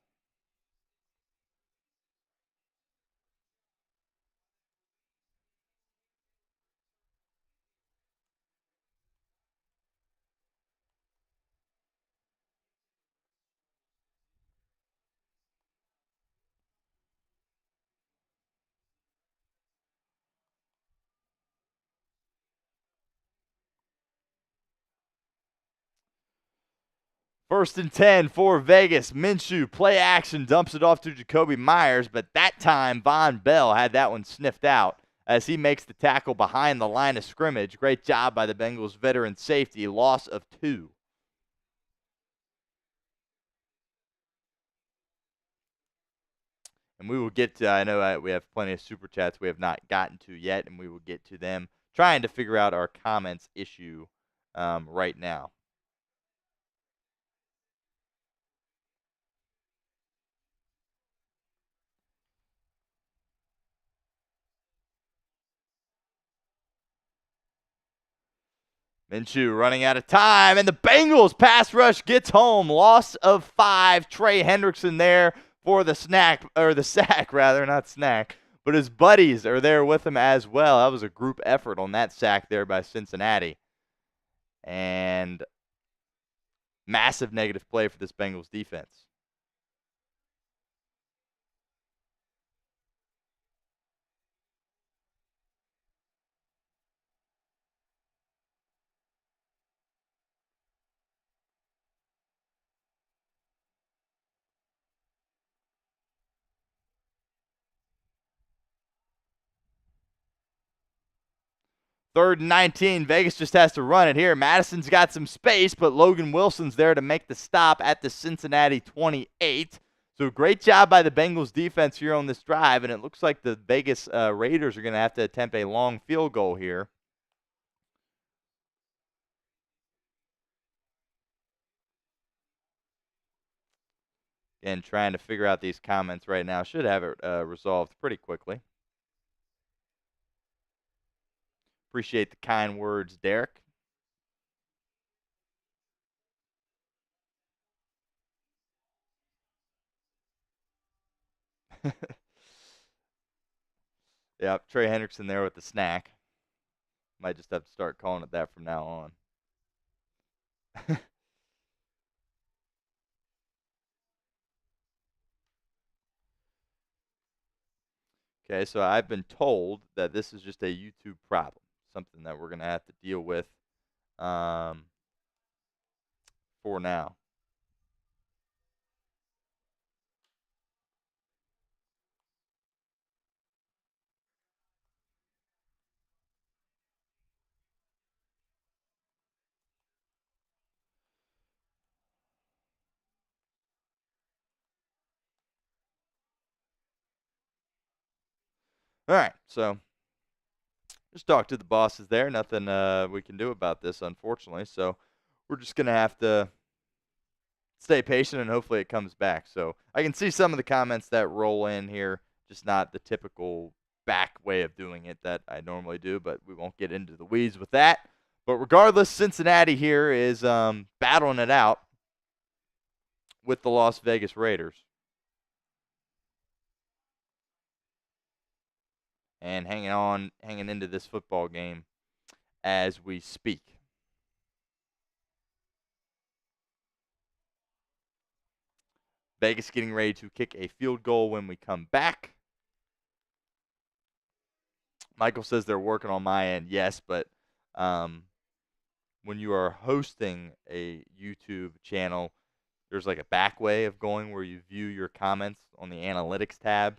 First and 10 for Vegas. Minshew, play action, dumps it off to Jacoby Myers, but that time Von Bell had that one sniffed out as he makes the tackle behind the line of scrimmage. Great job by the Bengals veteran safety. Loss of 2. And we will get to, I know we have plenty of super chats we have not gotten to yet, and we will get to them trying to figure out our comments issue right now. Minshew running out of time, and the Bengals pass rush gets home. Loss of 5. Trey Hendrickson there for the sack, not snack. But his buddies are there with him as well. That was a group effort on that sack there by Cincinnati. And massive negative play for this Bengals defense. Third and 19. Vegas just has to run it here. Madison's got some space, but Logan Wilson's there to make the stop at the Cincinnati 28. So great job by the Bengals defense here on this drive, and it looks like the Vegas Raiders are going to have to attempt a long field goal here. Again, trying to figure out these comments right now. Should have it resolved pretty quickly. Appreciate the kind words, Derek. Yeah, Trey Hendrickson there with the snack. Might just have to start calling it that from now on. Okay, so I've been told that this is just a YouTube problem, something that we're going to have to deal with for now. All right, so just talk to the bosses there. Nothing we can do about this, unfortunately. So we're just going to have to stay patient, and hopefully it comes back. So I can see some of the comments that roll in here, just not the typical back way of doing it that I normally do, but we won't get into the weeds with that. But regardless, Cincinnati here is battling it out with the Las Vegas Raiders. And hanging into this football game as we speak. Vegas getting ready to kick a field goal when we come back. Michael says they're working on my end. Yes, but when you are hosting a YouTube channel, there's like a back way of going where you view your comments on the analytics tab.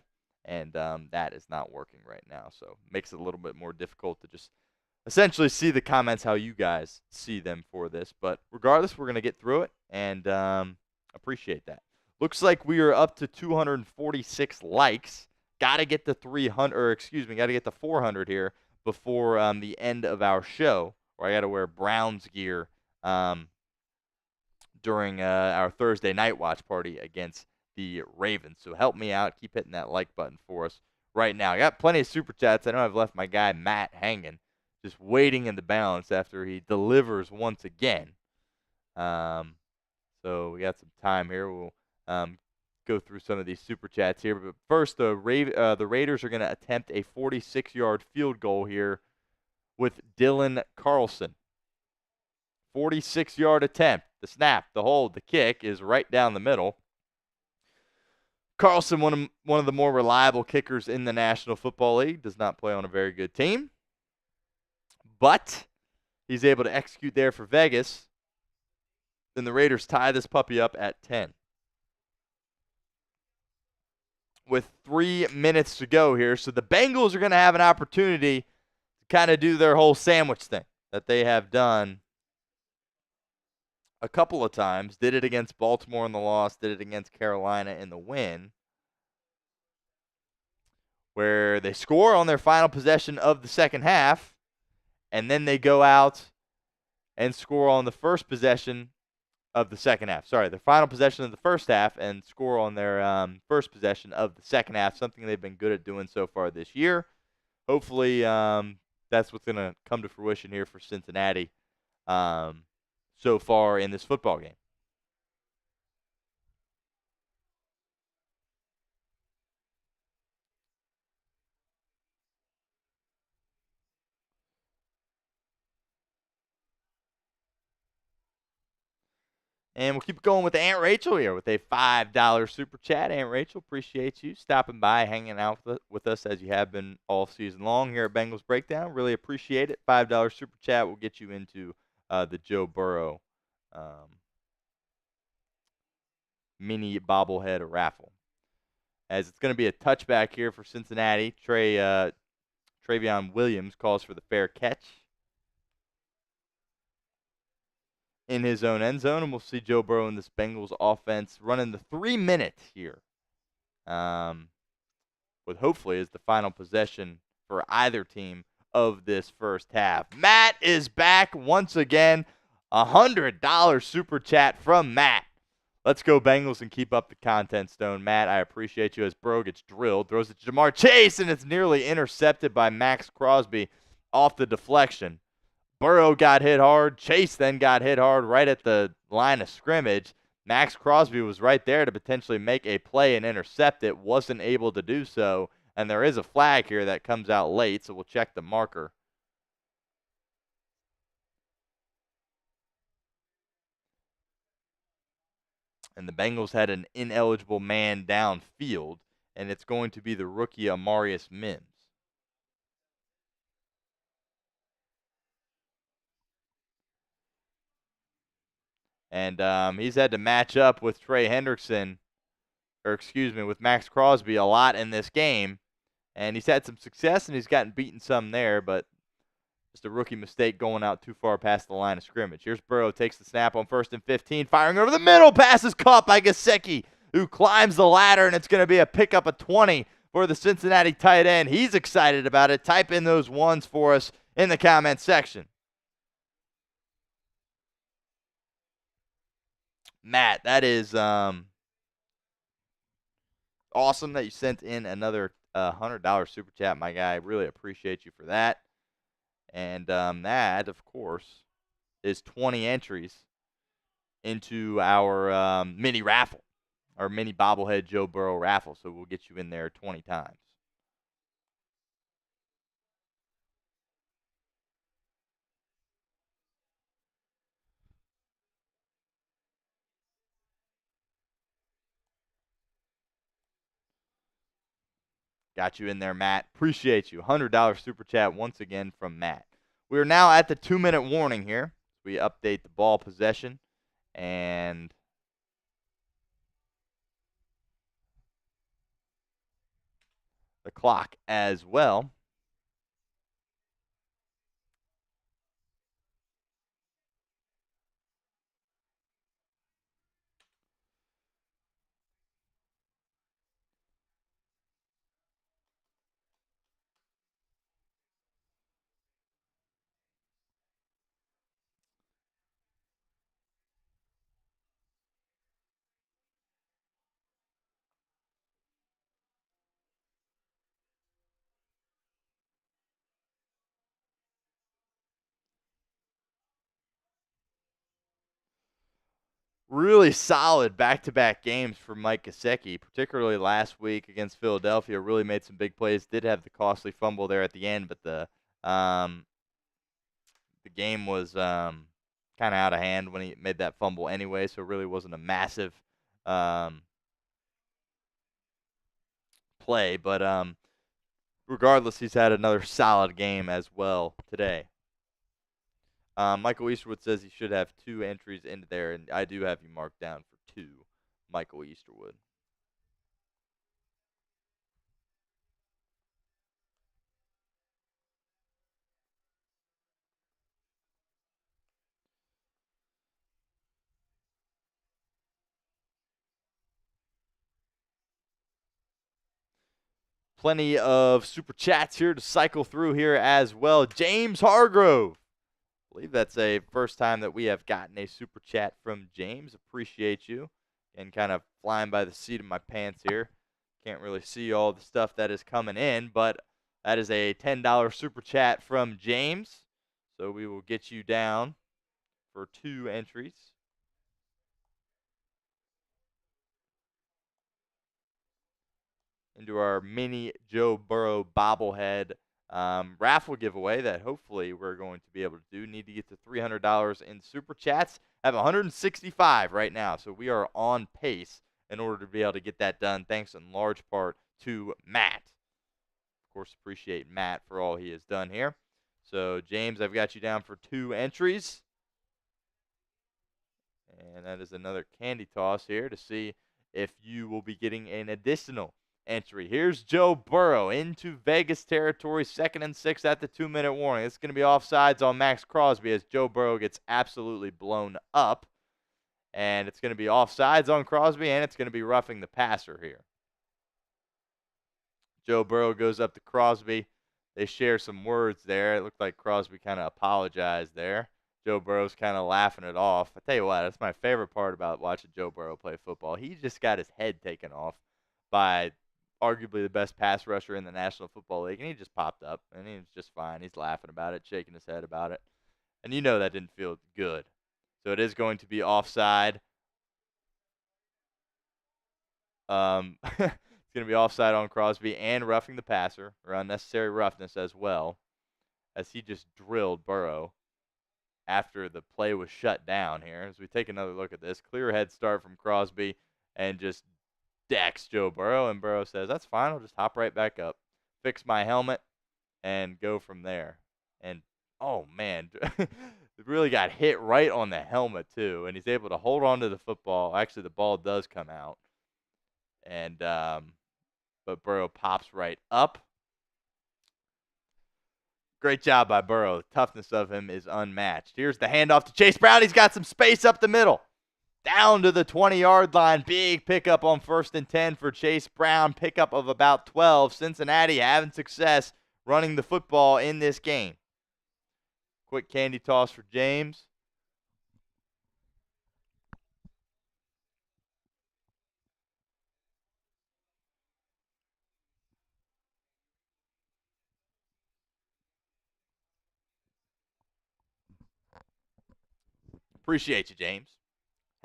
And that is not working right now. So it makes it a little bit more difficult to just essentially see the comments how you guys see them for this. But regardless, we're going to get through it and appreciate that. Looks like we are up to 246 likes. Got to get to 400 here before the end of our show. Or I got to wear Browns gear during our Thursday night watch party against the Ravens. So help me out. Keep hitting that like button for us right now. I got plenty of super chats. I know I've left my guy Matt hanging, just waiting in the balance after he delivers once again. So we got some time here. We'll go through some of these super chats here. But first, the Raiders are going to attempt a 46-yard field goal here with Dylan Carlson. 46-yard attempt. The snap, the hold, the kick is right down the middle. Carlson, one of the more reliable kickers in the National Football League, does not play on a very good team. But he's able to execute there for Vegas. Then the Raiders tie this puppy up at 10. With 3 minutes to go here. So the Bengals are going to have an opportunity to kind of do their whole sandwich thing that they have done a couple of times. Did it against Baltimore in the loss, did it against Carolina in the win, where they score on their final possession of the second half, and then they go out and score on the first possession of the second half. Sorry, the final possession of the first half and score on their first possession of the second half, something they've been good at doing so far this year. Hopefully that's what's going to come to fruition here for Cincinnati so far in this football game. And we'll keep going with Aunt Rachel here with a $5 super chat. Aunt Rachel, appreciate you stopping by, hanging out with us as you have been all season long here at Bengals Breakdown. Really appreciate it. $5 super chat will get you into the Joe Burrow mini bobblehead raffle. As it's going to be a touchback here for Cincinnati. Travion Williams calls for the fair catch in his own end zone, and we'll see Joe Burrow in this Bengals offense running the 3 minute here, with hopefully as the final possession for either team of this first half. Matt is back once again. $100 super chat from Matt. Let's go Bengals and keep up the content, Stone. Matt, I appreciate you as Burrow gets drilled. Throws it to Jamar Chase, and it's nearly intercepted by Maxx Crosby off the deflection. Burrow got hit hard. Chase then got hit hard right at the line of scrimmage. Maxx Crosby was right there to potentially make a play and intercept it. Wasn't able to do so. And there is a flag here that comes out late, so we'll check the marker. And the Bengals had an ineligible man downfield, and it's going to be the rookie Amarius Mims. And he's had to match up with Trey Hendrickson, with Maxx Crosby a lot in this game. And he's had some success, and he's gotten beaten some there, but just a rookie mistake going out too far past the line of scrimmage. Here's Burrow, takes the snap on 1st and 15, firing over the middle. Pass is caught by Gesicki, who climbs the ladder, and it's going to be a pickup of 20 for the Cincinnati tight end. He's excited about it. Type in those ones for us in the comment section. Matt, that is awesome that you sent in another $100 super chat, my guy. Really appreciate you for that. And that, of course, is 20 entries into our mini raffle, our mini bobblehead Joe Burrow raffle. So we'll get you in there 20 times. Got you in there, Matt. Appreciate you. $100 super chat once again from Matt. We are now at the 2-minute warning here. We update the ball possession and the clock as well. Really solid back-to-back games for Mike Gesicki, particularly last week against Philadelphia. Really made some big plays. Did have the costly fumble there at the end, but the game was kind of out of hand when he made that fumble anyway, so it really wasn't a massive play. But regardless, he's had another solid game as well today. Michael Easterwood says he should have 2 entries into there, and I do have you marked down for 2, Michael Easterwood. Plenty of super chats here to cycle through here as well. James Hargrove. I believe that's a first time that we have gotten a super chat from James. Appreciate you. And kind of flying by the seat of my pants here. Can't really see all the stuff that is coming in, but that is a $10 super chat from James. So we will get you down for 2 entries into our mini Joe Burrow bobblehead raffle giveaway that hopefully we're going to be able to do. Need to get to $300 in super chats. I have 165 right now, so we are on pace in order to be able to get that done, thanks in large part to Matt. Of course, appreciate Matt for all he has done here. So, James, I've got you down for 2 entries. And that is another candy toss here to see if you will be getting an additional entry. Here's Joe Burrow into Vegas territory, 2nd and 6 at the 2-minute warning. It's going to be offsides on Maxx Crosby as Joe Burrow gets absolutely blown up. And it's going to be offsides on Crosby, and it's going to be roughing the passer here. Joe Burrow goes up to Crosby. They share some words there. It looked like Crosby kind of apologized there. Joe Burrow's kind of laughing it off. I tell you what, that's my favorite part about watching Joe Burrow play football. He just got his head taken off by arguably the best pass rusher in the National Football League, and he just popped up, and he was just fine. He's laughing about it, shaking his head about it. And you know that didn't feel good. So it is going to be offside. It's going to be offside on Crosby and roughing the passer, or unnecessary roughness as well, as he just drilled Burrow after the play was shut down here. As we take another look at this, clear head start from Crosby and just decks Joe Burrow, and Burrow says, that's fine, I'll just hop right back up, fix my helmet, and go from there. And, oh, man, it really got hit right on the helmet, too, and he's able to hold on to the football. Actually, the ball does come out, and but Burrow pops right up. Great job by Burrow. The toughness of him is unmatched. Here's the handoff to Chase Brown. He's got some space up the middle. Down to the 20-yard line. Big pickup on 1st and 10 for Chase Brown. Pickup of about 12. Cincinnati having success running the football in this game. Quick candy toss for James. Appreciate you, James,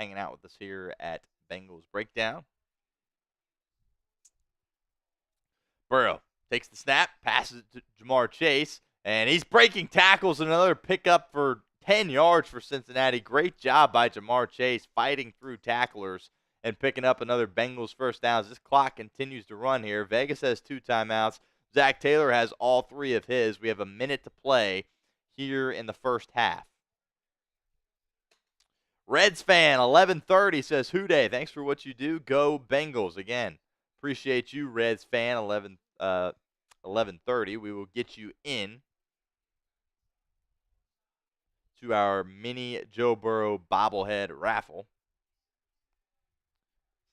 hanging out with us here at Bengals Breakdown. Burrow takes the snap, passes it to Ja'Marr Chase, and he's breaking tackles. Another pickup for 10 yards for Cincinnati. Great job by Ja'Marr Chase fighting through tacklers and picking up another Bengals first downs. This clock continues to run here. Vegas has 2 timeouts. Zach Taylor has all 3 of his. We have a minute to play here in the first half. Reds fan 1130 says, "Who Dey? Thanks for what you do. Go Bengals." Again, appreciate you, Reds fan 1130. We will get you in to our mini Joe Burrow bobblehead raffle.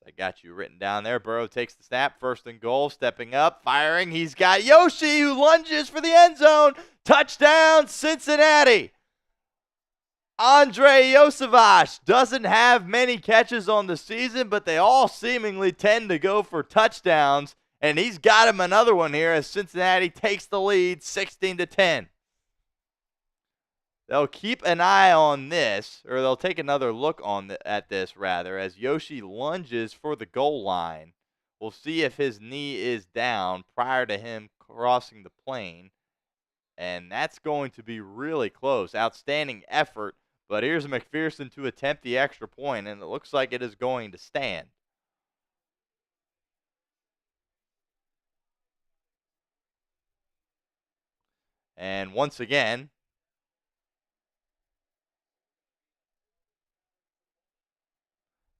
I got you written down there. Burrow takes the snap, 1st and goal, stepping up, firing. He's got Yoshi who lunges for the end zone. Touchdown, Cincinnati. Andre Yosevich doesn't have many catches on the season, but they all seemingly tend to go for touchdowns, and he's got him another one here as Cincinnati takes the lead 16-10. They'll keep an eye on this, or they'll take another look at this, rather, as Yoshi lunges for the goal line. We'll see if his knee is down prior to him crossing the plane, and that's going to be really close. Outstanding effort. But here's McPherson to attempt the extra point, and it looks like it is going to stand. And once again,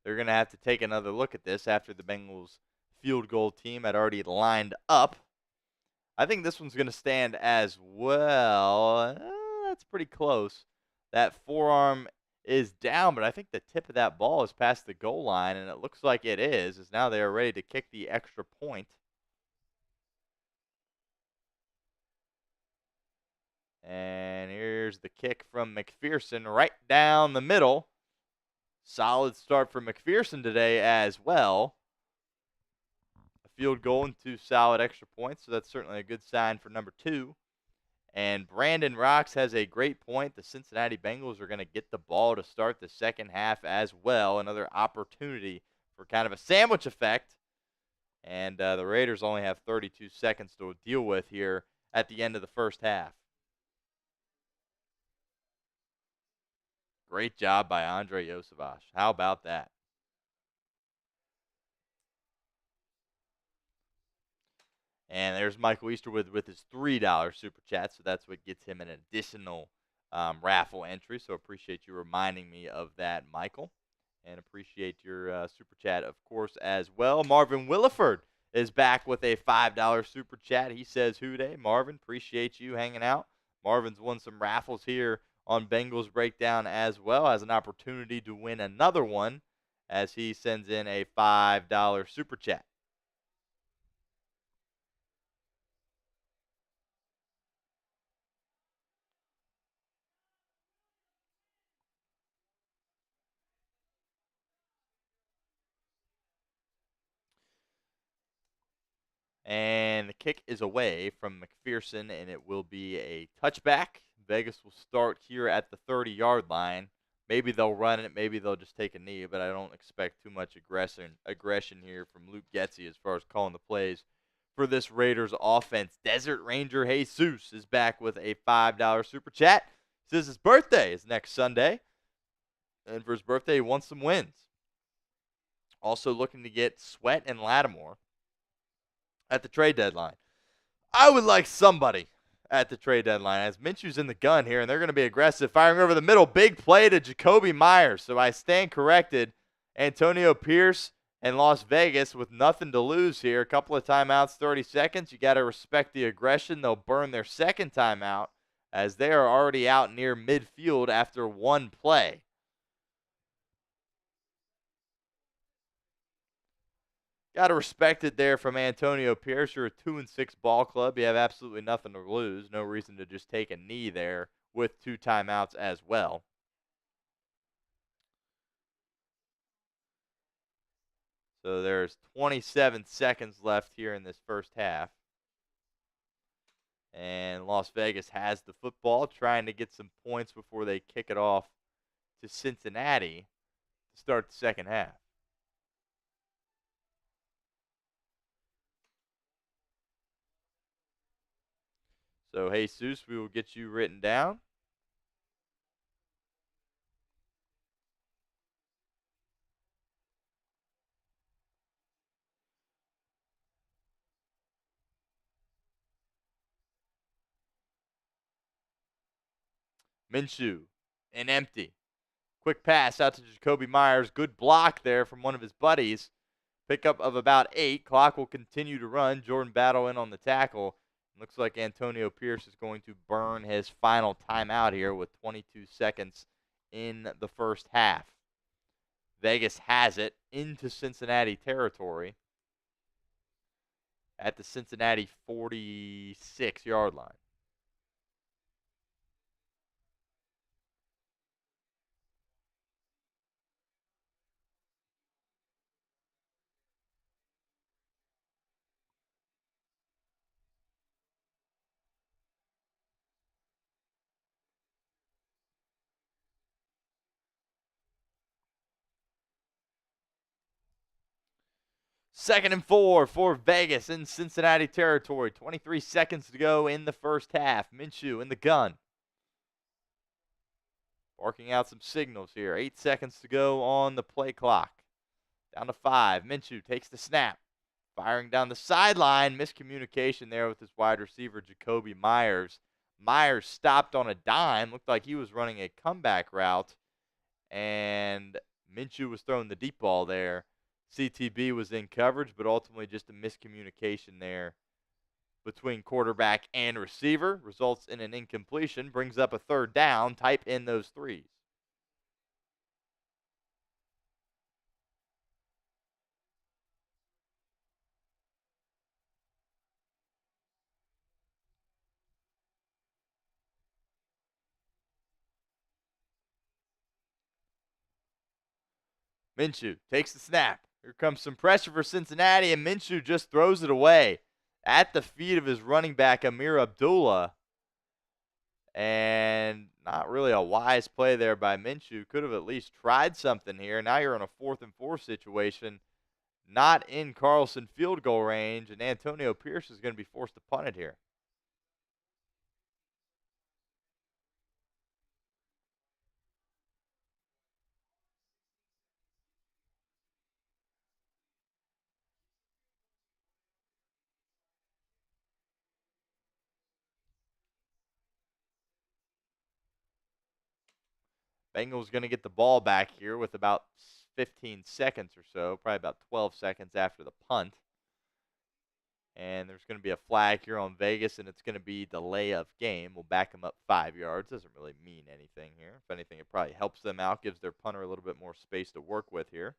they're going to have to take another look at this after the Bengals field goal team had already lined up. I think this one's going to stand as well. That's pretty close. That forearm is down, but I think the tip of that ball is past the goal line, and it looks like it is, as now they are ready to kick the extra point. And here's the kick from McPherson right down the middle. Solid start for McPherson today as well. A field goal and 2 solid extra points, so that's certainly a good sign for number 2. And Brandon Rocks has a great point. The Cincinnati Bengals are going to get the ball to start the second half as well. Another opportunity for kind of a sandwich effect. And the Raiders only have 32 seconds to deal with here at the end of the first half. Great job by Andre Yosevich. How about that? And there's Michael Easterwood with his $3 super chat, so that's what gets him an additional raffle entry. So appreciate you reminding me of that, Michael. And appreciate your super chat, of course, as well. Marvin Williford is back with a $5 super chat. He says, "Who day?" Marvin, appreciate you hanging out. Marvin's won some raffles here on Bengals Breakdown as well, has an opportunity to win another one as he sends in a $5 super chat. And the kick is away from McPherson, and it will be a touchback. Vegas will start here at the 30-yard line. Maybe they'll run it. Maybe they'll just take a knee, but I don't expect too much aggression here from Luke Getsy as far as calling the plays for this Raiders offense. Desert Ranger Jesus is back with a $5 super chat. He says his birthday is next Sunday, and for his birthday, he wants some wins. Also looking to get Sweat and Lattimore at the trade deadline. I would like somebody at the trade deadline, as Minshew's in the gun here, and they're going to be aggressive, firing over the middle. Big play to Jacoby Myers. So I stand corrected. Antonio Pierce and Las Vegas with nothing to lose here. A couple of timeouts, 30 seconds. You got to respect the aggression. They'll burn their second timeout as they are already out near midfield after one play. Got to respect it there from Antonio Pierce. You're a 2-6 ball club. You have absolutely nothing to lose. No reason to just take a knee there with 2 timeouts as well. So there's 27 seconds left here in this first half. And Las Vegas has the football, trying to get some points before they kick it off to Cincinnati to start the second half. So, Jesus, we will get you written down. Minshew, an empty. Quick pass out to Jacoby Myers. Good block there from one of his buddies. Pickup of about 8. Clock will continue to run. Jordan Battle in on the tackle. Looks like Antonio Pierce is going to burn his final timeout here with 22 seconds in the first half. Vegas has it into Cincinnati territory at the Cincinnati 46-yard line. Second and 4 for Vegas in Cincinnati territory. 23 seconds to go in the first half. Minshew in the gun. Barking out some signals here. 8 seconds to go on the play clock. Down to 5. Minshew takes the snap. Firing down the sideline. Miscommunication there with his wide receiver, Jacoby Myers. Myers stopped on a dime. Looked like he was running a comeback route. And Minshew was throwing the deep ball there. CTB was in coverage, but ultimately just a miscommunication there between quarterback and receiver. Results in an incompletion. Brings up a third down. Type in those threes. Minshew takes the snap. Here comes some pressure for Cincinnati, and Minshew just throws it away at the feet of his running back, Amir Abdullah. And not really a wise play there by Minshew. Could have at least tried something here. Now you're in a 4th and 4 situation, not in Carlson field goal range, and Antonio Pierce is going to be forced to punt it here. Bengals going to get the ball back here with about 15 seconds or so, probably about 12 seconds after the punt. And there's going to be a flag here on Vegas, and it's going to be delay of game. We'll back them up 5 yards. Doesn't really mean anything here. If anything, it probably helps them out, gives their punter a little bit more space to work with here.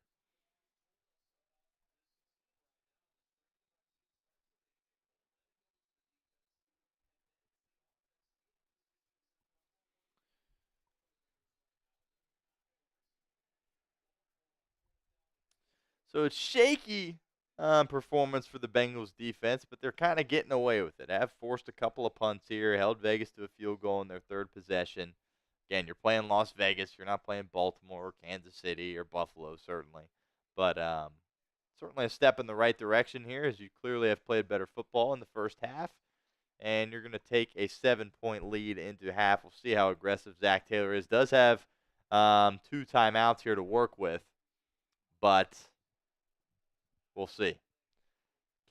So it's shaky performance for the Bengals defense, but they're kind of getting away with it. Have forced a couple of punts here, held Vegas to a field goal in their third possession. Again, you're playing Las Vegas. You're not playing Baltimore or Kansas City or Buffalo, certainly. But certainly a step in the right direction here, as you clearly have played better football in the first half. And you're going to take a 7-point lead into half. We'll see how aggressive Zach Taylor is. Does have 2 timeouts here to work with, but we'll see.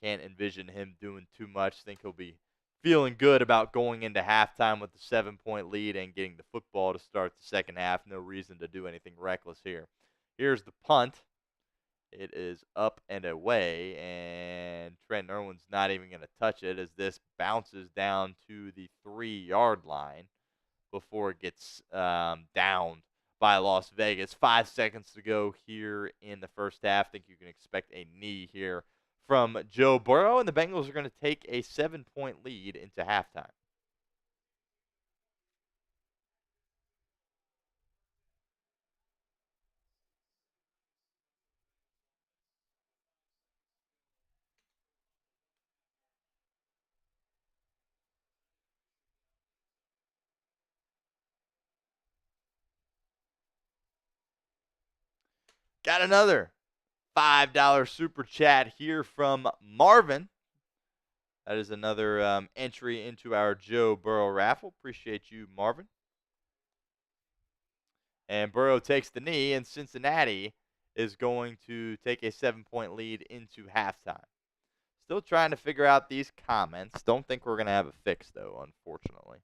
Can't envision him doing too much. Think he'll be feeling good about going into halftime with the 7-point lead and getting the football to start the second half. No reason to do anything reckless here. Here's the punt. It is up and away, and Trent Irwin's not even going to touch it as this bounces down to the 3-yard line before it gets downed by Las Vegas. 5 seconds to go here in the first half. I think you can expect a knee here from Joe Burrow, and the Bengals are going to take a 7-point lead into halftime. Got another $5 super chat here from Marvin. That is another entry into our Joe Burrow raffle. Appreciate you, Marvin. And Burrow takes the knee, and Cincinnati is going to take a 7-point lead into halftime. Still trying to figure out these comments. Don't think we're going to have a fix, though, unfortunately.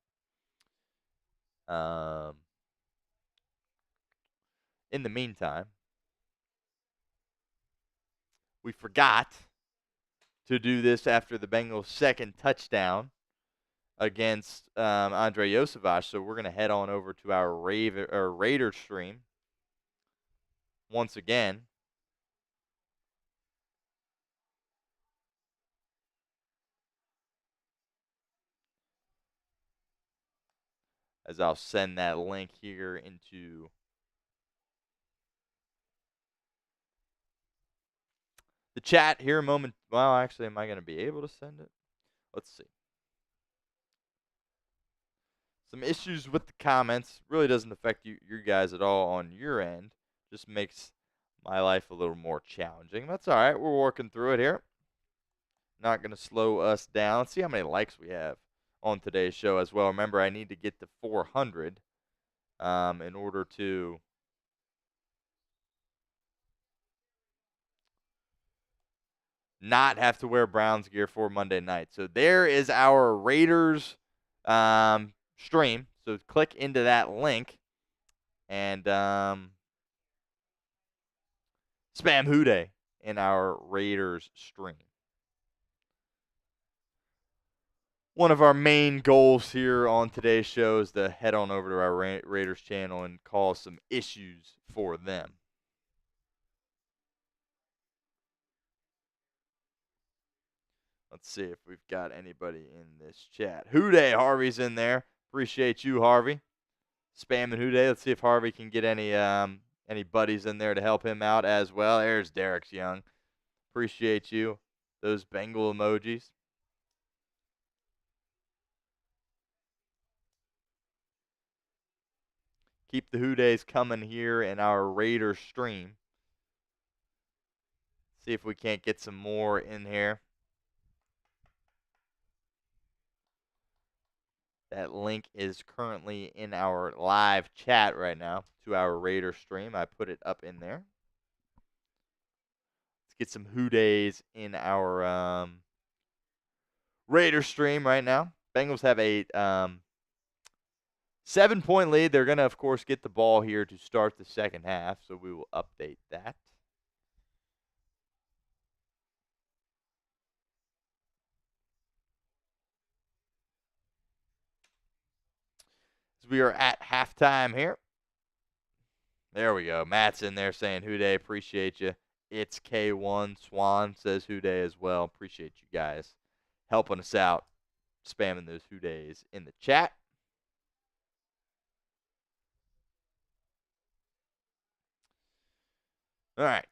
In the meantime, we forgot to do this after the Bengals' second touchdown against Andre Yosevich, so we're going to head on over to our Raider stream once again. As I'll send that link here into the chat here a moment. Well, actually, am I going to be able to send it? Let's see. Some issues with the comments. Really doesn't affect you guys at all on your end. Just makes my life a little more challenging. That's all right. We're working through it here. Not going to slow us down. Let's see how many likes we have on today's show as well. Remember, I need to get to 400 in order to not have to wear Browns gear for Monday night. So there is our Raiders stream. So click into that link, and Spam Who Dey in our Raiders stream. One of our main goals here on today's show is to head on over to our Raiders channel and cause some issues for them. Let's see if we've got anybody in this chat. Who Dey, Harvey's in there. Appreciate you, Harvey. Spamming Who Dey. Let's see if Harvey can get any buddies in there to help him out as well. There's Derek's Young. Appreciate you. Those Bengal emojis. Keep the Who Days coming here in our Raiders stream. See if we can't get some more in here. That link is currently in our live chat right now to our Raider stream. I put it up in there. Let's get some Who Days in our Raider stream right now. Bengals have a 7-point lead. They're going to, of course, get the ball here to start the second half, so we will update that. We are at halftime here. There we go. Matt's in there saying, Who Dey, appreciate you. It's K1. Swan says Who Dey as well. Appreciate you guys helping us out, spamming those Who Days in the chat. All right.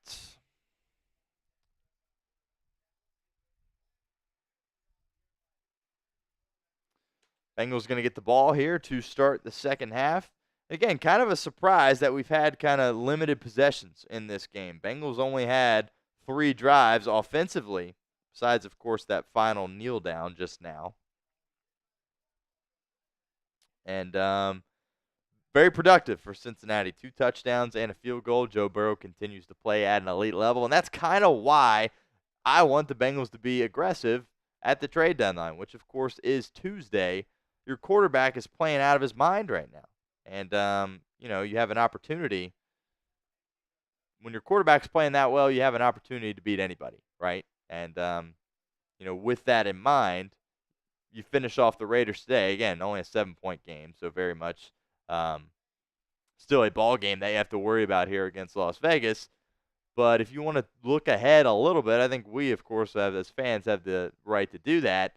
Bengals going to get the ball here to start the second half. Again, kind of a surprise that we've had kind of limited possessions in this game. Bengals only had 3 drives offensively, besides, of course, that final kneel down just now. And very productive for Cincinnati. 2 touchdowns and a field goal. Joe Burrow continues to play at an elite level, and that's kind of why I want the Bengals to be aggressive at the trade deadline, which, of course, is Tuesday. Your quarterback is playing out of his mind right now. And, you have an opportunity. When your quarterback's playing that well, you have an opportunity to beat anybody, right? And, with that in mind, you finish off the Raiders today. Again, only a 7-point game, so very much still a ball game that you have to worry about here against Las Vegas. But if you want to look ahead a little bit, I think we, of course, as fans, have the right to do that.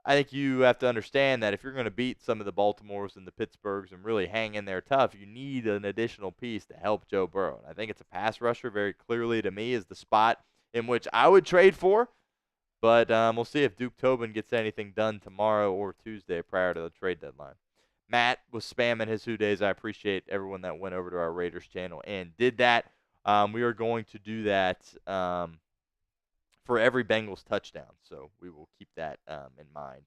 I think you have to understand that if you're going to beat some of the Baltimores and the Pittsburghs and really hang in there tough, you need an additional piece to help Joe Burrow. And I think it's a pass rusher, very clearly to me, is the spot in which I would trade for. But we'll see if Duke Tobin gets anything done tomorrow or Tuesday prior to the trade deadline. Matt was spamming his Who Days. I appreciate everyone that went over to our Raiders channel and did that. We are going to do that for every Bengals touchdown, so we will keep that in mind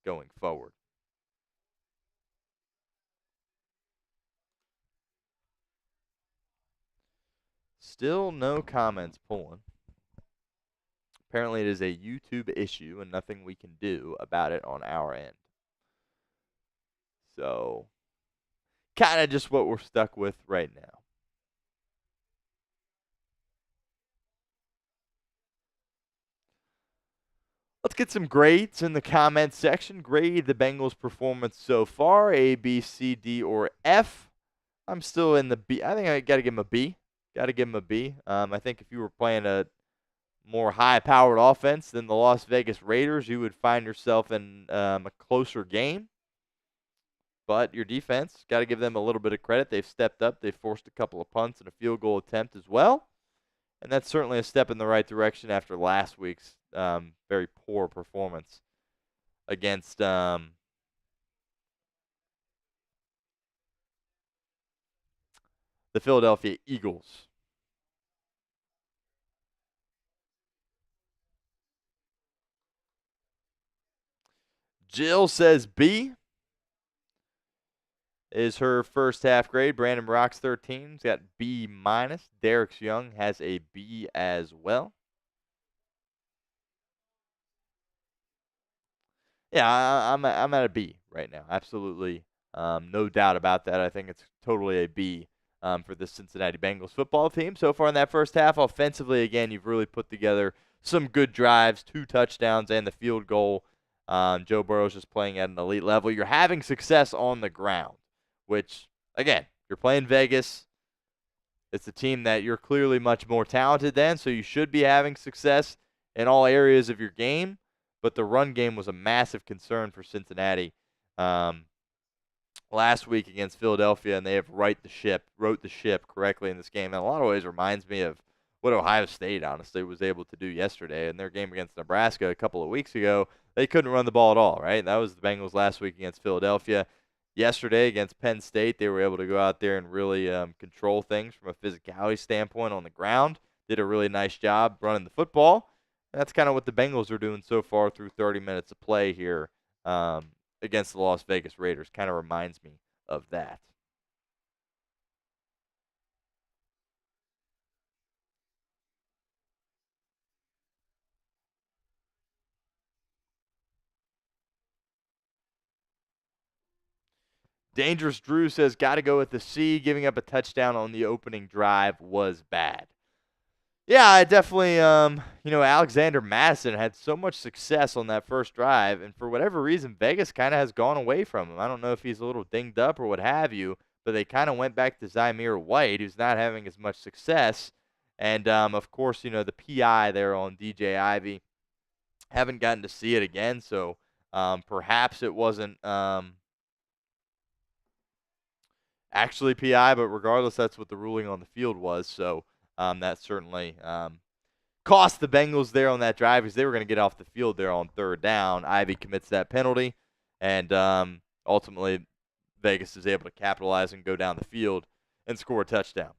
going forward. Still no comments pulling. Apparently it is a YouTube issue and nothing we can do about it on our end. So, kind of just what we're stuck with right now. Let's get some grades in the comments section. Grade the Bengals' performance so far, A, B, C, D, or F. I'm still in the B. I think I got to give him a B. Got to give him a B. I think if you were playing a more high-powered offense than the Las Vegas Raiders, you would find yourself in a closer game. But your defense, got to give them a little bit of credit. They've stepped up. They've forced a couple of punts and a field goal attempt as well. And that's certainly a step in the right direction after last week's very poor performance against the Philadelphia Eagles. Jill says B is her first half grade. Brandon Brock's 13's got B minus. Derek's Young has a B as well. Yeah, I'm at a B right now. Absolutely, no doubt about that. I think it's totally a B for the Cincinnati Bengals football team. So far in that first half, offensively, again, you've really put together some good drives, 2 touchdowns, and the field goal. Joe Burrow's just playing at an elite level. You're having success on the ground, which, again, you're playing Vegas. It's a team that you're clearly much more talented than, so you should be having success in all areas of your game. But the run game was a massive concern for Cincinnati last week against Philadelphia, and they have wrote the ship correctly in this game. In a lot of ways, reminds me of what Ohio State, honestly, was able to do yesterday in their game against Nebraska a couple of weeks ago. They couldn't run the ball at all, right? That was the Bengals last week against Philadelphia. Yesterday against Penn State, they were able to go out there and really control things from a physicality standpoint on the ground. Did a really nice job running the football. And that's kind of what the Bengals are doing so far through 30 minutes of play here against the Las Vegas Raiders. Kind of reminds me of that. Dangerous Drew says, got to go with the C. Giving up a touchdown on the opening drive was bad. Yeah, I definitely, Alexander Madison had so much success on that first drive, and for whatever reason, Vegas kind of has gone away from him. I don't know if he's a little dinged up or what have you, but they kind of went back to Zymeir White, who's not having as much success. And, of course, the PI there on DJ Ivy. Haven't gotten to see it again, so perhaps it wasn't actually PI, but regardless, that's what the ruling on the field was. So that certainly cost the Bengals there on that drive because they were going to get off the field there on third down. Ivy commits that penalty, and ultimately Vegas is able to capitalize and go down the field and score a touchdown.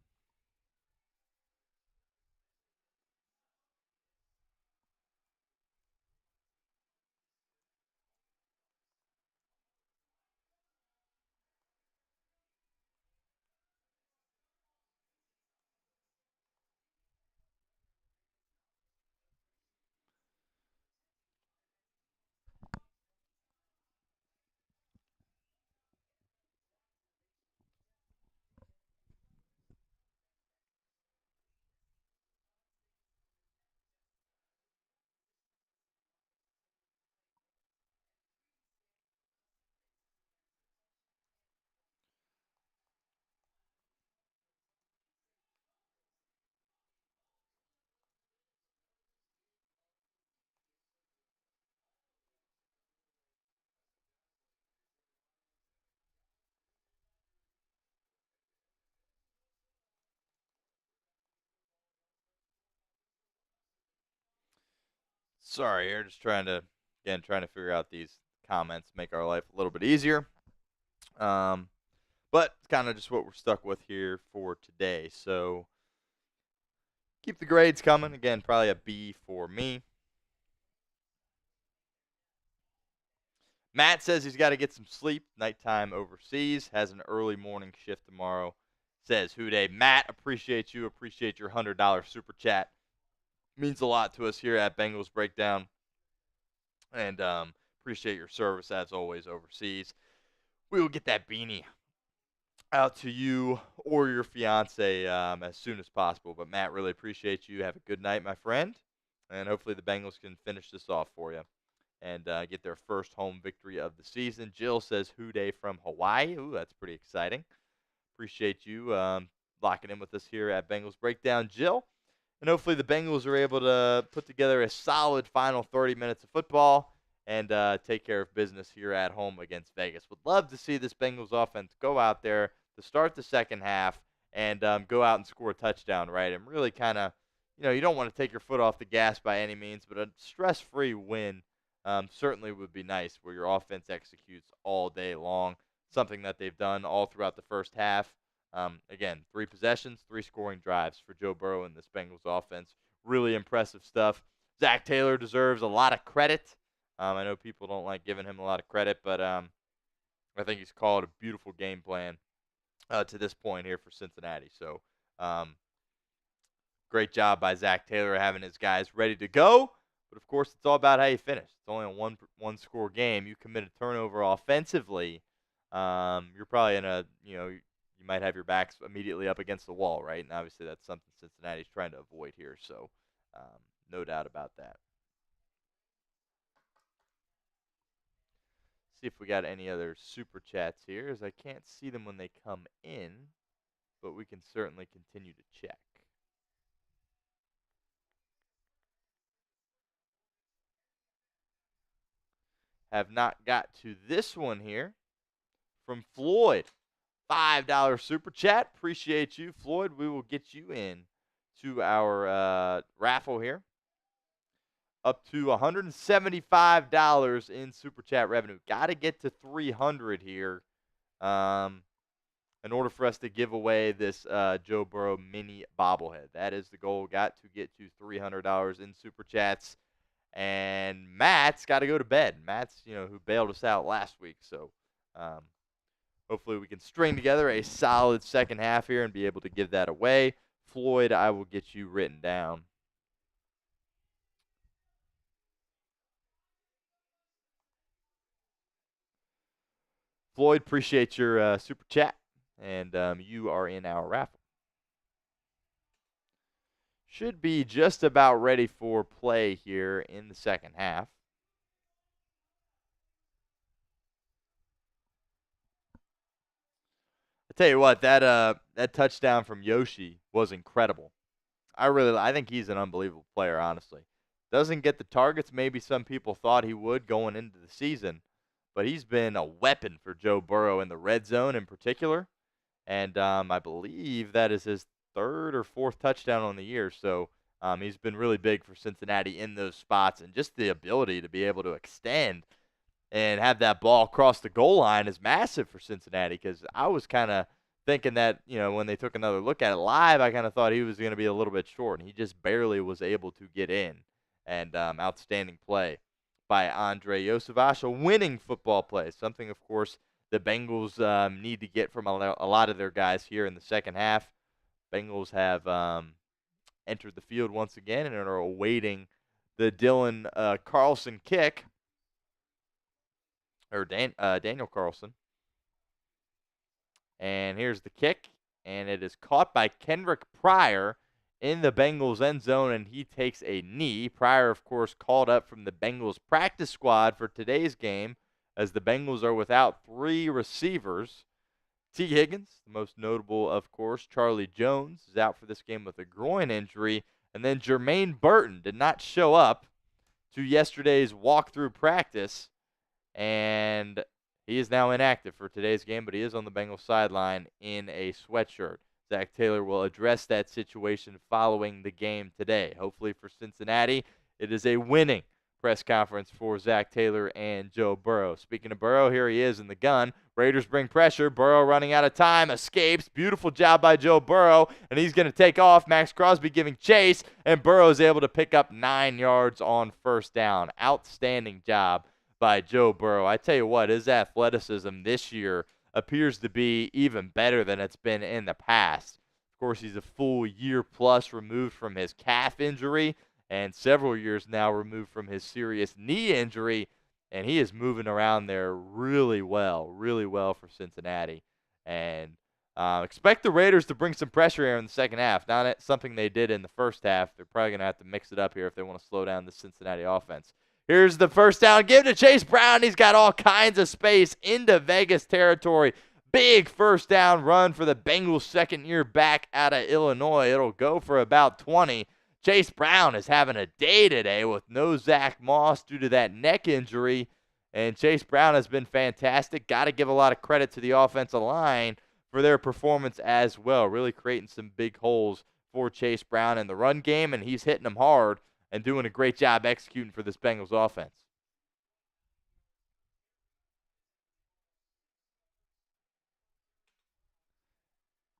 Sorry, here, just trying to figure out these comments, make our life a little bit easier. But it's kind of just what we're stuck with here for today. So keep the grades coming. Again, probably a B for me. Matt says he's got to get some sleep. Nighttime overseas. Has an early morning shift tomorrow. Says, Houday. Matt, appreciate you. Appreciate your $100 super chat. Means a lot to us here at Bengals Breakdown. And appreciate your service, as always, overseas. We will get that beanie out to you or your fiance as soon as possible. But, Matt, really appreciate you. Have a good night, my friend. And hopefully the Bengals can finish this off for you and get their first home victory of the season. Jill says, Houday from Hawaii. Ooh, that's pretty exciting. Appreciate you locking in with us here at Bengals Breakdown, Jill. And hopefully the Bengals are able to put together a solid final 30 minutes of football and take care of business here at home against Vegas. Would love to see this Bengals offense go out there to start the second half and go out and score a touchdown, right? And really kind of, you don't want to take your foot off the gas by any means, but a stress-free win certainly would be nice where your offense executes all day long, something that they've done all throughout the first half. Again, 3 possessions, 3 scoring drives for Joe Burrow and this Bengals offense. Really impressive stuff. Zach Taylor deserves a lot of credit. I know people don't like giving him a lot of credit, but I think he's called a beautiful game plan to this point here for Cincinnati. So great job by Zach Taylor having his guys ready to go. But, of course, it's all about how you finish. It's only a one-score game. You commit a turnover offensively, you're probably in a, you you might have your backs immediately up against the wall, right? And obviously that's something Cincinnati's trying to avoid here. So no doubt about that. See if we got any other super chats here, as I can't see them when they come in, but we can certainly continue to check. Have not got to this one here from Floyd. $5 super chat. Appreciate you, Floyd. We will get you in to our raffle here. Up to $175 in super chat revenue. Got to get to 300 here in order for us to give away this Joe Burrow mini bobblehead. That is the goal. Got to get to $300 in super chats. And Matt's got to go to bed. Matt's, who bailed us out last week. So hopefully we can string together a solid second half here and be able to give that away. Floyd, I will get you written down. Floyd, appreciate your super chat. And you are in our raffle. Should be just about ready for play here in the second half. I tell you what, that touchdown from Yoshi was incredible. I think he's an unbelievable player, honestly. Doesn't get the targets maybe some people thought he would going into the season, but he's been a weapon for Joe Burrow in the red zone in particular. And I believe that is his third or fourth touchdown on the year. So he's been really big for Cincinnati in those spots. And just the ability to be able to extend and have that ball cross the goal line is massive for Cincinnati, because I was kind of thinking that, when they took another look at it live, I kind of thought he was going to be a little bit short. And he just barely was able to get in. And outstanding play by Andre Iosivas, a winning football play. Something, of course, the Bengals need to get from a lot of their guys here in the second half. Bengals have entered the field once again and are awaiting the Dylan Carlson kick, or Daniel Carlson. And here's the kick, and it is caught by Kendrick Pryor in the Bengals end zone, and he takes a knee. Pryor, of course, called up from the Bengals practice squad for today's game, as the Bengals are without 3 receivers. T. Higgins, the most notable, of course. Charlie Jones is out for this game with a groin injury. And then Germaine Burton did not show up to yesterday's walkthrough practice, and he is now inactive for today's game, but he is on the Bengals sideline in a sweatshirt. Zach Taylor will address that situation following the game today. Hopefully for Cincinnati, it is a winning press conference for Zach Taylor and Joe Burrow. Speaking of Burrow, here he is in the gun. Raiders bring pressure. Burrow running out of time, escapes. Beautiful job by Joe Burrow, and he's going to take off. Maxx Crosby giving chase, and Burrow is able to pick up 9 yards on first down. Outstanding job by Joe Burrow. I tell you what, his athleticism this year appears to be even better than it's been in the past. Of course, he's a full year plus removed from his calf injury, and several years now removed from his serious knee injury, and he is moving around there really well for Cincinnati. And expect the Raiders to bring some pressure here in the second half. Not something they did in the first half. They're probably going to have to mix it up here if they want to slow down the Cincinnati offense. Here's the first down. Give it to Chase Brown. He's got all kinds of space into Vegas territory. Big first down run for the Bengals' second year back out of Illinois. It'll go for about 20. Chase Brown is having a day today with no Zach Moss due to that neck injury. And Chase Brown has been fantastic. Got to give a lot of credit to the offensive line for their performance as well. Really creating some big holes for Chase Brown in the run game, and he's hitting them hard and doing a great job executing for this Bengals offense.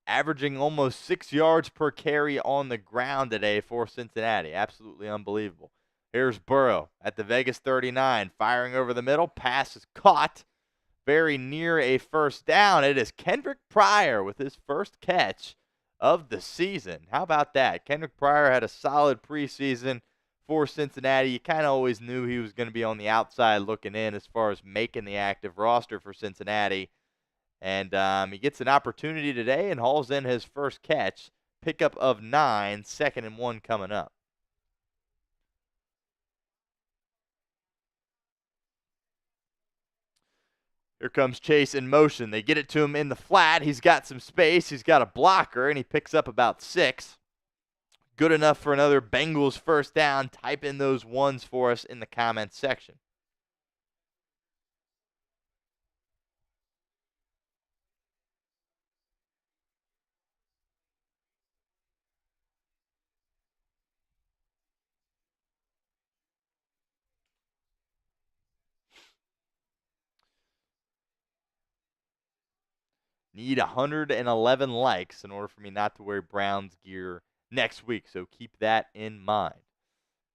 Averaging almost 6 yards per carry on the ground today for Cincinnati. Absolutely unbelievable. Here's Burrow at the Vegas 39, firing over the middle. Pass is caught very near a first down. It is Kendrick Pryor with his first catch of the season. How about that? Kendrick Pryor had a solid preseason for Cincinnati. You kind of always knew he was going to be on the outside looking in as far as making the active roster for Cincinnati. And he gets an opportunity today and hauls in his first catch. Pickup of 9, 2nd and 1 coming up. Here comes Chase in motion. They get it to him in the flat. He's got some space. He's got a blocker, and he picks up about 6. Good enough for another Bengals first down. Type in those ones for us in the comments section. Need 111 likes in order for me not to wear Browns gear next week, so keep that in mind.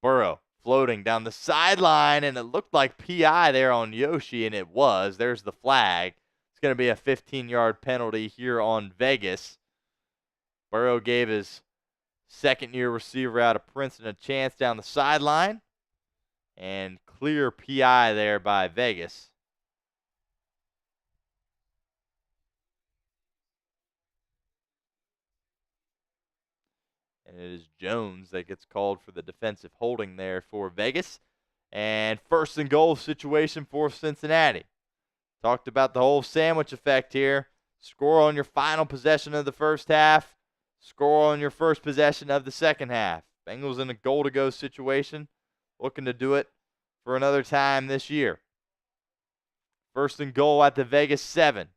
Burrow floating down the sideline, and it looked like PI there on Yoshi, and it was. There's the flag. It's going to be a 15-yard penalty here on Vegas. Burrow gave his second-year receiver out of Princeton a chance down the sideline, and clear PI there by Vegas. And it is Jones that gets called for the defensive holding there for Vegas. And 1st and goal situation for Cincinnati. Talked about the whole sandwich effect here. Score on your final possession of the first half. Score on your first possession of the second half. Bengals in a goal-to-go situation. Looking to do it for another time this year. 1st and goal at the Vegas 7.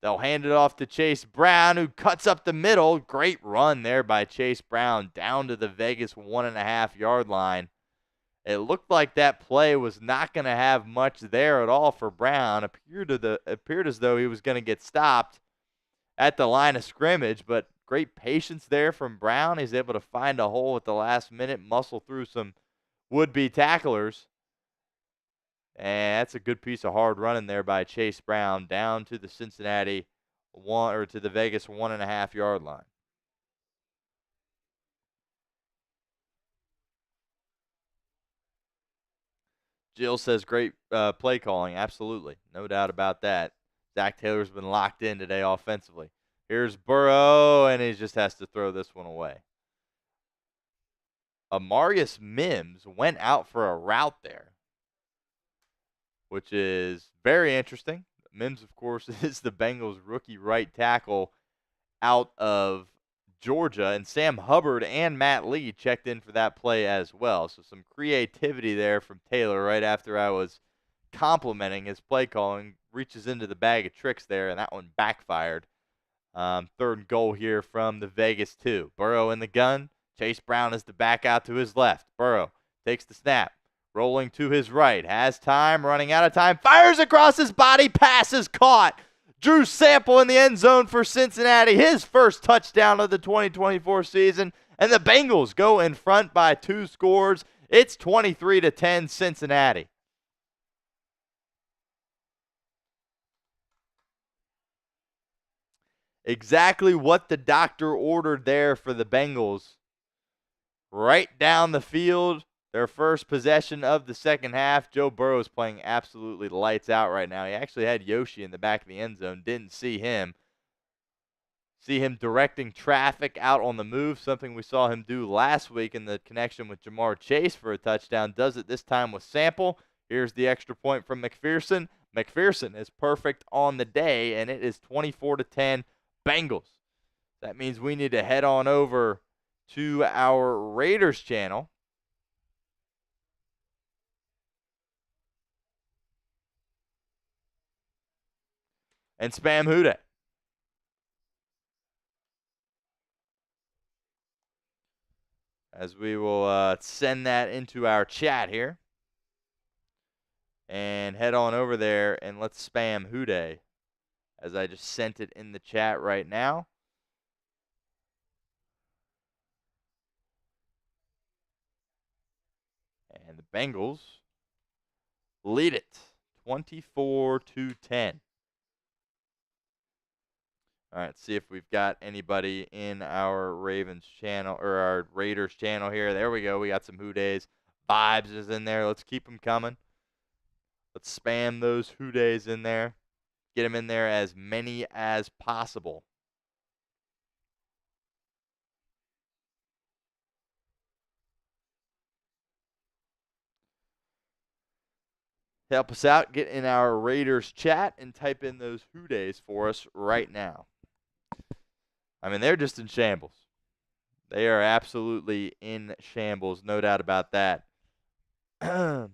They'll hand it off to Chase Brown, who cuts up the middle. Great run there by Chase Brown down to the Vegas 1.5-yard line. It looked like that play was not going to have much there at all for Brown. Appeared as though he was going to get stopped at the line of scrimmage, but great patience there from Brown. He's able to find a hole at the last minute, muscle through some would-be tacklers. And that's a good piece of hard running there by Chase Brown down to the Cincinnati to the Vegas 1.5-yard line. Jill says great play calling. Absolutely. No doubt about that. Zach Taylor's been locked in today offensively. Here's Burrow, and he just has to throw this one away. Amarius Mims went out for a route there, which is very interesting. Mims, of course, is the Bengals' rookie right tackle out of Georgia, and Sam Hubbard and Matt Lee checked in for that play as well. So some creativity there from Taylor right after I was complimenting his play calling. Reaches into the bag of tricks there, and that one backfired. 3rd and goal here from the Vegas 2. Burrow in the gun. Chase Brown is the back out to his left. Burrow takes the snap. Rolling to his right, has time, running out of time, fires across his body, pass is caught. Drew Sample in the end zone for Cincinnati, his first touchdown of the 2024 season, and the Bengals go in front by 2 scores. It's 23-10 Cincinnati. Exactly what the doctor ordered there for the Bengals. Right down the field. Their first possession of the second half. Joe Burrow is playing absolutely lights out right now. He actually had Yoshi in the back of the end zone. Didn't see him. See him directing traffic out on the move, something we saw him do last week in the connection with Jamar Chase for a touchdown. Does it this time with Sample. Here's the extra point from McPherson. McPherson is perfect on the day, and it is 24-10 Bengals. That means we need to head on over to our Raiders channel. And spam who dat. As we will send that into our chat here. And head on over there and let's spam who dey, as I just sent it in the chat right now. And the Bengals lead it 24-10. All right, see if we've got anybody in our Ravens channel or our Raiders channel here. There we go. We got some who days. Vibes is in there. Let's keep them coming. Let's spam those who days in there. Get them in there as many as possible. Help us out. Get in our Raiders chat and type in those Who Days for us right now. I mean, they're just in shambles. They are absolutely in shambles, no doubt about that. Tell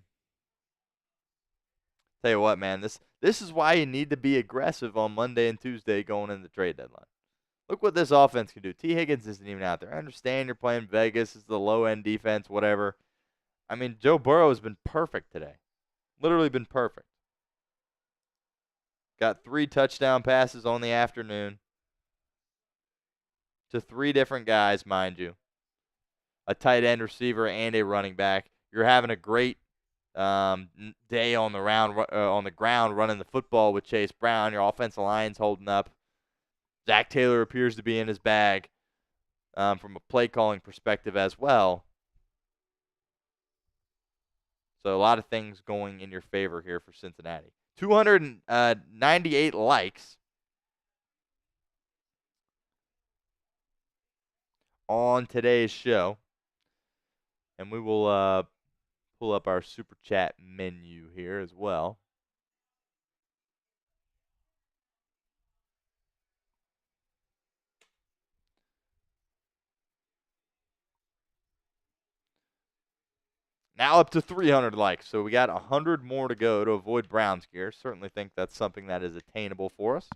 you what, man, this is why you need to be aggressive on Monday and Tuesday going into the trade deadline. Look what this offense can do. T. Higgins isn't even out there. I understand you're playing Vegas. It's the low-end defense, whatever. I mean, Joe Burrow has been perfect today. Literally been perfect. Got 3 touchdown passes on the afternoon to 3 different guys, mind you. A tight end receiver and a running back. You're having a great day on the ground running the football with Chase Brown. Your offensive line's holding up. Zach Taylor appears to be in his bag from a play calling perspective as well. So a lot of things going in your favor here for Cincinnati. 298 likes on today's show. And we will pull up our Super Chat menu here as well. Now up to 300 likes. So we got 100 more to go to avoid Browns gear. Certainly think that's something that is attainable for us.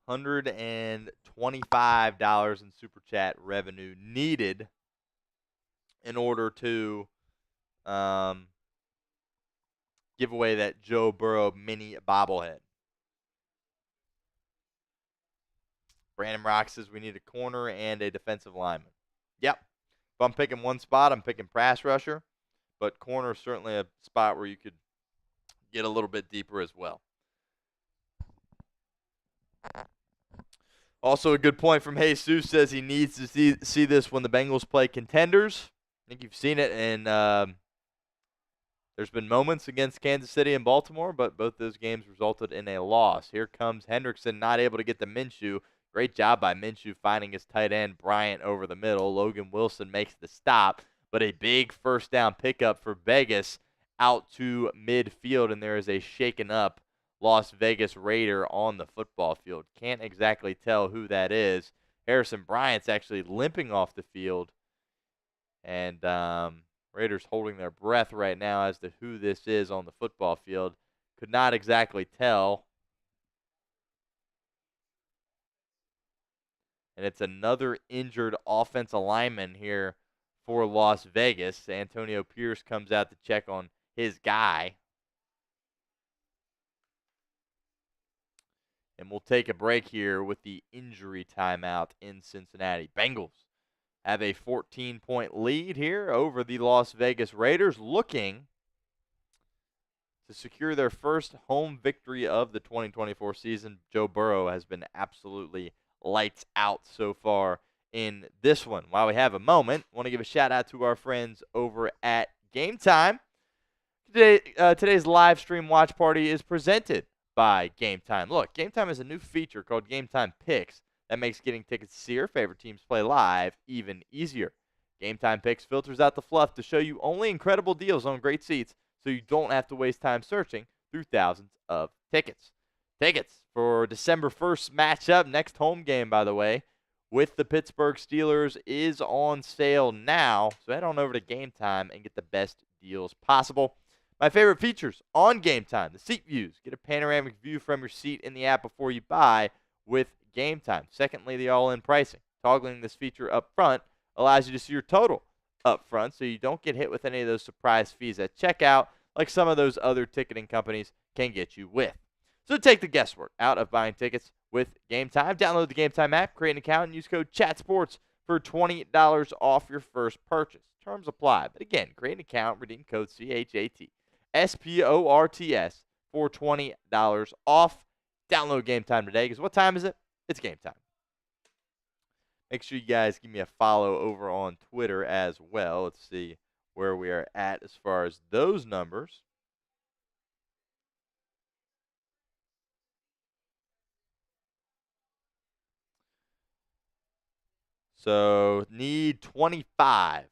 $125 in Super Chat revenue needed in order to give away that Joe Burrow mini bobblehead. Brandon Rock says we need a corner and a defensive lineman. Yep. If I'm picking one spot, I'm picking pass rusher. But corner is certainly a spot where you could get a little bit deeper as well. Also a good point from Jesus says he needs to see this when the Bengals play contenders. I think you've seen it, and there's been moments against Kansas City and Baltimore, but both those games resulted in a loss. Here comes Hendrickson, not able to get to Minshew. Great job by Minshew finding his tight end, Bryant, over the middle. Logan Wilson makes the stop, but a big first down pickup for Vegas out to midfield, and there is a shaken up Las Vegas Raider on the football field. Can't exactly tell who that is. Harrison Bryant's actually limping off the field, and Raiders holding their breath right now as to who this is on the football field. Could not exactly tell. And it's another injured offensive lineman here for Las Vegas. Antonio Pierce comes out to check on his guy. And we'll take a break here with the injury timeout in Cincinnati. Bengals have a 14-point lead here over the Las Vegas Raiders, looking to secure their first home victory of the 2024 season. Joe Burrow has been absolutely lights out so far in this one. While we have a moment, I want to give a shout out to our friends over at Game Time. Today's live stream watch party is presented by Game Time. Look, Game Time is a new feature called Game Time Picks that makes getting tickets to see your favorite teams play live even easier. Game Time Picks filters out the fluff to show you only incredible deals on great seats, so you don't have to waste time searching through thousands of tickets. Tickets for December 1st matchup, next home game, by the way, with the Pittsburgh Steelers is on sale now. So head on over to Game Time and get the best deals possible. My favorite features on Game Time, the seat views. Get a panoramic view from your seat in the app before you buy with Game Time. Secondly, the all-in pricing. Toggling this feature up front allows you to see your total up front so you don't get hit with any of those surprise fees at checkout like some of those other ticketing companies can get you with. So take the guesswork out of buying tickets with Game Time. Download the Game Time app, create an account, and use code CHATSPORTS for $20 off your first purchase. Terms apply. But again, create an account, redeem code CHATSPORTS for $20 off. Download Game Time today, because what time is it? It's game time. Make sure you guys give me a follow over on Twitter as well. Let's see where we are at as far as those numbers. So need 25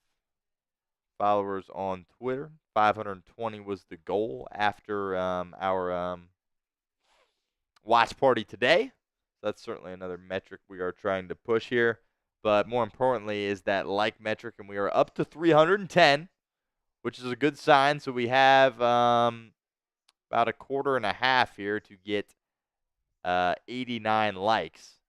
followers on Twitter. 520 was the goal after our watch party today. So that's certainly another metric we are trying to push here. But more importantly is that like metric, and we are up to 310, which is a good sign. So we have about a quarter and a half here to get 89 likes,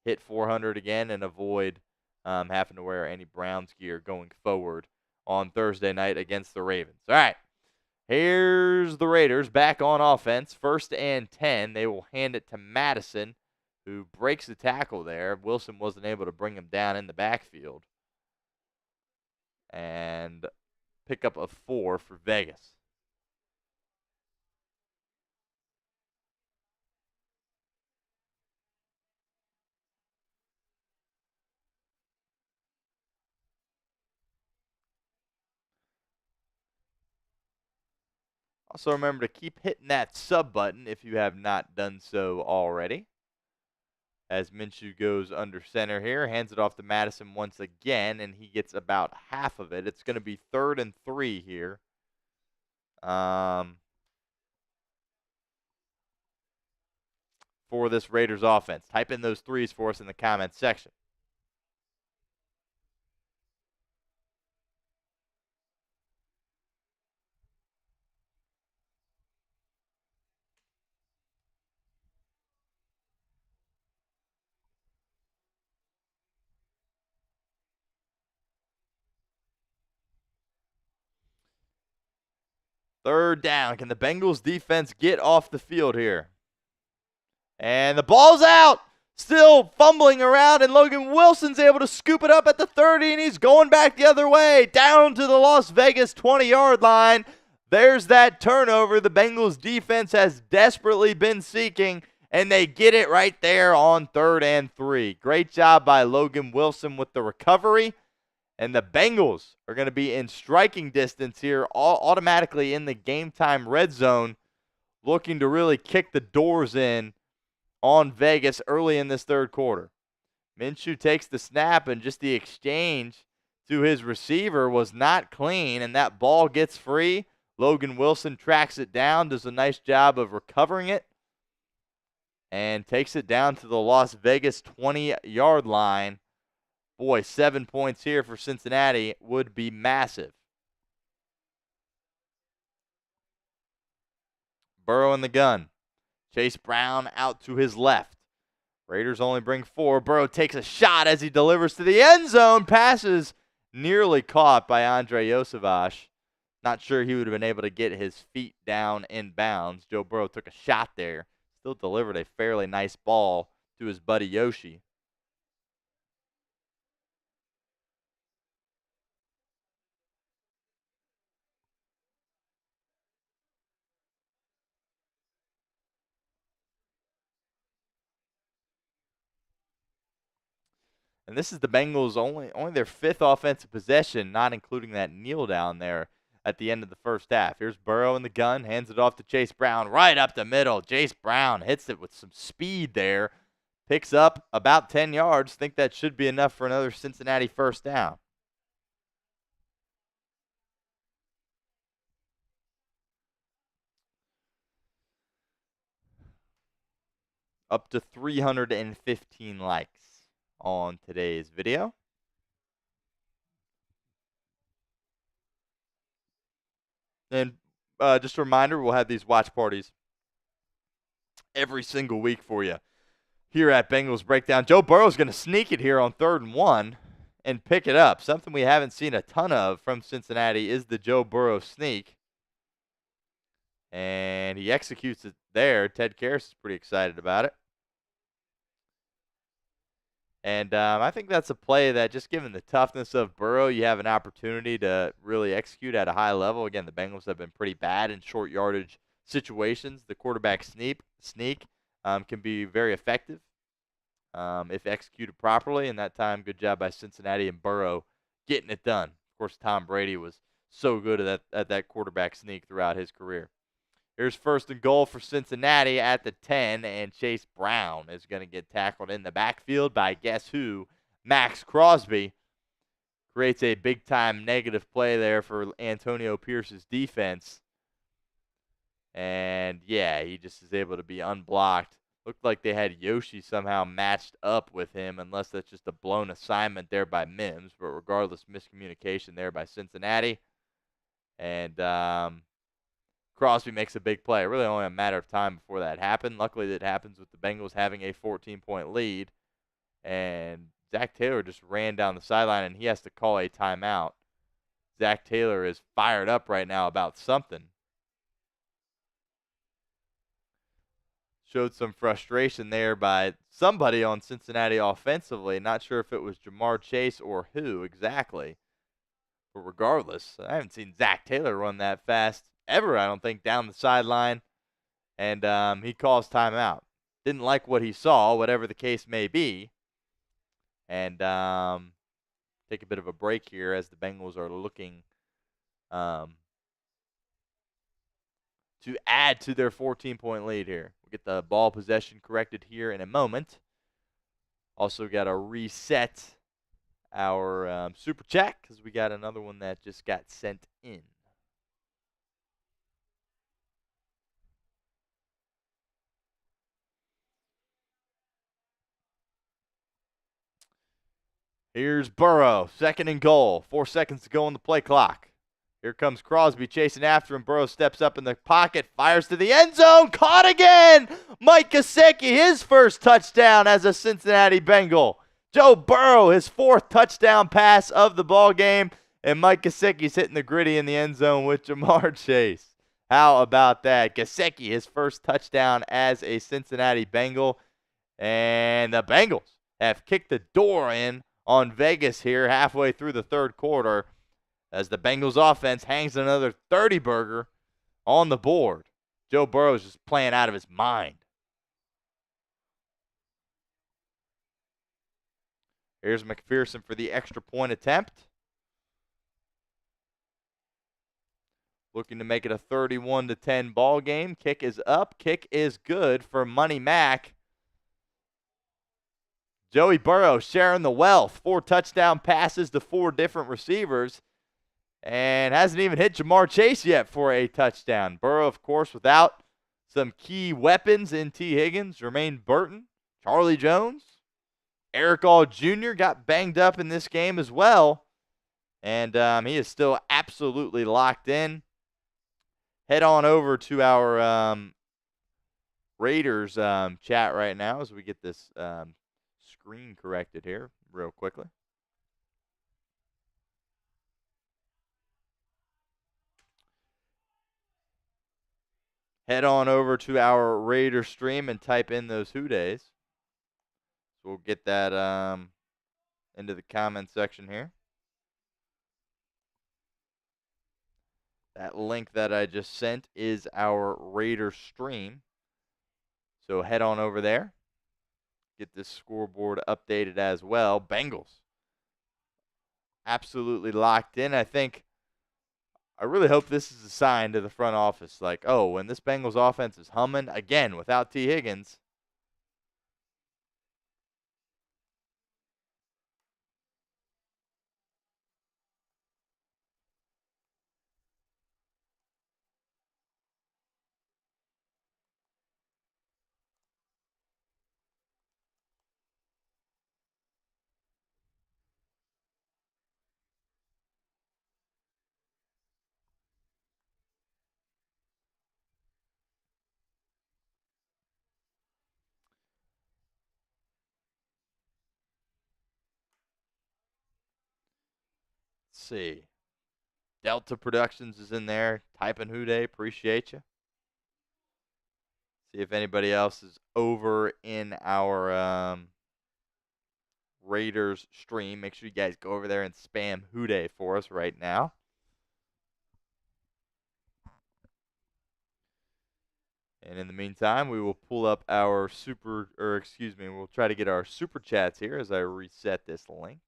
hit 400 again, and avoid having to wear any Browns gear going forward on Thursday night against the Ravens. All right, here's the Raiders back on offense. 1st and 10. They will hand it to Madison, who breaks the tackle there. Wilson wasn't able to bring him down in the backfield. And pick up a 4 for Vegas. Also, remember to keep hitting that sub button if you have not done so already. As Minshew goes under center here, hands it off to Madison once again, and he gets about half of it. It's going to be 3rd and 3 here. For this Raiders offense. Type in those threes for us in the comments section. Third down. Can the Bengals defense get off the field here? And the ball's out. Still fumbling around, and Logan Wilson's able to scoop it up at the 30, and he's going back the other way, down to the Las Vegas 20-yard line. There's that turnover the Bengals defense has desperately been seeking, and they get it right there on 3rd and 3. Great job by Logan Wilson with the recovery. And the Bengals are going to be in striking distance here, automatically in the game time red zone, looking to really kick the doors in on Vegas early in this 3rd quarter. Minshew takes the snap, and just the exchange to his receiver was not clean, and that ball gets free. Logan Wilson tracks it down, does a nice job of recovering it, and takes it down to the Las Vegas 20-yard line. Boy, 7 points here for Cincinnati would be massive. Burrow in the gun. Chase Brown out to his left. Raiders only bring 4. Burrow takes a shot as he delivers to the end zone. Passes nearly caught by Andrei Iosivas. Not sure he would have been able to get his feet down in bounds. Joe Burrow took a shot there. Still delivered a fairly nice ball to his buddy Yoshi. And this is the Bengals only their 5th offensive possession, not including that kneel down there at the end of the first half. Here's Burrow in the gun, hands it off to Chase Brown right up the middle. Chase Brown hits it with some speed there, picks up about 10 yards. Think that should be enough for another Cincinnati first down. Up to 315 likes on today's video. And just a reminder, we'll have these watch parties every single week for you here at Bengals Breakdown. Joe Burrow's going to sneak it here on 3rd and 1 and pick it up. Something we haven't seen a ton of from Cincinnati is the Joe Burrow sneak. And he executes it there. Ted Karras is pretty excited about it. And I think that's a play that, just given the toughness of Burrow, you have an opportunity to really execute at a high level. Again, the Bengals have been pretty bad in short yardage situations. The quarterback sneak can be very effective. if executed properly. And that time, good job by Cincinnati and Burrow getting it done. Of course, Tom Brady was so good at that quarterback sneak throughout his career. Here's 1st and goal for Cincinnati at the 10, and Chase Brown is going to get tackled in the backfield by guess who? Maxx Crosby. Creates a big-time negative play there for Antonio Pierce's defense. And, yeah, he just is able to be unblocked. Looked like they had Yoshi somehow matched up with him, unless that's just a blown assignment there by Mims. But regardless, miscommunication there by Cincinnati. And Crosby makes a big play. Really only a matter of time before that happened. Luckily, that happens with the Bengals having a 14-point lead. And Zach Taylor just ran down the sideline, and he has to call a timeout. Zach Taylor is fired up right now about something. Showed some frustration there by somebody on Cincinnati offensively. Not sure if it was Jamar Chase or who exactly. But regardless, I haven't seen Zach Taylor run that fast ever, I don't think, down the sideline. And he calls timeout. Didn't like what he saw, whatever the case may be. And take a bit of a break here as the Bengals are looking to add to their 14-point lead here. We'll get the ball possession corrected here in a moment. Also got to reset our super chat because we got another one that just got sent in. Here's Burrow, 2nd and goal. 4 seconds to go on the play clock. Here comes Crosby chasing after him. Burrow steps up in the pocket, fires to the end zone. Caught again! Mike Gesicki, his first touchdown as a Cincinnati Bengal. Joe Burrow, his 4th touchdown pass of the ball game. And Mike Gesicki's hitting the gritty in the end zone with Jamar Chase. How about that? Gesicki, his first touchdown as a Cincinnati Bengal. And the Bengals have kicked the door in on Vegas here halfway through the 3rd quarter as the Bengals offense hangs another 30-burger on the board. Joe Burrow is just playing out of his mind. Here's McPherson for the extra point attempt. Looking to make it a 31-10 ball game. Kick is up. Kick is good for Money Mac. Joey Burrow sharing the wealth. 4 touchdown passes to 4 different receivers. And hasn't even hit Jamar Chase yet for a touchdown. Burrow, of course, without some key weapons in T. Higgins, Germaine Burton, Charlie Jones. Eric All Jr. got banged up in this game as well. And he is still absolutely locked in. Head on over to our Raiders chat right now as we get this screen corrected here real quickly. Head on over to our Raiders stream and type in those Who Days. So we'll get that into the comment section here. That link that I just sent is our Raiders stream. So head on over there. Get this scoreboard updated as well. Bengals absolutely locked in. I really hope this is a sign to the front office. Like, oh, when this Bengals offense is humming, again, without T. Higgins, let's see. Delta Productions is in there. Typing Who Day. Appreciate you. See if anybody else is over in our Raiders stream. Make sure you guys go over there and spam Who Day for us right now. And in the meantime, we will pull up our we'll try to get our super chats here as I reset this link.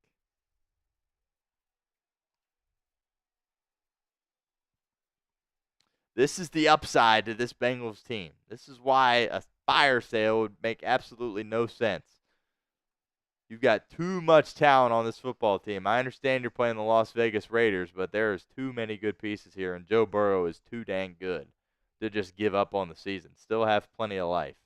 This is the upside to this Bengals team. This is why a fire sale would make absolutely no sense. You've got too much talent on this football team. I understand you're playing the Las Vegas Raiders, but there's too many good pieces here, and Joe Burrow is too dang good to just give up on the season. Still have plenty of life.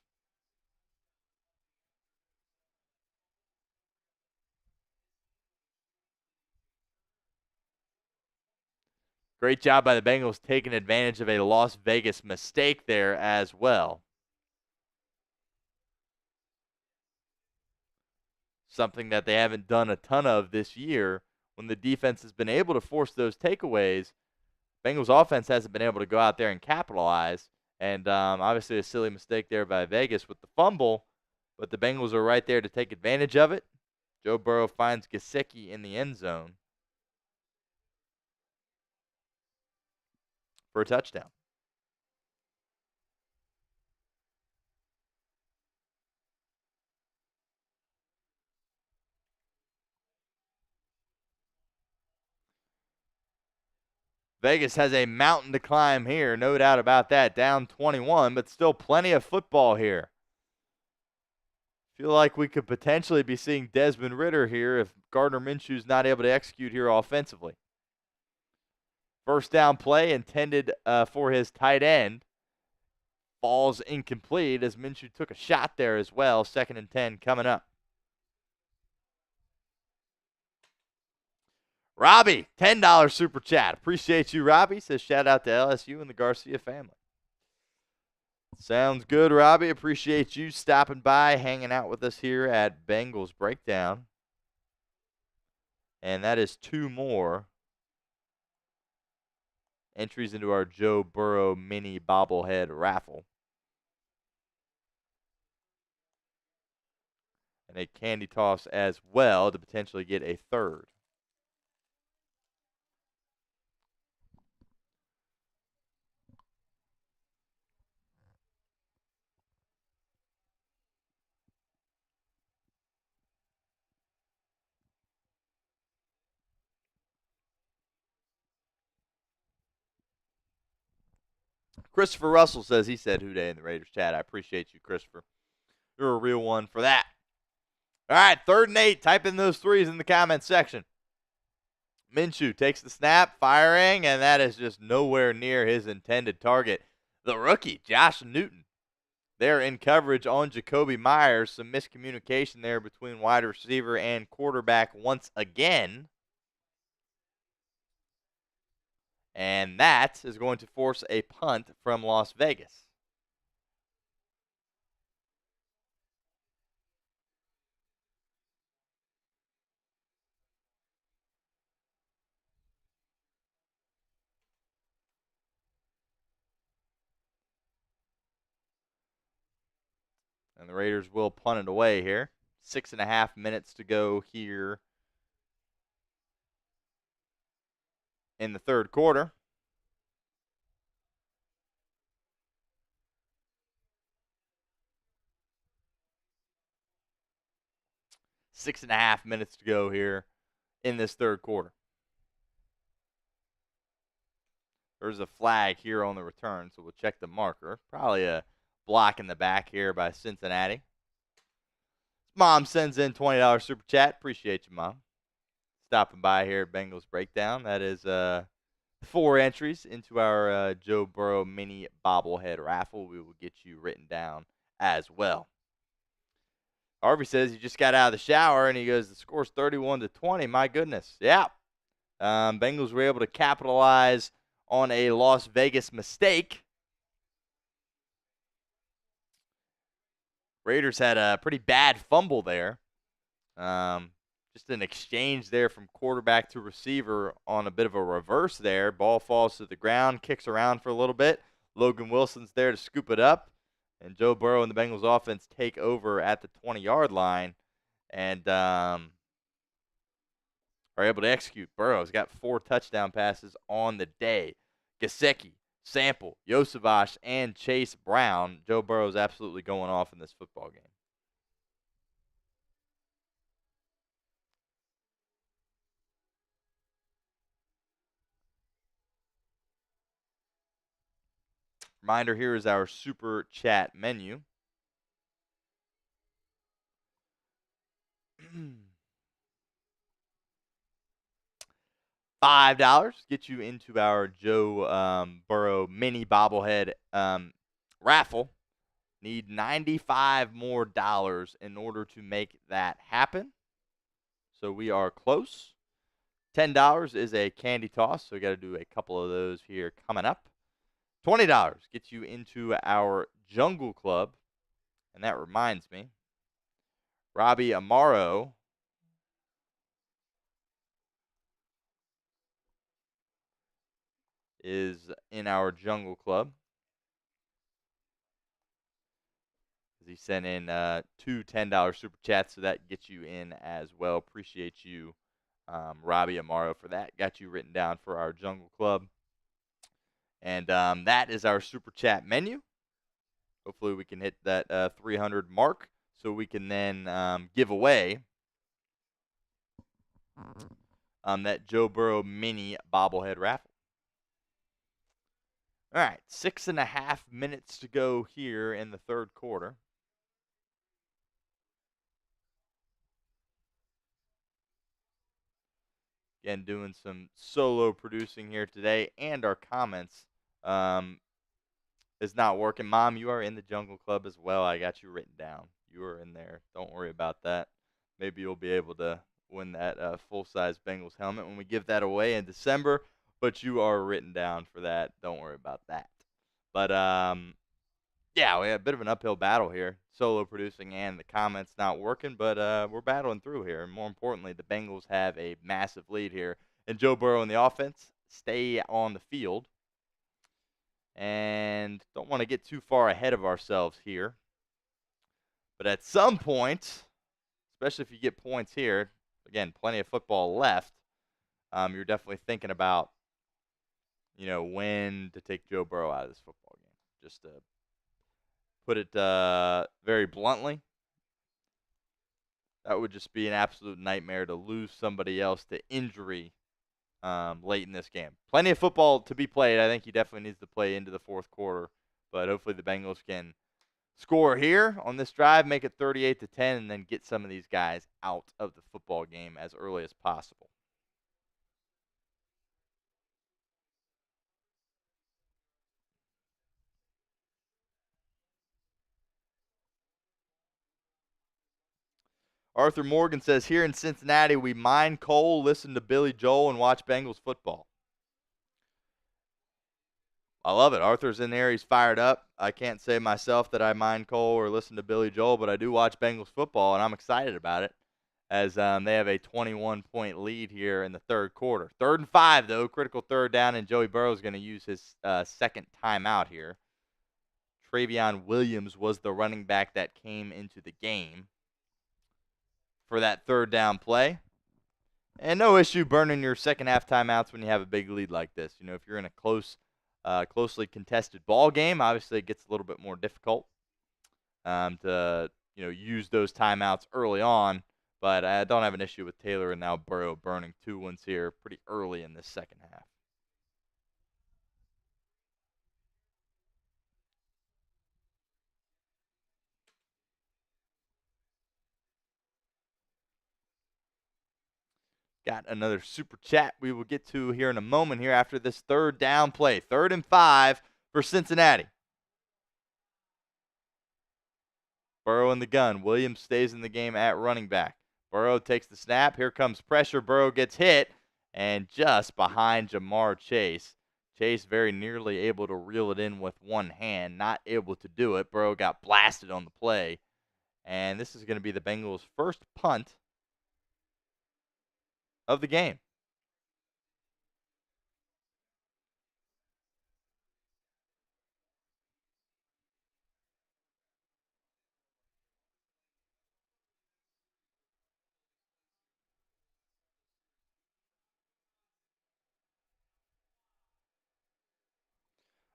Great job by the Bengals taking advantage of a Las Vegas mistake there as well. Something that they haven't done a ton of this year when the defense has been able to force those takeaways. Bengals offense hasn't been able to go out there and capitalize. And obviously a silly mistake there by Vegas with the fumble, but the Bengals are right there to take advantage of it. Joe Burrow finds Gesicki in the end zone for a touchdown. Vegas has a mountain to climb here, no doubt about that. Down 21, but still plenty of football here. Feel like we could potentially be seeing Desmond Ridder here if Gardner Minshew's not able to execute here offensively. First down play intended for his tight end. Falls incomplete as Minshew took a shot there as well. 2nd and 10 coming up. Robbie, $10 super chat. Appreciate you, Robbie. Says shout out to LSU and the Garcia family. Sounds good, Robbie. Appreciate you stopping by, hanging out with us here at Bengals Breakdown. And that is 2 more entries into our Joe Burrow mini bobblehead raffle. And a candy toss as well to potentially get a 3rd. Christopher Russell says he said "Who Dey" in the Raiders chat. I appreciate you, Christopher. You're a real one for that. All right, 3rd and 8. Type in those threes in the comments section. Minshew takes the snap, firing, and that is just nowhere near his intended target. The rookie, Josh Newton. They're in coverage on Jacoby Myers. Some miscommunication there between wide receiver and quarterback once again. And that is going to force a punt from Las Vegas. And the Raiders will punt it away here. 6.5 minutes to go here in the 3rd quarter. Six and a half minutes to go here in this 3rd quarter. There's a flag here on the return, so we'll check the marker. Probably a block in the back here by Cincinnati. Mom sends in $20 super chat. Appreciate you, Mom. Stopping by here at Bengals Breakdown. That is 4 entries into our Joe Burrow mini bobblehead raffle. We will get you written down as well. Harvey says he just got out of the shower, and he goes, the score's 31-20. My goodness. Yeah. Bengals were able to capitalize on a Las Vegas mistake. Raiders had a pretty bad fumble there. Just an exchange there from quarterback to receiver on a bit of a reverse there. Ball falls to the ground, kicks around for a little bit. Logan Wilson's there to scoop it up. And Joe Burrow and the Bengals offense take over at the 20-yard line and are able to execute. Burrow's got 4 touchdown passes on the day. Gesicki Sample, Yosavash, and Chase Brown. Joe Burrow's absolutely going off in this football game. Reminder, here is our Super Chat menu. $5 gets you into our Joe Burrow mini bobblehead raffle. Need 95 more dollars in order to make that happen. So we are close. $10 is a candy toss, so we got to do a couple of those here coming up. $20 gets you into our Jungle Club. And that reminds me, Robbie Amaro is in our Jungle Club. He sent in two $10 super chats, so that gets you in as well. Appreciate you, Robbie Amaro, for that. Got you written down for our Jungle Club. And that is our super chat menu. Hopefully we can hit that 300 mark so we can then give away that Joe Burrow mini bobblehead raffle. All right, 6.5 minutes to go here in the third quarter. Again, doing some solo producing here today, and our comments is not working. Mom, you are in the Jungle Club as well. I got you written down. You are in there. Don't worry about that. Maybe you'll be able to win that full-size Bengals helmet when we give that away in December, but you are written down for that. Don't worry about that. But, yeah, we had a bit of an uphill battle here. Solo producing and the comments not working, but we're battling through here. And more importantly, the Bengals have a massive lead here. And Joe Burrow and the offense stay on the field. And don't want to get too far ahead of ourselves here. But at some point, especially if you get points here, again, plenty of football left, you're definitely thinking about, when to take Joe Burrow out of this football game. Just to put it very bluntly, that would just be an absolute nightmare to lose somebody else to injury late in this game. Plenty of football to be played. I think he definitely needs to play into the fourth quarter, but hopefully the Bengals can score here on this drive, make it 38-10, and then get some of these guys out of the football game as early as possible. Arthur Morgan says, here in Cincinnati, we mine coal, listen to Billy Joel, and watch Bengals football. I love it. Arthur's in there. He's fired up. I can't say myself that I mine coal or listen to Billy Joel, but I do watch Bengals football, and I'm excited about it as they have a 21-point lead here in the third quarter. 3rd and 5, though. Critical third down, and Joey Burrow is going to use his second timeout here. Travion Williams was the running back that came into the game for that third down play. And no issue burning your second half timeouts when you have a big lead like this. If you're in a closely contested ball game, obviously it gets a little bit more difficult to use those timeouts early on. But I don't have an issue with Taylor and now Burrow burning 2 ones here pretty early in this second half. Got another super chat we will get to here in a moment here after this third down play. 3rd and 5 for Cincinnati. Burrow in the gun. Williams stays in the game at running back. Burrow takes the snap. Here comes pressure. Burrow gets hit. And just behind Jamar Chase. Chase very nearly able to reel it in with one hand. Not able to do it. Burrow got blasted on the play. And this is going to be the Bengals' first punt of the game.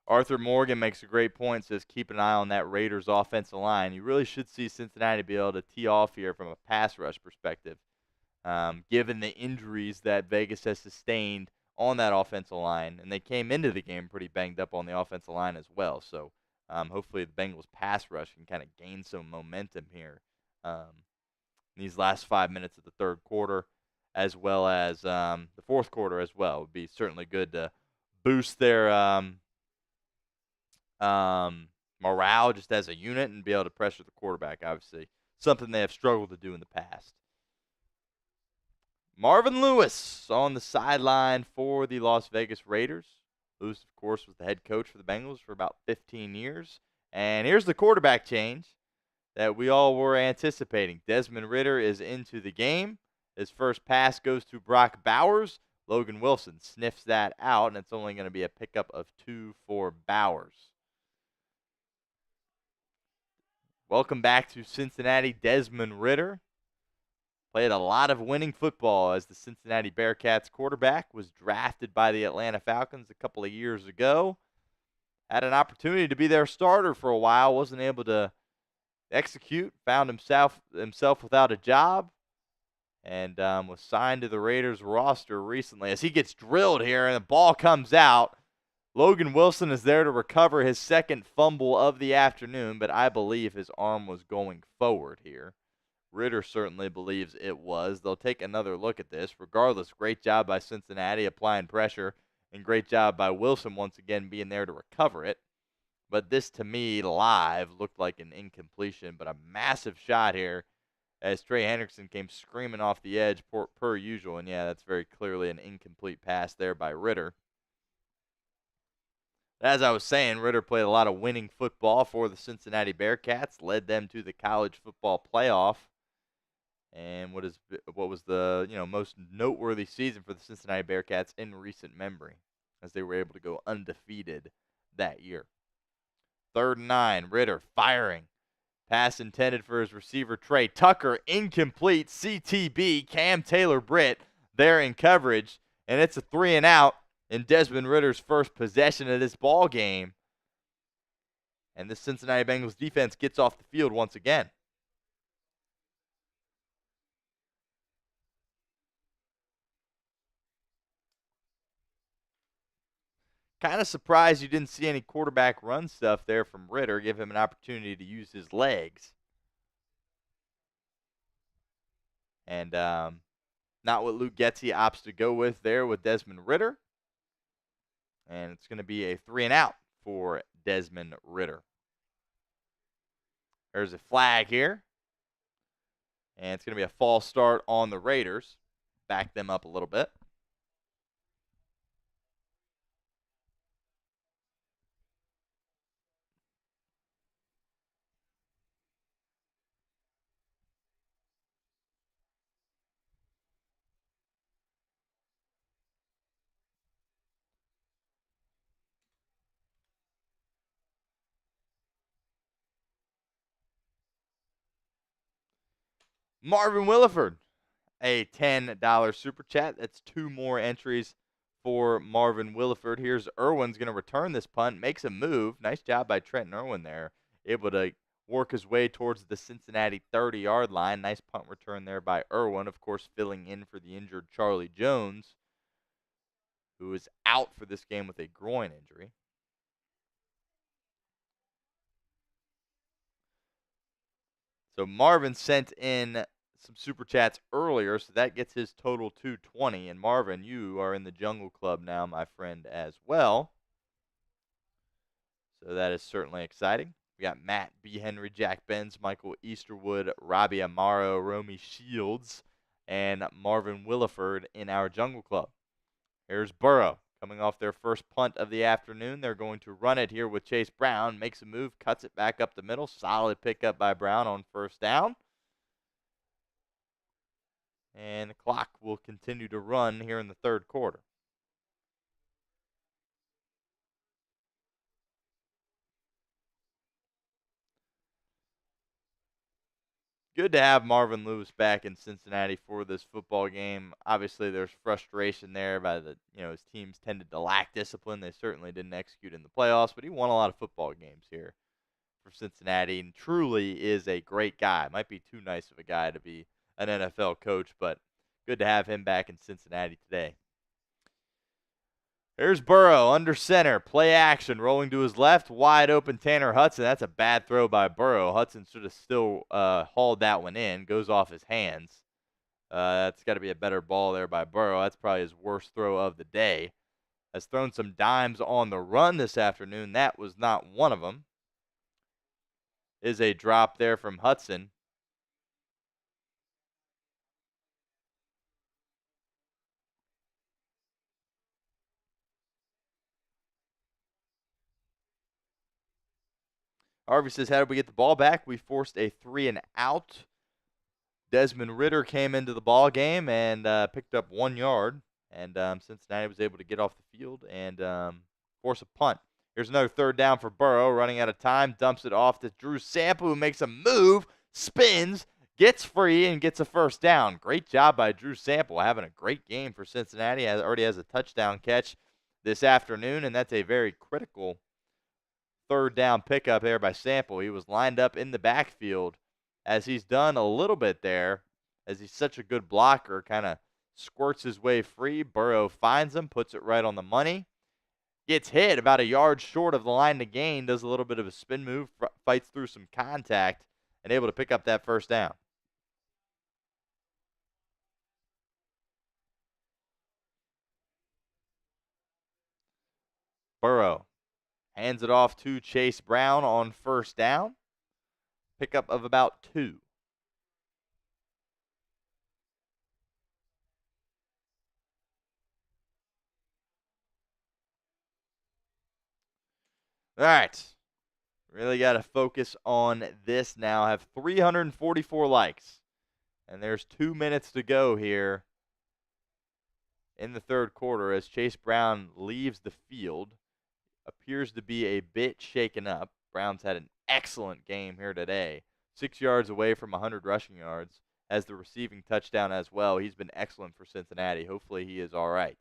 Arthur Morgan makes a great point, says keep an eye on that Raiders offensive line. You really should see Cincinnati be able to tee off here from a pass rush perspective, given the injuries that Vegas has sustained on that offensive line. And they came into the game pretty banged up on the offensive line as well. So hopefully the Bengals pass rush can kind of gain some momentum here in these last 5 minutes of the third quarter, as well as the fourth quarter as well. It would be certainly good to boost their morale just as a unit and be able to pressure the quarterback, obviously. Something they have struggled to do in the past. Marvin Lewis on the sideline for the Las Vegas Raiders. Lewis, of course, was the head coach for the Bengals for about 15 years. And here's the quarterback change that we all were anticipating. Desmond Ridder is into the game. His first pass goes to Brock Bowers. Logan Wilson sniffs that out, and it's only going to be a pickup of 2 for Bowers. Welcome back to Cincinnati, Desmond Ridder. Played a lot of winning football as the Cincinnati Bearcats quarterback. Was drafted by the Atlanta Falcons a couple of years ago. Had an opportunity to be their starter for a while. Wasn't able to execute. Found himself without a job. And was signed to the Raiders roster recently. As he gets drilled here and the ball comes out, Logan Wilson is there to recover his second fumble of the afternoon, but I believe his arm was going forward here. Ridder certainly believes it was. They'll take another look at this. Regardless, great job by Cincinnati applying pressure, and great job by Wilson once again being there to recover it. But this, to me, live, looked like an incompletion, but a massive shot here as Trey Hendrickson came screaming off the edge per usual. And, yeah, that's very clearly an incomplete pass there by Ridder. As I was saying, Ridder played a lot of winning football for the Cincinnati Bearcats, led them to the college football playoff, and what was the most noteworthy season for the Cincinnati Bearcats in recent memory, as they were able to go undefeated that year. 3rd and 9, Ridder firing. Pass intended for his receiver, Trey Tucker, incomplete. CTB, Cam Taylor-Britt there in coverage, and it's a 3 and out. In Desmond Ridder's first possession of this ball game. And the Cincinnati Bengals defense gets off the field once again. Kind of surprised you didn't see any quarterback run stuff there from Ridder. Give him an opportunity to use his legs. And not what Luke Getsy opts to go with there with Desmond Ridder. And it's going to be a 3 and out for Desmond Ridder. There's a flag here. And it's going to be a false start on the Raiders. Back them up a little bit. Marvin Williford, a $10 super chat. That's 2 more entries for Marvin Williford. Here's Irwin's going to return this punt, makes a move. Nice job by Trenton Irwin there. Able to work his way towards the Cincinnati 30-yard line. Nice punt return there by Irwin, of course, filling in for the injured Charlie Jones, who is out for this game with a groin injury. So Marvin sent in some super chats earlier, so that gets his total to 20. And Marvin, you are in the Jungle Club now, my friend, as well. So that is certainly exciting. We got Matt B. Henry, Jack Benz, Michael Easterwood, Robbie Amaro, Romy Shields, and Marvin Williford in our Jungle Club. Here's Burrow coming off their first punt of the afternoon. They're going to run it here with Chase Brown. Makes a move, cuts it back up the middle. Solid pickup by Brown on first down. And the clock will continue to run here in the third quarter. good to have Marvin Lewis back in Cincinnati for this football game. Obviously, there's frustration there by his teams tended to lack discipline. They certainly didn't execute in the playoffs, but he won a lot of football games here for Cincinnati and truly is a great guy. Might be too nice of a guy to be an NFL coach, but good to have him back in Cincinnati today. There's Burrow under center, play action, rolling to his left, wide open Tanner Hudson. That's a bad throw by Burrow. Hudson should have still hauled that one in. Goes off his hands. That's got to be a better ball there by Burrow. That's probably his worst throw of the day. Has thrown some dimes on the run this afternoon. That was not one of them. Is a drop there from Hudson. Harvey says, how did we get the ball back? We forced a 3-and-out. Desmond Ridder came into the ball game and picked up 1 yard. And Cincinnati was able to get off the field and force a punt. Here's another 3rd down for Burrow. Running out of time. Dumps it off to Drew Sample, who makes a move, spins, gets free, and gets a 1st down. Great job by Drew Sample. Having a great game for Cincinnati. Already has a touchdown catch this afternoon, and that's a very critical 3rd down pickup there by Sample. He was lined up in the backfield, as he's done a little bit there, as he's such a good blocker, kind of squirts his way free. Burrow finds him, puts it right on the money. Gets hit about a yard short of the line to gain, does a little bit of a spin move, fights through some contact, and able to pick up that 1st down. Burrow hands it off to Chase Brown on 1st down. Pickup of about 2. All right. Really got to focus on this now. I have 344 likes. And there's 2 minutes to go here in the 3rd quarter as Chase Brown leaves the field. Appears to be a bit shaken up. Brown's had an excellent game here today. 6 yards away from 100 rushing yards. Has the receiving touchdown as well. He's been excellent for Cincinnati. Hopefully he is all right.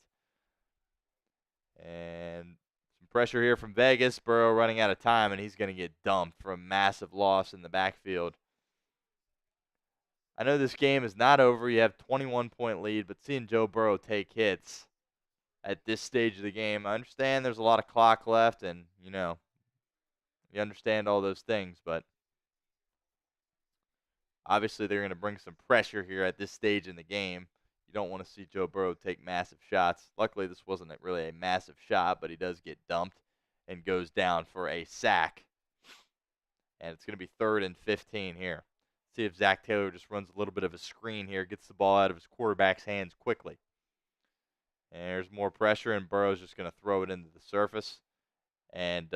And some pressure here from Vegas. Burrow running out of time, and he's going to get dumped for a massive loss in the backfield. I know this game is not over. You have 21-point lead, but seeing Joe Burrow take hits at this stage of the game, I understand there's a lot of clock left, and, you understand all those things, but obviously they're going to bring some pressure here at this stage in the game. You don't want to see Joe Burrow take massive shots. Luckily, this wasn't really a massive shot, but he does get dumped and goes down for a sack. And it's going to be 3rd and 15 here. See if Zach Taylor just runs a little bit of a screen here, gets the ball out of his quarterback's hands quickly. And there's more pressure, and Burrow's just going to throw it into the surface. And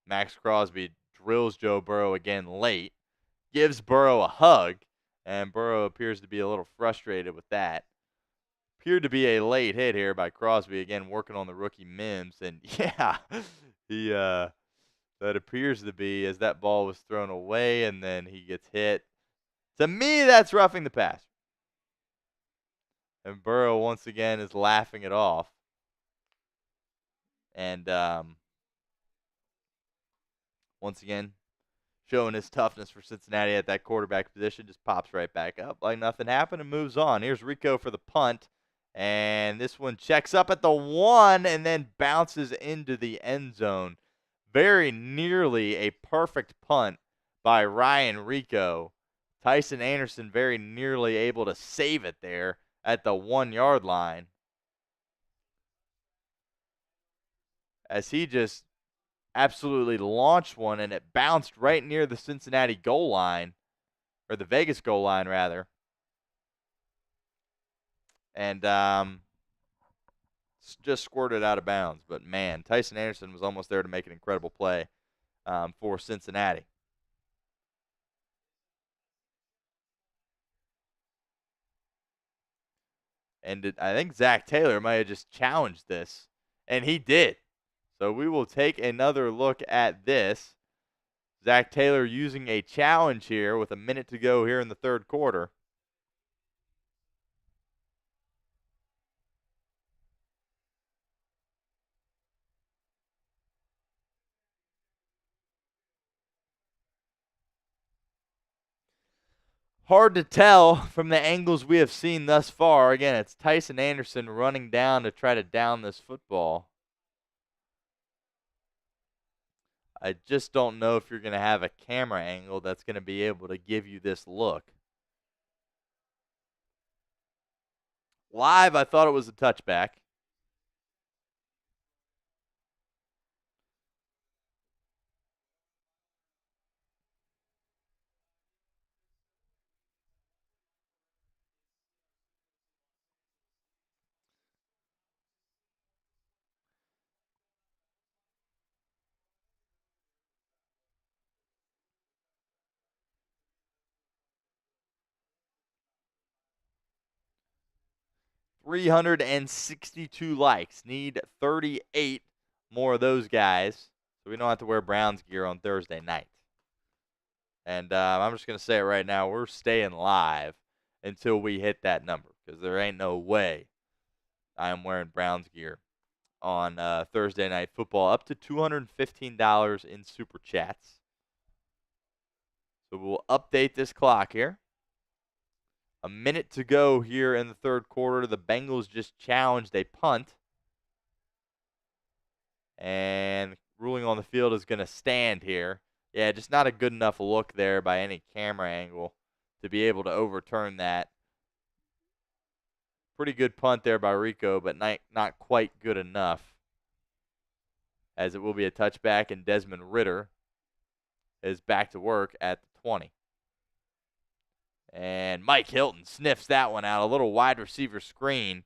Maxx Crosby drills Joe Burrow again late, gives Burrow a hug, and Burrow appears to be a little frustrated with that. Appeared to be a late hit here by Crosby, again working on the rookie Mims. And, yeah, that appears to be as that ball was thrown away, and then he gets hit. To me, that's roughing the passer. And Burrow, once again, is laughing it off. And once again, showing his toughness for Cincinnati at that quarterback position, just pops right back up like nothing happened and moves on. Here's Rico for the punt. And this one checks up at the 1 and then bounces into the end zone. Very nearly a perfect punt by Ryan Rico. Tyson Anderson very nearly able to save it there at the 1-yard line, as he just absolutely launched one, and it bounced right near the Cincinnati goal line, or the Vegas goal line, rather. And just squirted out of bounds. But, man, Tyson Anderson was almost there to make an incredible play for Cincinnati. And I think Zach Taylor might have just challenged this, and he did. So we will take another look at this. Zach Taylor using a challenge here with a minute to go here in the third quarter. Hard to tell from the angles we have seen thus far. Again, it's Tycen Anderson running down to try to down this football. I just don't know if you're going to have a camera angle that's going to be able to give you this look. Live, I thought it was a touchback. $362 likes. Need 38 more of those guys so we don't have to wear Browns gear on Thursday night. And I'm just going to say it right now. We're staying live until we hit that number because there ain't no way I am wearing Browns gear on Thursday Night Football. Up to $215 in Super Chats. So we'll update this clock here. A minute to go here in the third quarter. The Bengals just challenged a punt. And ruling on the field is going to stand here. Yeah, just not a good enough look there by any camera angle to be able to overturn that. Pretty good punt there by Rico, but not quite good enough. As it will be a touchback, and Desmond Ridder is back to work at the 20. And Mike Hilton sniffs that one out. A little wide receiver screen.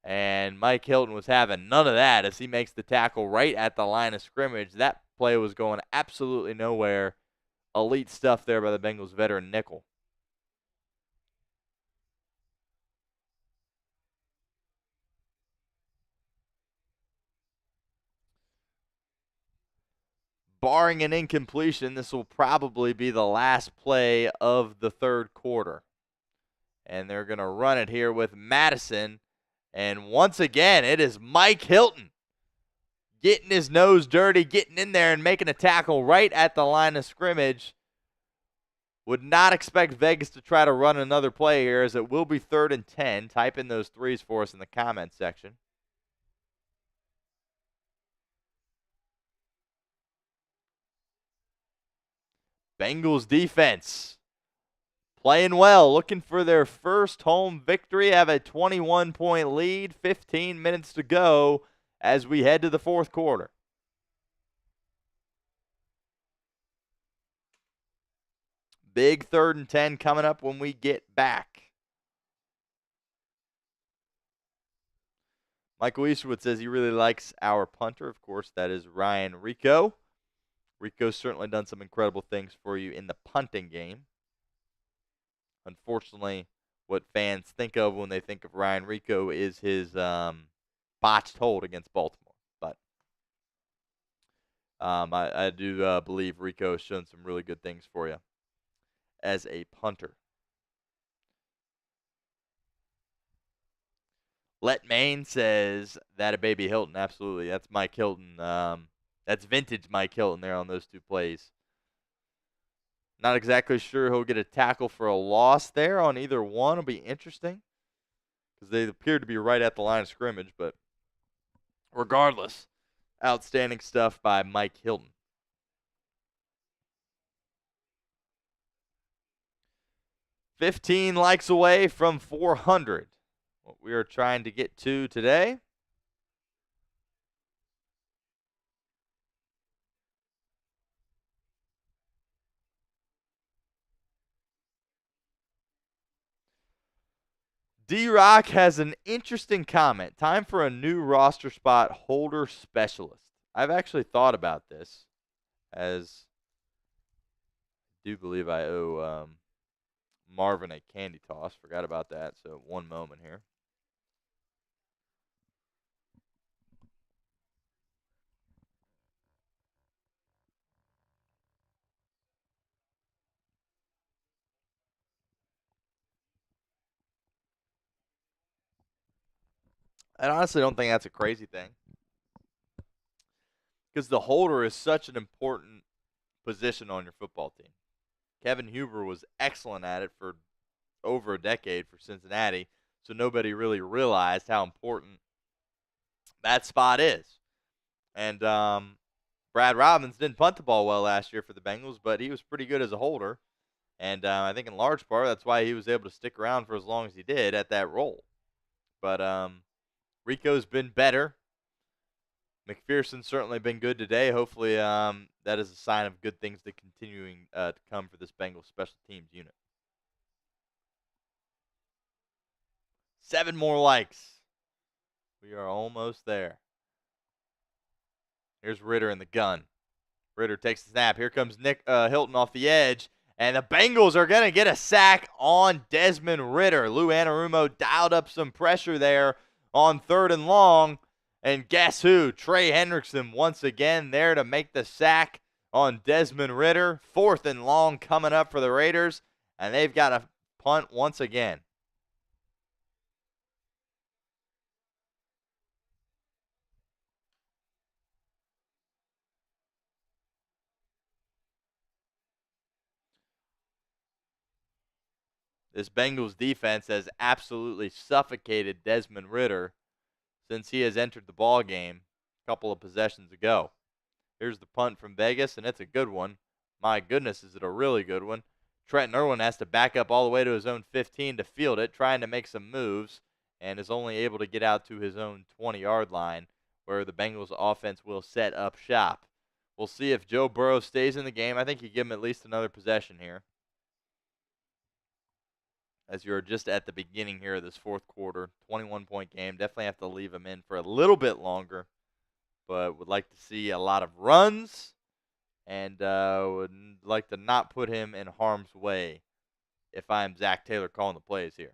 And Mike Hilton was having none of that as he makes the tackle right at the line of scrimmage. That play was going absolutely nowhere. Elite stuff there by the Bengals veteran nickel. Barring an incompletion, this will probably be the last play of the third quarter. And they're going to run it here with Madison. And once again, it is Mike Hilton getting his nose dirty, getting in there and making a tackle right at the line of scrimmage. Would not expect Vegas to try to run another play here, as it will be 3rd and 10. Type in those threes for us in the comment section. Bengals defense playing well, looking for their first home victory. Have a 21-point lead, 15 minutes to go as we head to the fourth quarter. Big 3rd and 10 coming up when we get back. Michael Easterwood says he really likes our punter. Of course, that is Ryan Rico. Rico's certainly done some incredible things for you in the punting game. Unfortunately, what fans think of when they think of Ryan Rico is his botched hold against Baltimore. But I do believe Rico has shown some really good things for you as a punter. Let Maine says that a baby Hilton. Absolutely. That's Mike Hilton. That's vintage Mike Hilton there on those two plays. Not exactly sure he'll get a tackle for a loss there on either one. It'll be interesting because they appear to be right at the line of scrimmage. But regardless, outstanding stuff by Mike Hilton. $15 likes away from 400. What we are trying to get to today. D-Rock has an interesting comment. Time for a new roster spot, holder specialist. I've actually thought about this, as I do believe I owe Marvin a candy toss. Forgot about that, so one moment here. I honestly don't think that's a crazy thing because the holder is such an important position on your football team. Kevin Huber was excellent at it for over a decade for Cincinnati, so nobody really realized how important that spot is. And Brad Robbins didn't punt the ball well last year for the Bengals, but he was pretty good as a holder. And I think in large part that's why he was able to stick around for as long as he did at that role. But Rico's been better. McPherson's certainly been good today. Hopefully that is a sign of good things to continuing to come for this Bengals special teams unit. 7 more likes. We are almost there. Here's Ritter in the gun. Ritter takes the snap. Here comes Nick Hilton off the edge. And the Bengals are going to get a sack on Desmond Ritter. Lou Anarumo dialed up some pressure there on 3rd and long. And guess who? Trey Hendrickson once again there to make the sack on Desmond Ritter. 4th and long coming up for the Raiders. And they've got a punt once again. This Bengals defense has absolutely suffocated Desmond Ritter since he has entered the ball game a couple of possessions ago. Here's the punt from Vegas, and it's a good one. My goodness, is it a really good one. Trenton Irwin has to back up all the way to his own 15 to field it, trying to make some moves, and is only able to get out to his own 20-yard line where the Bengals offense will set up shop. We'll see if Joe Burrow stays in the game. I think you give him at least another possession here, as you're just at the beginning here of this 4th quarter. 21-point game. Definitely have to leave him in for a little bit longer, but would like to see a lot of runs and would like to not put him in harm's way if I'm Zach Taylor calling the plays here.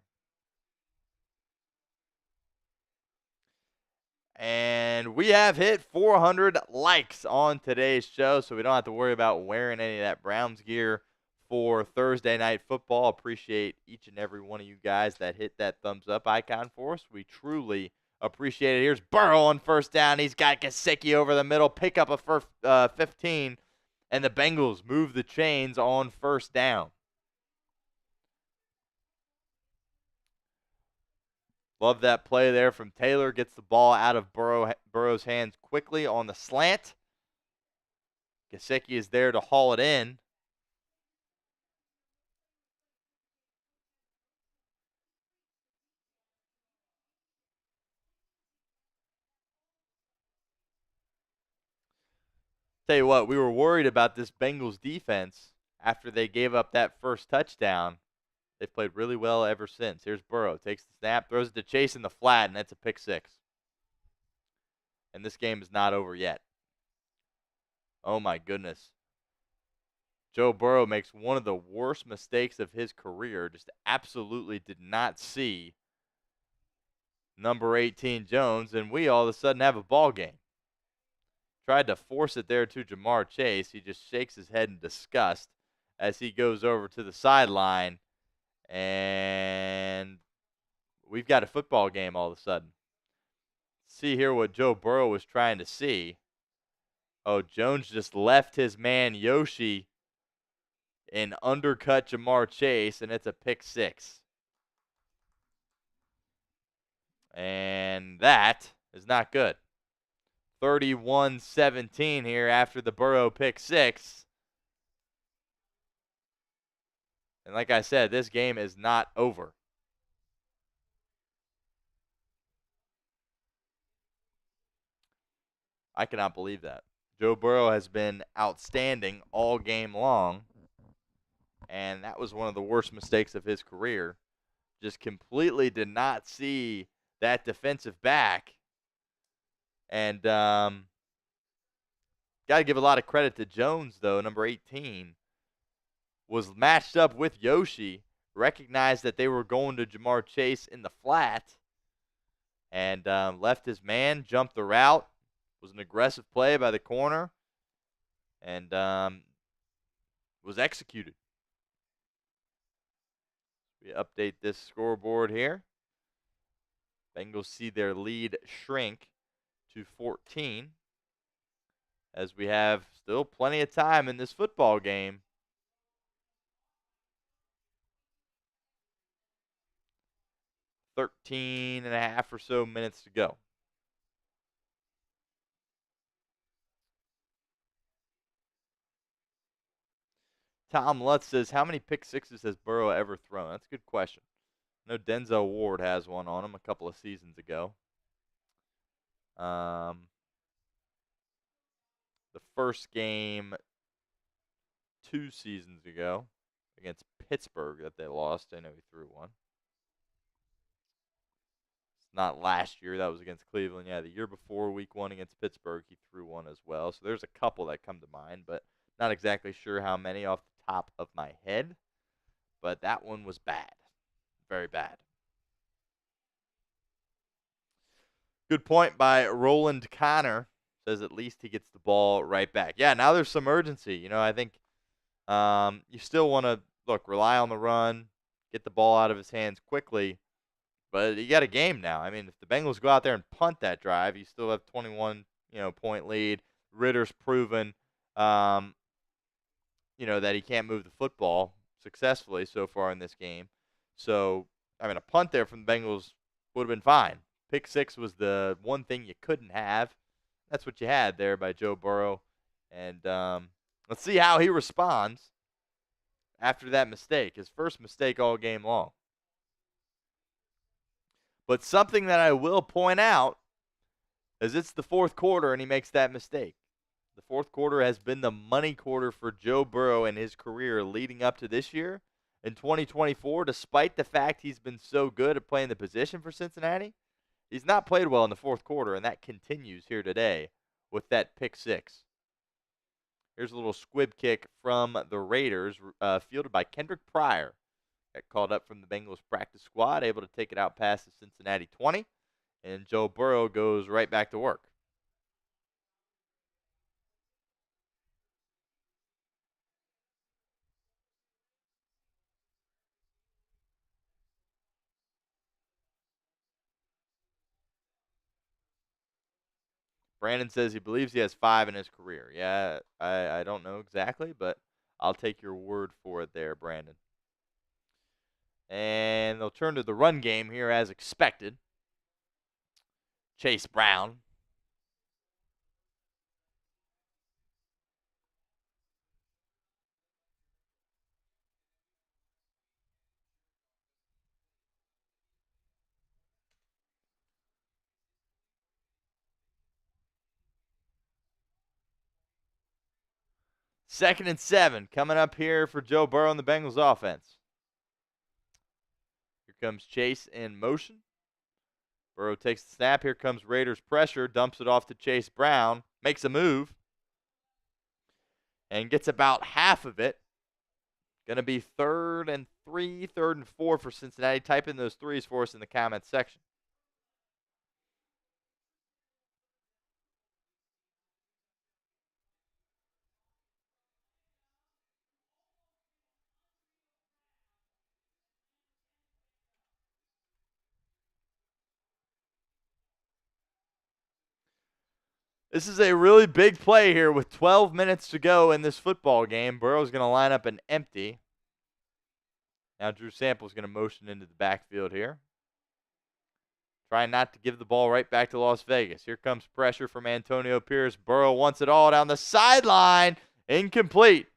And we have hit 400 likes on today's show, so we don't have to worry about wearing any of that Browns gear for Thursday Night Football. Appreciate each and every one of you guys that hit that thumbs up icon for us. We truly appreciate it. Here's Burrow on 1st down. He's got Gesicki over the middle. Pick up a first 15, and the Bengals move the chains on 1st down. Love that play there from Taylor. Gets the ball out of Burrow's hands quickly on the slant. Gesicki is there to haul it in. Tell you what, we were worried about this Bengals defense after they gave up that first touchdown. They've played really well ever since. Here's Burrow. Takes the snap, throws it to Chase in the flat, and that's a pick 6. And this game is not over yet. Oh, my goodness. Joe Burrow makes one of the worst mistakes of his career. Just absolutely did not see number 18 Jones, and we all of a sudden have a ball game. Tried to force it there to Jamar Chase. He just shakes his head in disgust as he goes over to the sideline. And we've got a football game all of a sudden. See here what Joe Burrow was trying to see. Oh, Jones just left his man Yoshi and undercut Jamar Chase, and it's a pick 6. And that is not good. 31-17 here after the Burrow pick 6. And like I said, this game is not over. I cannot believe that. Joe Burrow has been outstanding all game long, and that was one of the worst mistakes of his career. Just completely did not see that defensive back. And got to give a lot of credit to Jones, though, number 18. Was matched up with Yoshi, recognized that they were going to Jamar Chase in the flat, and left his man, jumped the route. Was an aggressive play by the corner, and was executed. We update this scoreboard here. Bengals see their lead shrink to 14 as we have still plenty of time in this football game. 13 and a half or so minutes to go. Tom Lutz says, how many pick sixes has Burrow ever thrown? That's a good question. I know Denzel Ward has one on him a couple of seasons ago. The first game 2 seasons ago against Pittsburgh that they lost, I know he threw one. It's not last year. That was against Cleveland. Yeah, the year before, week 1 against Pittsburgh, he threw one as well. So there's a couple that come to mind, but not exactly sure how many off the top of my head. But that one was bad. Very bad. Good point by Roland Connor. Says at least he gets the ball right back. Yeah, now there's some urgency. You know, I think you still want to, rely on the run, get the ball out of his hands quickly. But you got a game now. I mean, if the Bengals go out there and punt that drive, you still have 21, point lead. Ritter's proven, that he can't move the football successfully so far in this game. So, I mean, a punt there from the Bengals would have been fine. Pick 6 was the one thing you couldn't have. That's what you had there by Joe Burrow. And let's see how he responds after that mistake. His first mistake all game long. But something that I will point out is it's the fourth quarter and he makes that mistake. The fourth quarter has been the money quarter for Joe Burrow in his career leading up to this year. In 2024, despite the fact he's been so good at playing the position for Cincinnati, he's not played well in the fourth quarter, and that continues here today with that pick 6. Here's a little squib kick from the Raiders, fielded by Kendrick Pryor. Got called up from the Bengals practice squad, able to take it out past the Cincinnati 20, and Joe Burrow goes right back to work. Brandon says he believes he has 5 in his career. Yeah, I don't know exactly, but I'll take your word for it there, Brandon. And they'll turn to the run game here as expected. Chase Brown. Second and 7 coming up here for Joe Burrow and the Bengals offense. Here comes Chase in motion. Burrow takes the snap. Here comes Raiders pressure. Dumps it off to Chase Brown. Makes a move. And gets about half of it. Going to be 3rd and 3, 3rd and 4 for Cincinnati. Type in those threes for us in the comments section. This is a really big play here with 12 minutes to go in this football game. Burrow's going to line up an empty. Now Drew Sample's going to motion into the backfield here. Trying not to give the ball right back to Las Vegas. Here comes pressure from Antonio Pierce. Burrow wants it all down the sideline. Incomplete.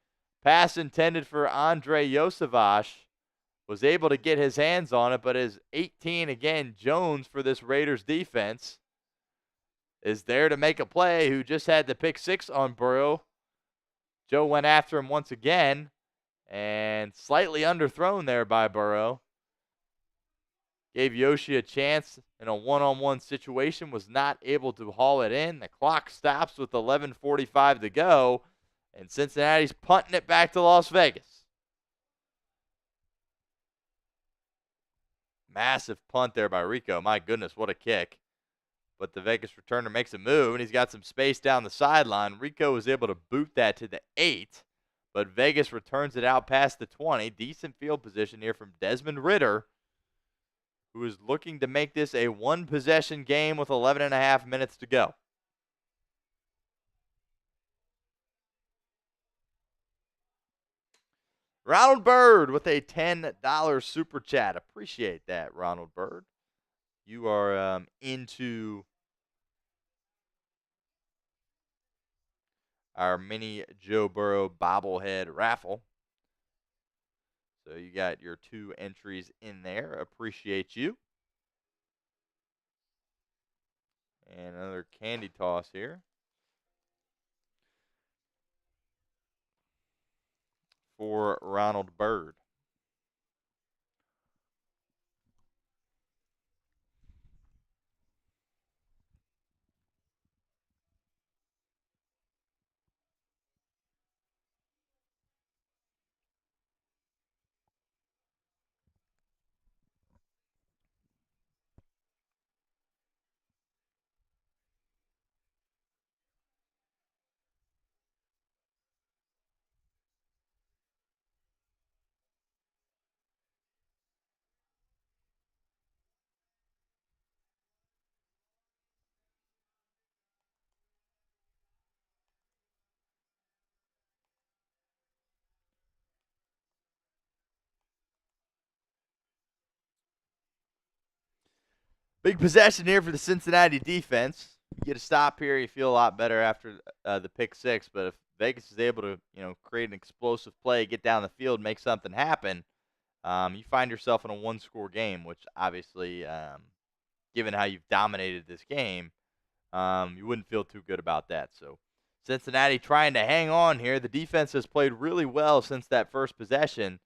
Pass intended for Andre Yosevich. Was able to get his hands on it, but his 18, again, Jones for this Raiders defense, is there to make a play, who just had the pick 6 on Burrow. Joe went after him once again, and slightly underthrown there by Burrow. Gave Yoshi a chance in a one-on-one situation, was not able to haul it in. The clock stops with 11:45 to go, and Cincinnati's punting it back to Las Vegas. Massive punt there by Rico. My goodness, what a kick. But the Vegas returner makes a move, and he's got some space down the sideline. Rico was able to boot that to the 8, but Vegas returns it out past the 20. Decent field position here from Desmond Ridder, who is looking to make this a one-possession game with 11.5 minutes to go. Ronald Bird with a $10 super chat. Appreciate that, Ronald Bird. You are into our mini Joe Burrow bobblehead raffle. So you got your 2 entries in there. Appreciate you. And another candy toss here for Ronald Bird. Big possession here for the Cincinnati defense. You get a stop here, you feel a lot better after the pick 6. But if Vegas is able to, create an explosive play, get down the field, make something happen, you find yourself in a one-score game, which obviously, given how you've dominated this game, you wouldn't feel too good about that. So Cincinnati trying to hang on here. The defense has played really well since that first possession,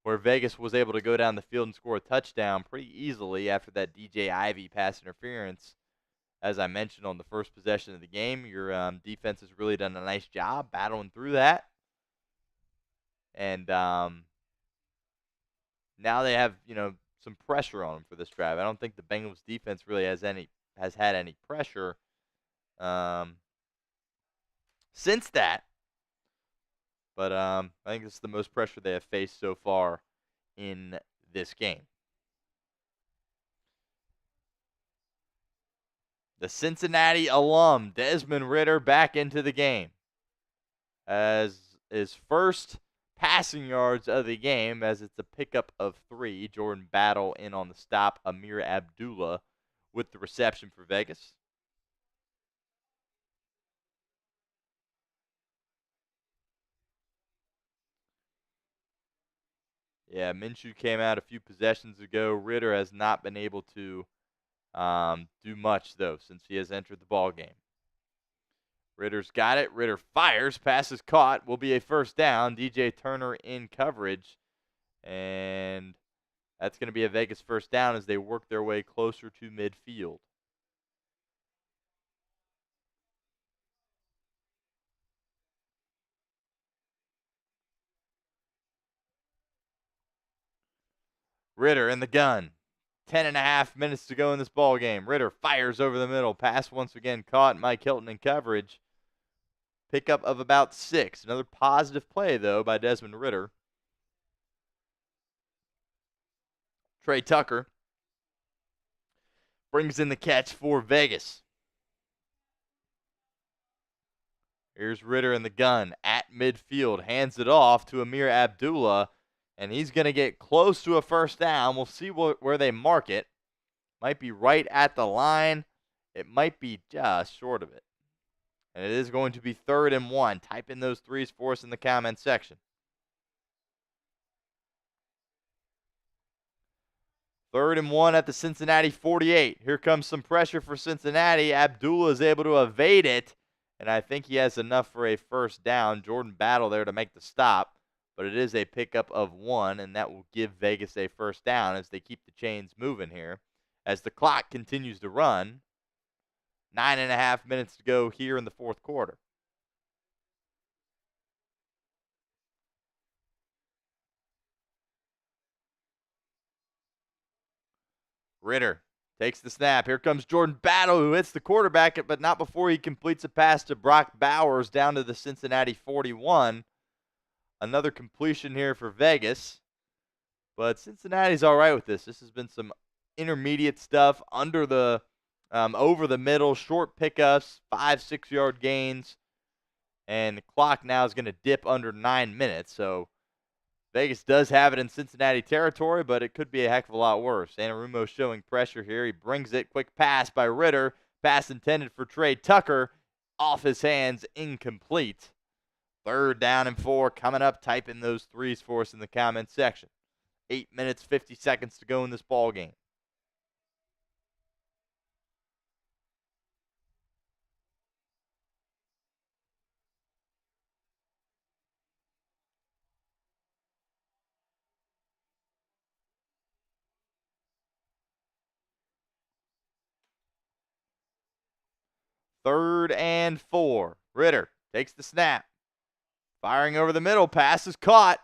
where Vegas was able to go down the field and score a touchdown pretty easily after that DJ Ivey pass interference. As I mentioned on the first possession of the game, your defense has really done a nice job battling through that. And now they have, some pressure on them for this drive. I don't think the Bengals defense really has had any pressure since that. But I think this is the most pressure they have faced so far in this game. The Cincinnati alum, Desmond Ridder, back into the game as his first passing yards of the game, as it's a pickup of 3. Jordan Battle in on the stop. Amir Abdullah with the reception for Vegas. Yeah, Minshew came out a few possessions ago. Ridder has not been able to do much, though, since he has entered the ball game. Ridder's got it. Ridder fires. Pass is caught. Will be a first down. DJ Turner in coverage. And that's going to be a Vegas first down as they work their way closer to midfield. Ridder in the gun. 10.5 minutes to go in this ball game. Ridder fires over the middle. Pass once again caught. Mike Hilton in coverage. Pickup of about 6. Another positive play, though, by Desmond Ridder. Trey Tucker brings in the catch for Vegas. Here's Ridder in the gun at midfield. Hands it off to Amir Abdullah. And he's going to get close to a first down. We'll see where they mark it. Might be right at the line. It might be just short of it. And it is going to be 3rd and 1. Type in those 3s for us in the comment section. 3rd and 1 at the Cincinnati 48. Here comes some pressure for Cincinnati. Abdullah is able to evade it. And I think he has enough for a first down. Jordan Battle there to make the stop. But it is a pickup of 1, and that will give Vegas a first down as they keep the chains moving here. As the clock continues to run, 9.5 minutes to go here in the 4th quarter. Ridder takes the snap. Here comes Jordan Battle, who hits the quarterback, but not before he completes a pass to Brock Bowers down to the Cincinnati 41. Another completion here for Vegas. But Cincinnati's all right with this. This has been some intermediate stuff, under the, over the middle, short pickups, 5-6 yard gains. And the clock now is going to dip under 9 minutes. So Vegas does have it in Cincinnati territory, but it could be a heck of a lot worse. Anarumo showing pressure here. He brings it. Quick pass by Ritter. Pass intended for Trey Tucker. Off his hands, incomplete. 3rd down and 4 coming up. Type in those threes for us in the comments section. 8 minutes, 50 seconds to go in this ball game. Third and 4. Ritter takes the snap. Firing over the middle. Pass is caught.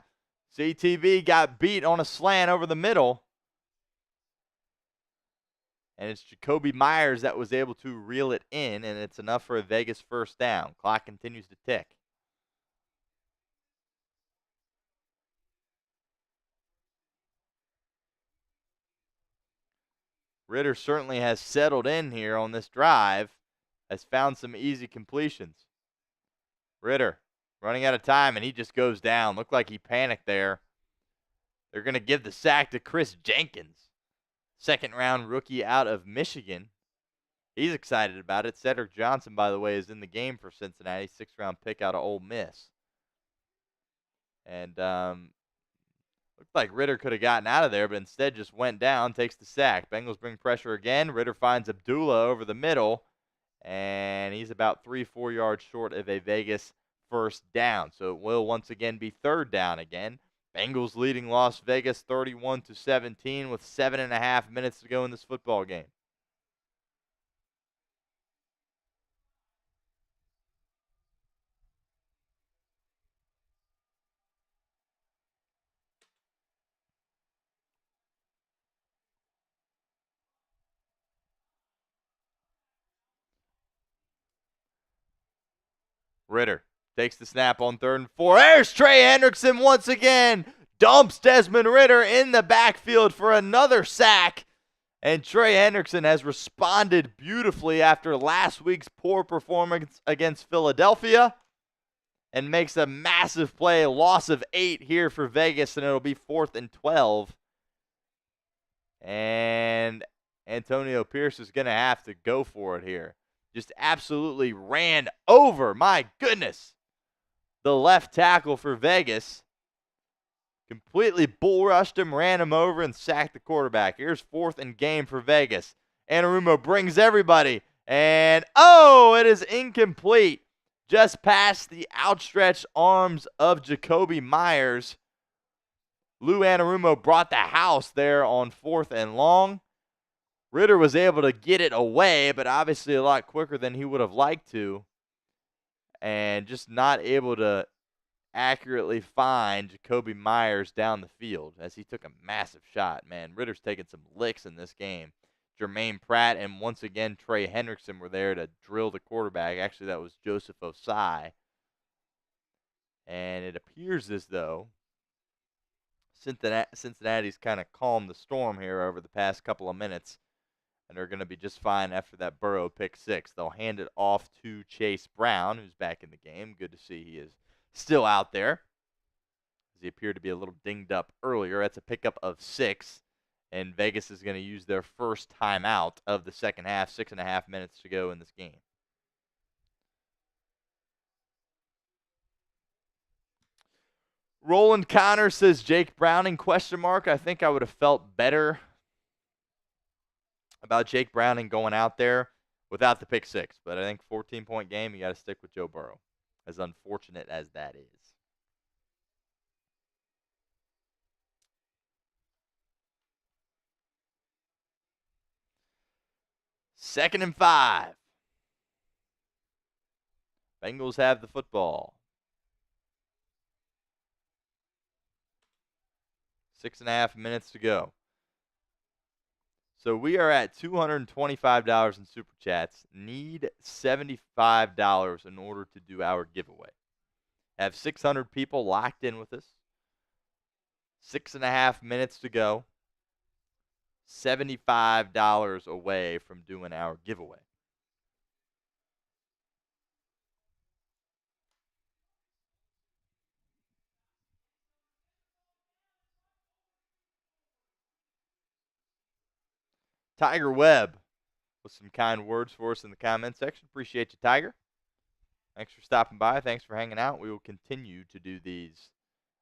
CTV got beat on a slant over the middle. And it's Jakobi Meyers that was able to reel it in, and it's enough for a Vegas 1st down. Clock continues to tick. Ritter certainly has settled in here on this drive, has found some easy completions. Ritter running out of time, and he just goes down. Looked like he panicked there. They're going to give the sack to Chris Jenkins, 2nd-round rookie out of Michigan. He's excited about it. Cedric Johnson, by the way, is in the game for Cincinnati, 6th-round pick out of Ole Miss. And looked like Ritter could have gotten out of there, but instead just went down, takes the sack. Bengals bring pressure again. Ritter finds Abdullah over the middle, and he's about 3-4 yards short of a Vegas 1st down. So it will once again be 3rd down again. Bengals leading Las Vegas 31-17 with 7.5 minutes to go in this football game. Ritter takes the snap on 3rd and 4. There's Trey Hendrickson once again. Dumps Desmond Ritter in the backfield for another sack. And Trey Hendrickson has responded beautifully after last week's poor performance against Philadelphia and makes a massive play. Loss of 8 here for Vegas, and it'll be 4th and 12. And Antonio Pierce is going to have to go for it here. Just absolutely ran over, my goodness, the left tackle for Vegas. Completely bull rushed him, ran him over, and sacked the quarterback. Here's 4th and game for Vegas. Anarumo brings everybody, and it is incomplete. Just past the outstretched arms of Jakobi Meyers. Lou Anarumo brought the house there on 4th and long. Ritter was able to get it away, but obviously a lot quicker than he would have liked to. And just not able to accurately find Jakobi Meyers down the field as he took a massive shot. Man, Ritter's taking some licks in this game. Germaine Pratt and once again Trey Hendrickson were there to drill the quarterback. Actually, that was Joseph Osai. And it appears as though Cincinnati's kind of calmed the storm here over the past couple of minutes. And they're going to be just fine after that Burrow pick 6. They'll hand it off to Chase Brown, who's back in the game. Good to see he is still out there, as he appeared to be a little dinged up earlier. That's a pickup of 6, and Vegas is going to use their first timeout of the second half. 6.5 minutes to go in this game. Roland Connor says Jake Browning, ? I think I would have felt better about Jake Browning going out there without the pick 6. But I think 14-point game, you got to stick with Joe Burrow, as unfortunate as that is. Second and 5. Bengals have the football. 6.5 minutes to go. So we are at $225 in Super Chats. Need $75 in order to do our giveaway. Have 600 people locked in with us. 6.5 minutes to go. $75 away from doing our giveaway. Tiger Webb with some kind words for us in the comment section. Appreciate you, Tiger. Thanks for stopping by. Thanks for hanging out. We will continue to do these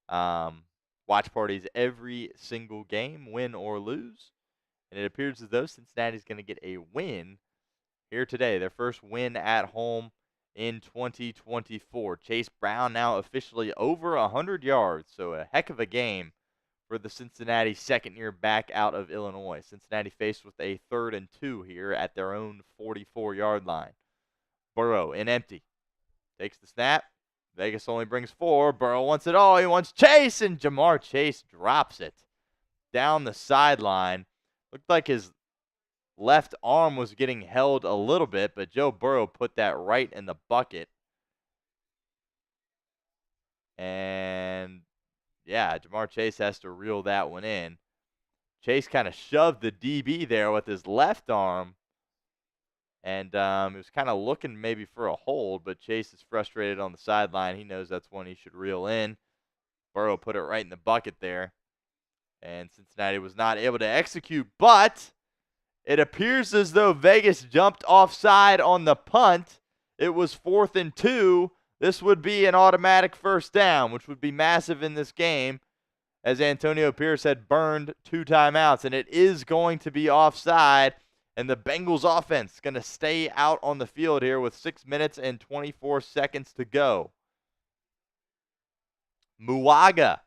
watch parties every single game, win or lose. And it appears as though Cincinnati's going to get a win here today. Their first win at home in 2024. Chase Brown now officially over 100 yards. So a heck of a game for the Cincinnati second year back out of Illinois. Cincinnati faced with a 3rd and 2 here at their own 44-yard line. Burrow in empty. Takes the snap. Vegas only brings 4. Burrow wants it all. He wants Chase, and Ja'Marr Chase drops it down the sideline. Looked like his left arm was getting held a little bit, but Joe Burrow put that right in the bucket. And yeah, Ja'Marr Chase has to reel that one in. Chase kind of shoved the DB there with his left arm. And he was kind of looking maybe for a hold, but Chase is frustrated on the sideline. He knows that's one he should reel in. Burrow put it right in the bucket there. And Cincinnati was not able to execute, but it appears as though Vegas jumped offside on the punt. It was 4th and 2. This would be an automatic first down, which would be massive in this game, as Antonio Pierce had burned 2 timeouts, and it is going to be offside. And the Bengals offense is going to stay out on the field here with 6 minutes and 24 seconds to go. Muaga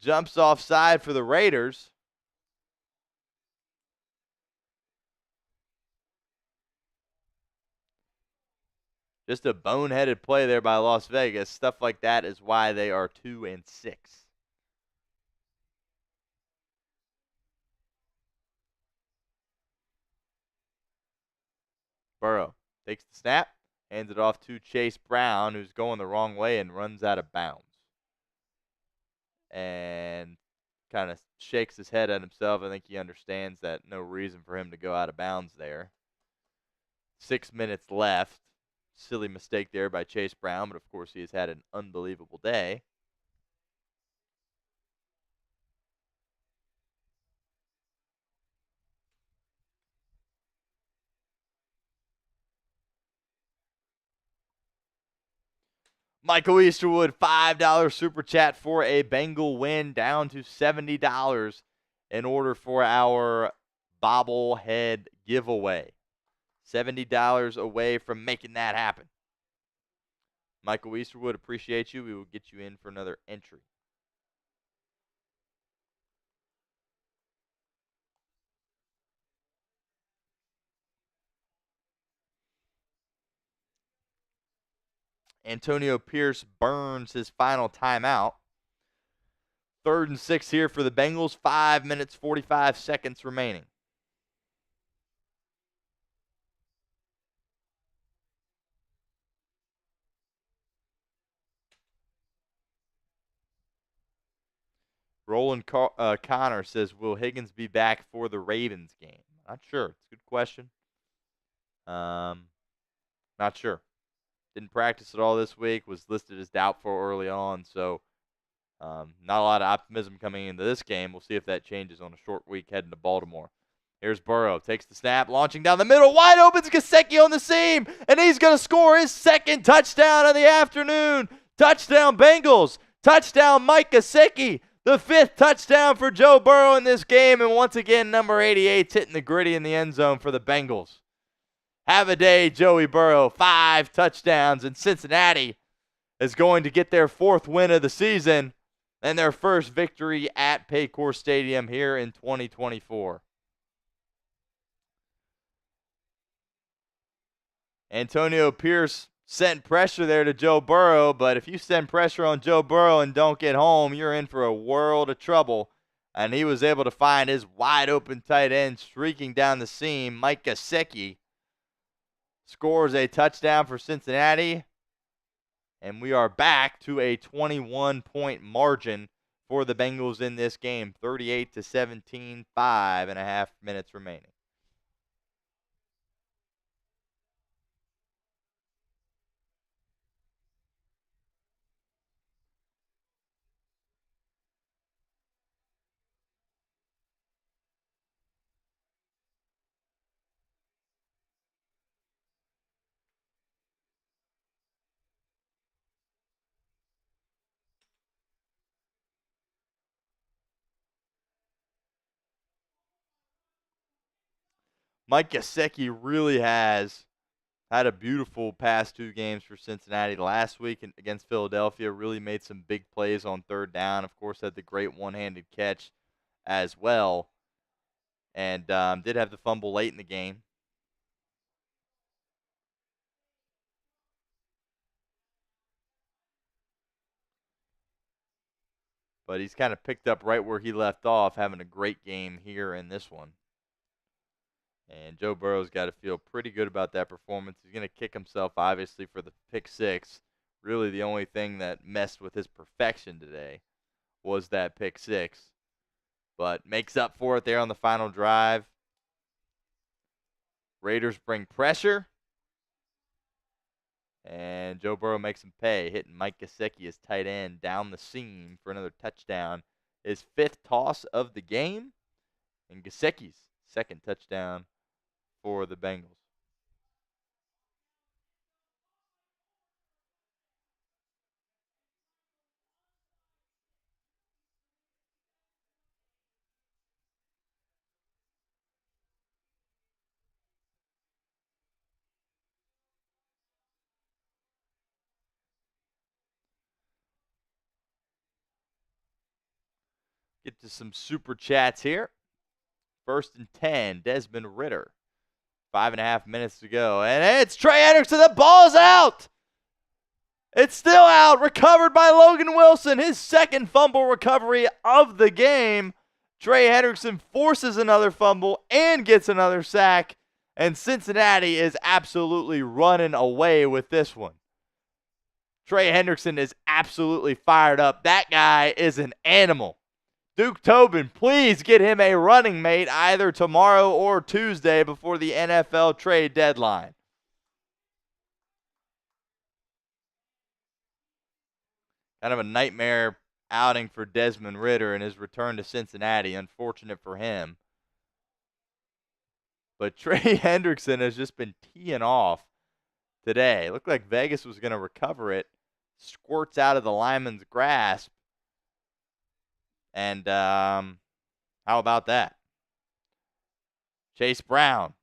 jumps offside for the Raiders. Just a boneheaded play there by Las Vegas. Stuff like that is why they are 2 and 6. Burrow takes the snap, hands it off to Chase Brown, who's going the wrong way and runs out of bounds. And kind of shakes his head at himself. I think he understands that no reason for him to go out of bounds there. 6 minutes left. Silly mistake there by Chase Brown, but of course he has had an unbelievable day. Michael Easterwood, $5 super chat for a Bengal win, down to $70 in order for our bobblehead giveaway. $70 away from making that happen. Michael Easterwood, appreciate you. We will get you in for another entry. Antonio Pierce burns his final timeout. 3rd and 6 here for the Bengals. 5 minutes, 45 seconds remaining. Roland Connor says, will Higgins be back for the Ravens game? Not sure. It's a good question. Not sure. Didn't practice at all this week. Was listed as doubtful early on. So not a lot of optimism coming into this game. We'll see if that changes on a short week heading to Baltimore. Here's Burrow. Takes the snap. Launching down the middle. Wide open. Gesicki on the seam. And he's going to score his 2nd touchdown of the afternoon. Touchdown Bengals. Touchdown Mike Gesicki. The 5th touchdown for Joe Burrow in this game. And once again, number 88's hitting the gritty in the end zone for the Bengals. Have a day, Joey Burrow. 5 touchdowns, and Cincinnati is going to get their 4th win of the season and their first victory at Paycor Stadium here in 2024. Antonio Pierce sent pressure there to Joe Burrow, but if you send pressure on Joe Burrow and don't get home, you're in for a world of trouble. And he was able to find his wide open tight end streaking down the seam, Mike Gesicki. Scores a touchdown for Cincinnati. And we are back to a 21-point margin for the Bengals in this game. 38-17, 5.5 minutes remaining. Mike Gesicki really has had a beautiful past 2 games for Cincinnati. Last week against Philadelphia, really made some big plays on third down. Of course, had the great one-handed catch as well, and did have the fumble late in the game. But he's kind of picked up right where he left off, having a great game here in this one. And Joe Burrow's got to feel pretty good about that performance. He's going to kick himself, obviously, for the pick 6. Really, the only thing that messed with his perfection today was that pick 6. But makes up for it there on the final drive. Raiders bring pressure. And Joe Burrow makes him pay, hitting Mike Gesicki, his tight end, down the seam for another touchdown. His 5th toss of the game. And Gesicki's 2nd touchdown for the Bengals. Get to some super chats here. 1st and 10, Desmond Ridder. 5.5 minutes to go. And it's Trey Hendrickson. The ball's out. It's still out. Recovered by Logan Wilson. His 2nd fumble recovery of the game. Trey Hendrickson forces another fumble and gets another sack. And Cincinnati is absolutely running away with this one. Trey Hendrickson is absolutely fired up. That guy is an animal. Duke Tobin, please get him a running mate either tomorrow or Tuesday before the NFL trade deadline. Kind of a nightmare outing for Desmond Ridder and his return to Cincinnati. Unfortunate for him. But Trey Hendrickson has just been teeing off today. Looked like Vegas was going to recover it. Squirts out of the lineman's grasp. And how about that? Chase Brown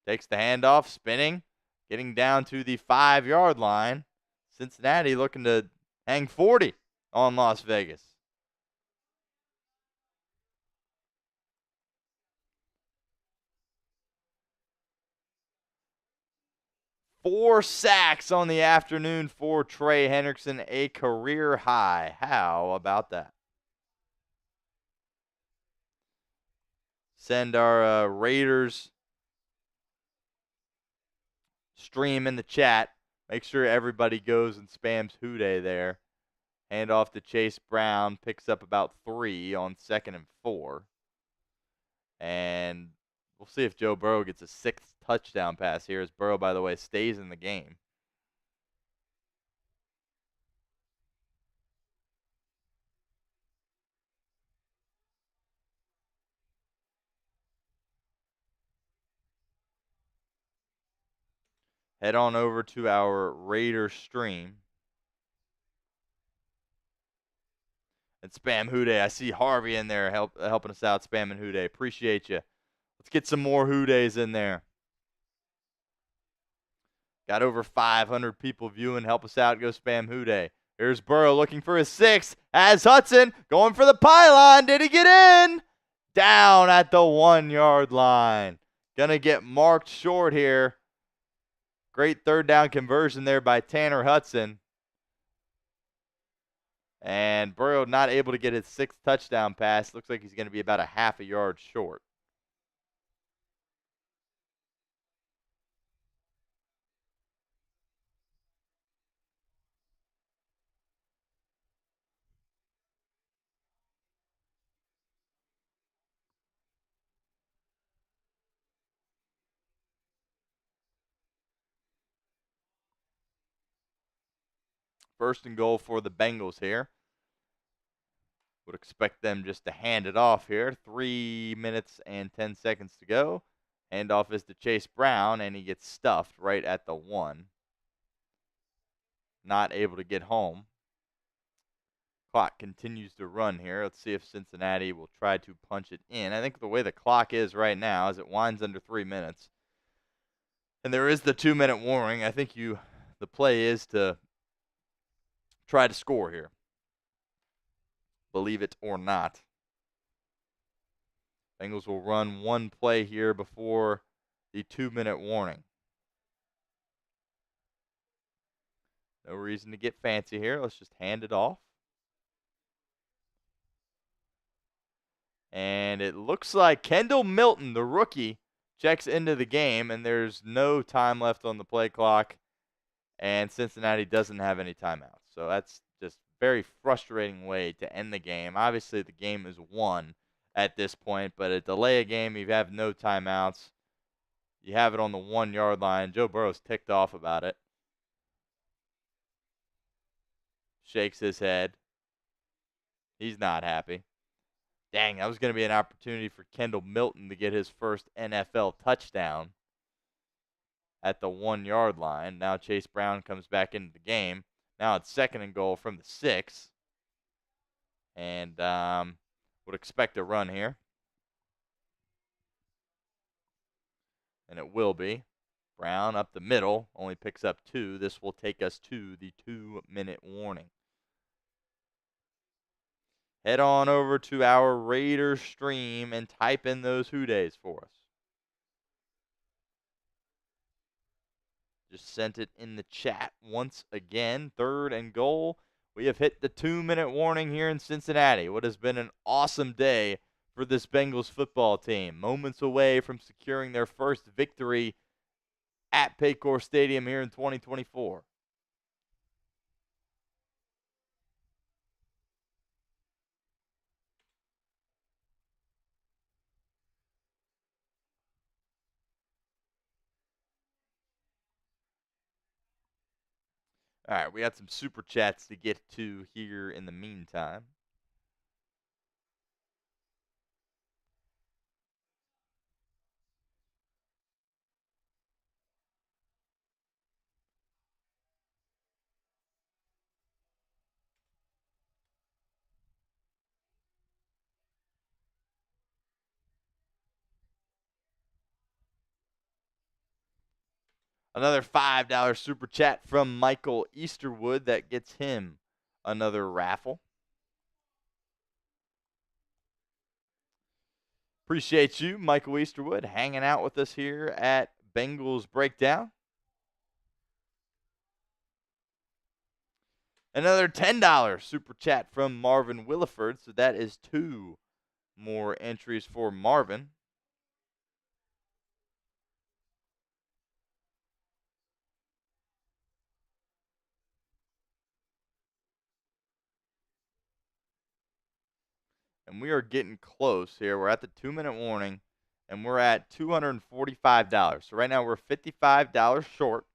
takes the handoff, spinning, getting down to the 5-yard line. Cincinnati looking to hang 40 on Las Vegas. Four sacks on the afternoon for Trey Hendrickson, a career high. How about that? Send our Raiders stream in the chat. Make sure everybody goes and spams Houday there. Hand off to Chase Brown. Picks up about 3 on 2nd and 4. And we'll see if Joe Burrow gets a 6th touchdown pass here, as Burrow, by the way, stays in the game. Head on over to our Raiders stream. And spam Houday. I see Harvey in there helping us out, spamming Houday. Appreciate you. Let's get some more Houdays in there. Got over 500 people viewing. Help us out. Go spam Houday. Here's Burrow looking for his 6th. As Hudson going for the pylon. Did he get in? Down at the 1-yard line. Gonna get marked short here. Great 3rd down conversion there by Tanner Hudson. And Burrow not able to get his 6th touchdown pass. Looks like he's going to be about a half a yard short. First and goal for the Bengals here. Would expect them just to hand it off here. 3 minutes and 10 seconds to go. Handoff is to Chase Brown, and he gets stuffed right at the 1. Not able to get home. Clock continues to run here. Let's see if Cincinnati will try to punch it in. I think the way the clock is right now is it winds under 3 minutes. And there is the 2-minute warning. I think the play is to try to score here. Believe it or not. Bengals will run one play here before the 2-minute warning. No reason to get fancy here. Let's just hand it off. And it looks like Kendall Milton, the rookie, checks into the game, and there's no time left on the play clock, and Cincinnati doesn't have any timeouts. So that's just a very frustrating way to end the game. Obviously, the game is won at this point, but a delay a game, you have no timeouts. You have it on the 1-yard line. Joe Burrow's ticked off about it. Shakes his head. He's not happy. Dang, that was going to be an opportunity for Kendall Milton to get his first NFL touchdown at the 1-yard line. Now Chase Brown comes back into the game. Now it's 2nd and goal from the 6. And would expect a run here. And it will be. Brown up the middle, only picks up 2. This will take us to the 2-minute warning. Head on over to our Raiders stream and type in those Who Days for us. Just sent it in the chat once again. 3rd and goal. We have hit the 2-minute warning here in Cincinnati. What has been an awesome day for this Bengals football team. Moments away from securing their first victory at Paycor Stadium here in 2024. All right, we got some super chats to get to here in the meantime. Another $5 super chat from Michael Easterwood that gets him another raffle. Appreciate you, Michael Easterwood, hanging out with us here at Bengals Breakdown. Another $10 super chat from Marvin Williford. So that is 2 more entries for Marvin. And we are getting close here. We're at the 2-minute warning, and we're at $245. So right now we're $55 short,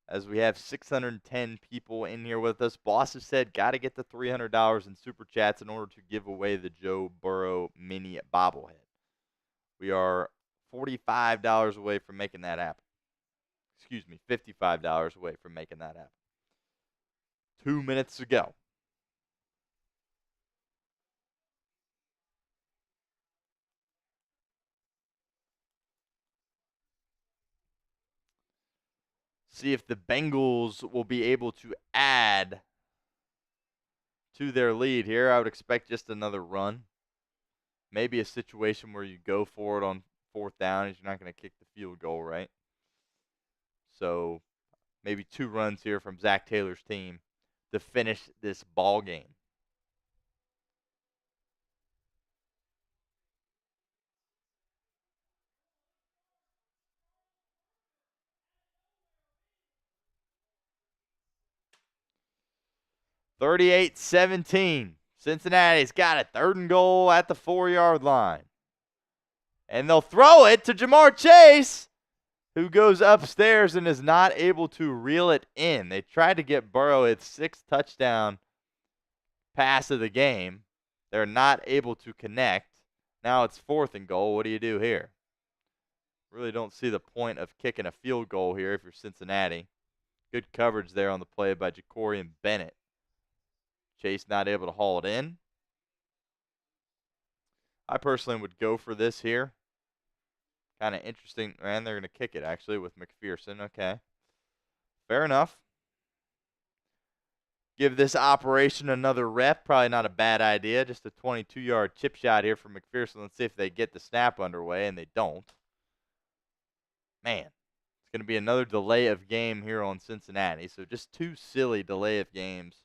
as we have 610 people in here with us. Boss has said, got to get the $300 in super chats in order to give away the Joe Burrow mini bobblehead. We are $45 away from making that happen. Excuse me, $55 away from making that happen. 2 minutes to go. See if the Bengals will be able to add to their lead here. I would expect just another run. Maybe a situation where you go for it on 4th down as you're not going to kick the field goal, right? So maybe 2 runs here from Zach Taylor's team to finish this ball game. $38-17. Cincinnati's got a 3rd and goal at the 4-yard line. And they'll throw it to Jamar Chase. who goes upstairs and is not able to reel it in. They tried to get Burrow its 6th touchdown pass of the game. They're not able to connect. Now it's 4th and goal. What do you do here? Really don't see the point of kicking a field goal here if you're Cincinnati. Good coverage there on the play by Ja'Cory Bennett. Chase not able to haul it in. I personally would go for this here. Kind of interesting. And they're going to kick it, actually, with McPherson. Okay. Fair enough. Give this operation another rep. Probably not a bad idea. Just a 22-yard chip shot here from McPherson. Let's see if they get the snap underway, and they don't. Man, it's going to be another delay of game here on Cincinnati. So just 2 silly delay of games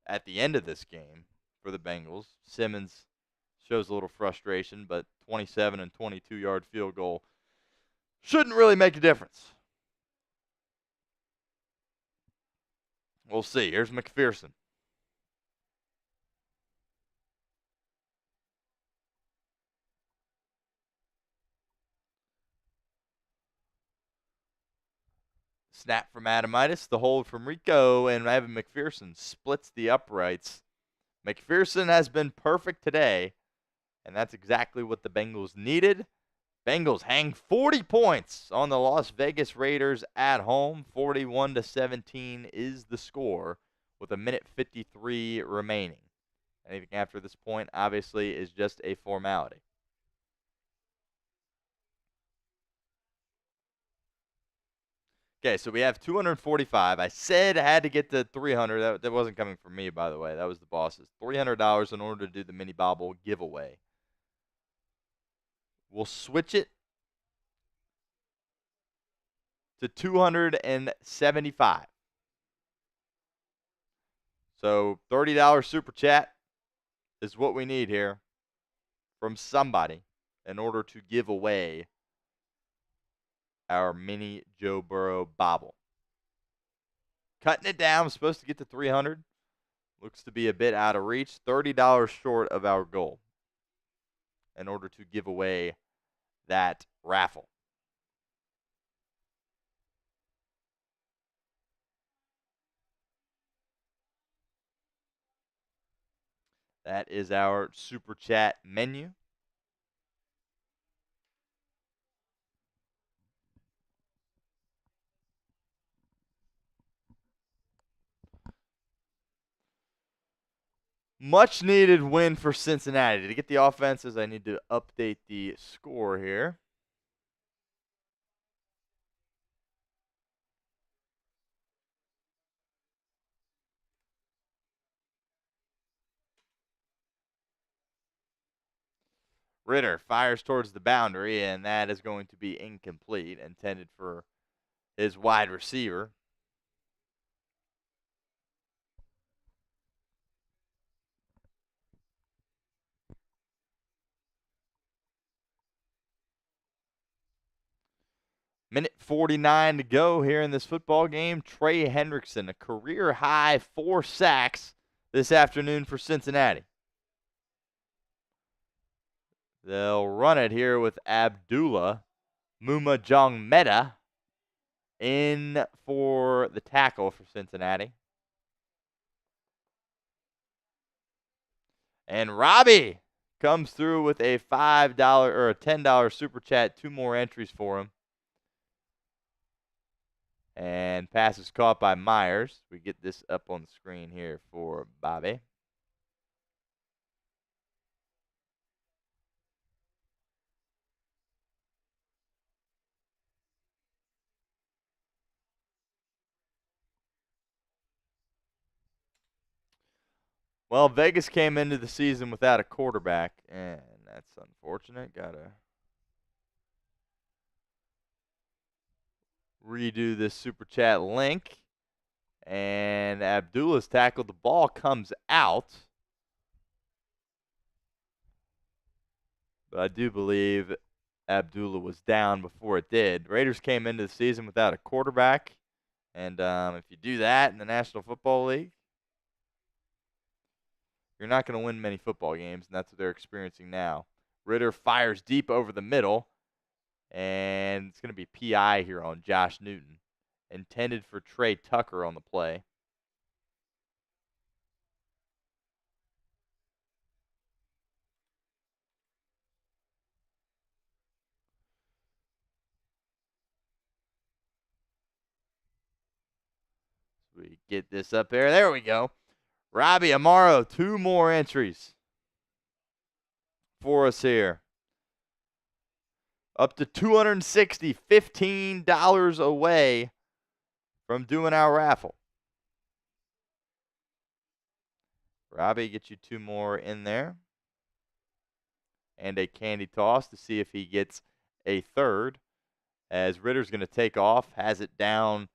at the end of this game for the Bengals. Simmons shows a little frustration, but 27 and 22-yard field goal shouldn't really make a difference. We'll see. Here's McPherson. Snap from Adamitis, the hold from Rico, and Evan McPherson splits the uprights. McPherson has been perfect today, and that's exactly what the Bengals needed. Bengals hang 40 points on the Las Vegas Raiders at home. 41-17 is the score with 1:53 remaining. Anything after this point, obviously, is just a formality. Okay, so we have 245. I said I had to get to 300. That wasn't coming from me, by the way. That was the boss's. $300 in order to do the mini bobble giveaway. We'll switch it to 275. So $30 super chat is what we need here from somebody in order to give away our mini Joe Burrow bobble. Cutting it down, supposed to get to 300. Looks to be a bit out of reach. $30 short of our goal in order to give away that raffle. That is our super chat menu. Much needed win for Cincinnati. To get the offenses, I need to update the score here. Ritter fires towards the boundary, and that is going to be incomplete, intended for his wide receiver. Minute 49 to go here in this football game. Trey Hendrickson, a career-high 4 sacks this afternoon for Cincinnati. They'll run it here with Abdullah Mumajongmeta in for the tackle for Cincinnati. And Robbie comes through with a $5 or a $10 super chat. 2 more entries for him. And pass is caught by Myers. We get this up on the screen here for Bobby. Well, Vegas came into the season without a quarterback, and that's unfortunate. Gotta redo this super chat link. And Abdullah's tackled. The ball comes out. But I do believe Abdullah was down before it did. Raiders came into the season without a quarterback. And if you do that in the National Football League, you're not going to win many football games, and that's what they're experiencing now. Ritter fires deep over the middle. And it's going to be PI here on Josh Newton. Intended for Trey Tucker on the play. So we get this up there. There we go. Robbie Amaro, 2 more entries for us here. Up to $260, $15 away from doing our raffle. Robbie, get you 2 more in there. And a candy toss to see if he gets a third. As Ritter's going to take off, has it down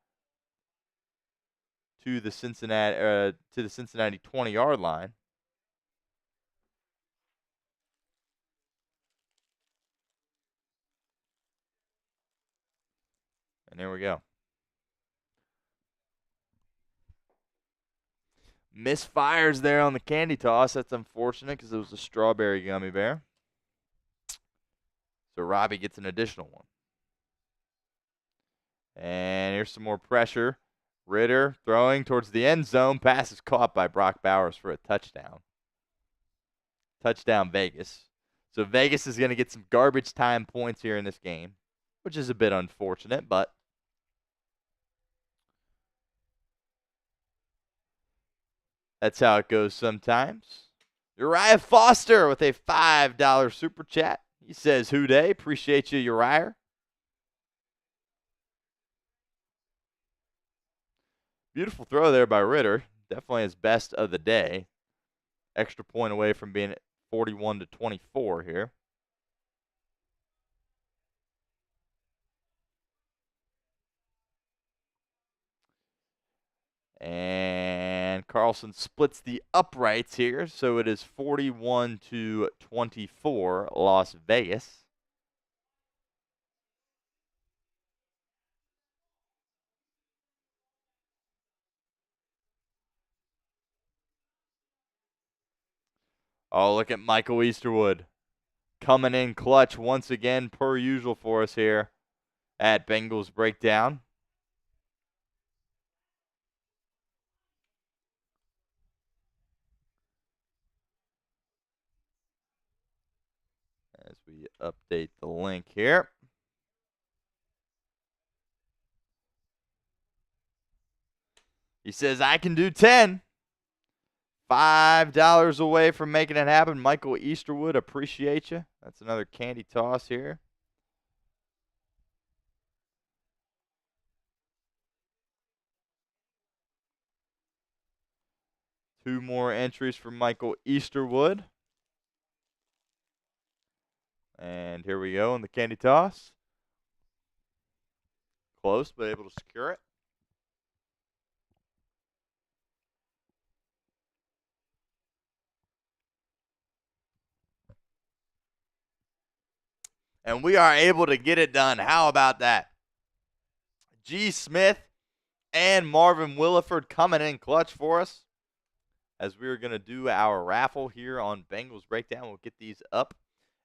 to the Cincinnati 20-yard line. And there we go. Misfires there on the candy toss. That's unfortunate because it was a strawberry gummy bear. So Robbie gets an additional one. And here's some more pressure. Ritter throwing towards the end zone. Pass is caught by Brock Bowers for a touchdown. Touchdown Vegas. So Vegas is going to get some garbage time points here in this game, which is a bit unfortunate, but that's how it goes sometimes. Uriah Foster with a $5 super chat. He says, "Who day? Appreciate you, Uriah." Beautiful throw there by Ritter. Definitely his best of the day. Extra point away from being 41-24 here. And Carlson splits the uprights here, so it is 41-24 Las Vegas. Oh, look at Michael Easterwood coming in clutch once again, per usual for us here at Bengals Breakdown. As we update the link here. He says, "I can do 10. $5 away from making it happen. Michael Easterwood, appreciate you." That's another candy toss here. Two more entries for Michael Easterwood. And here we go in the candy toss. Close, but able to secure it. And we are able to get it done. How about that? G. Smith and Marvin Williford coming in clutch for us. As we are going to do our raffle here on Bengals Breakdown. We'll get these up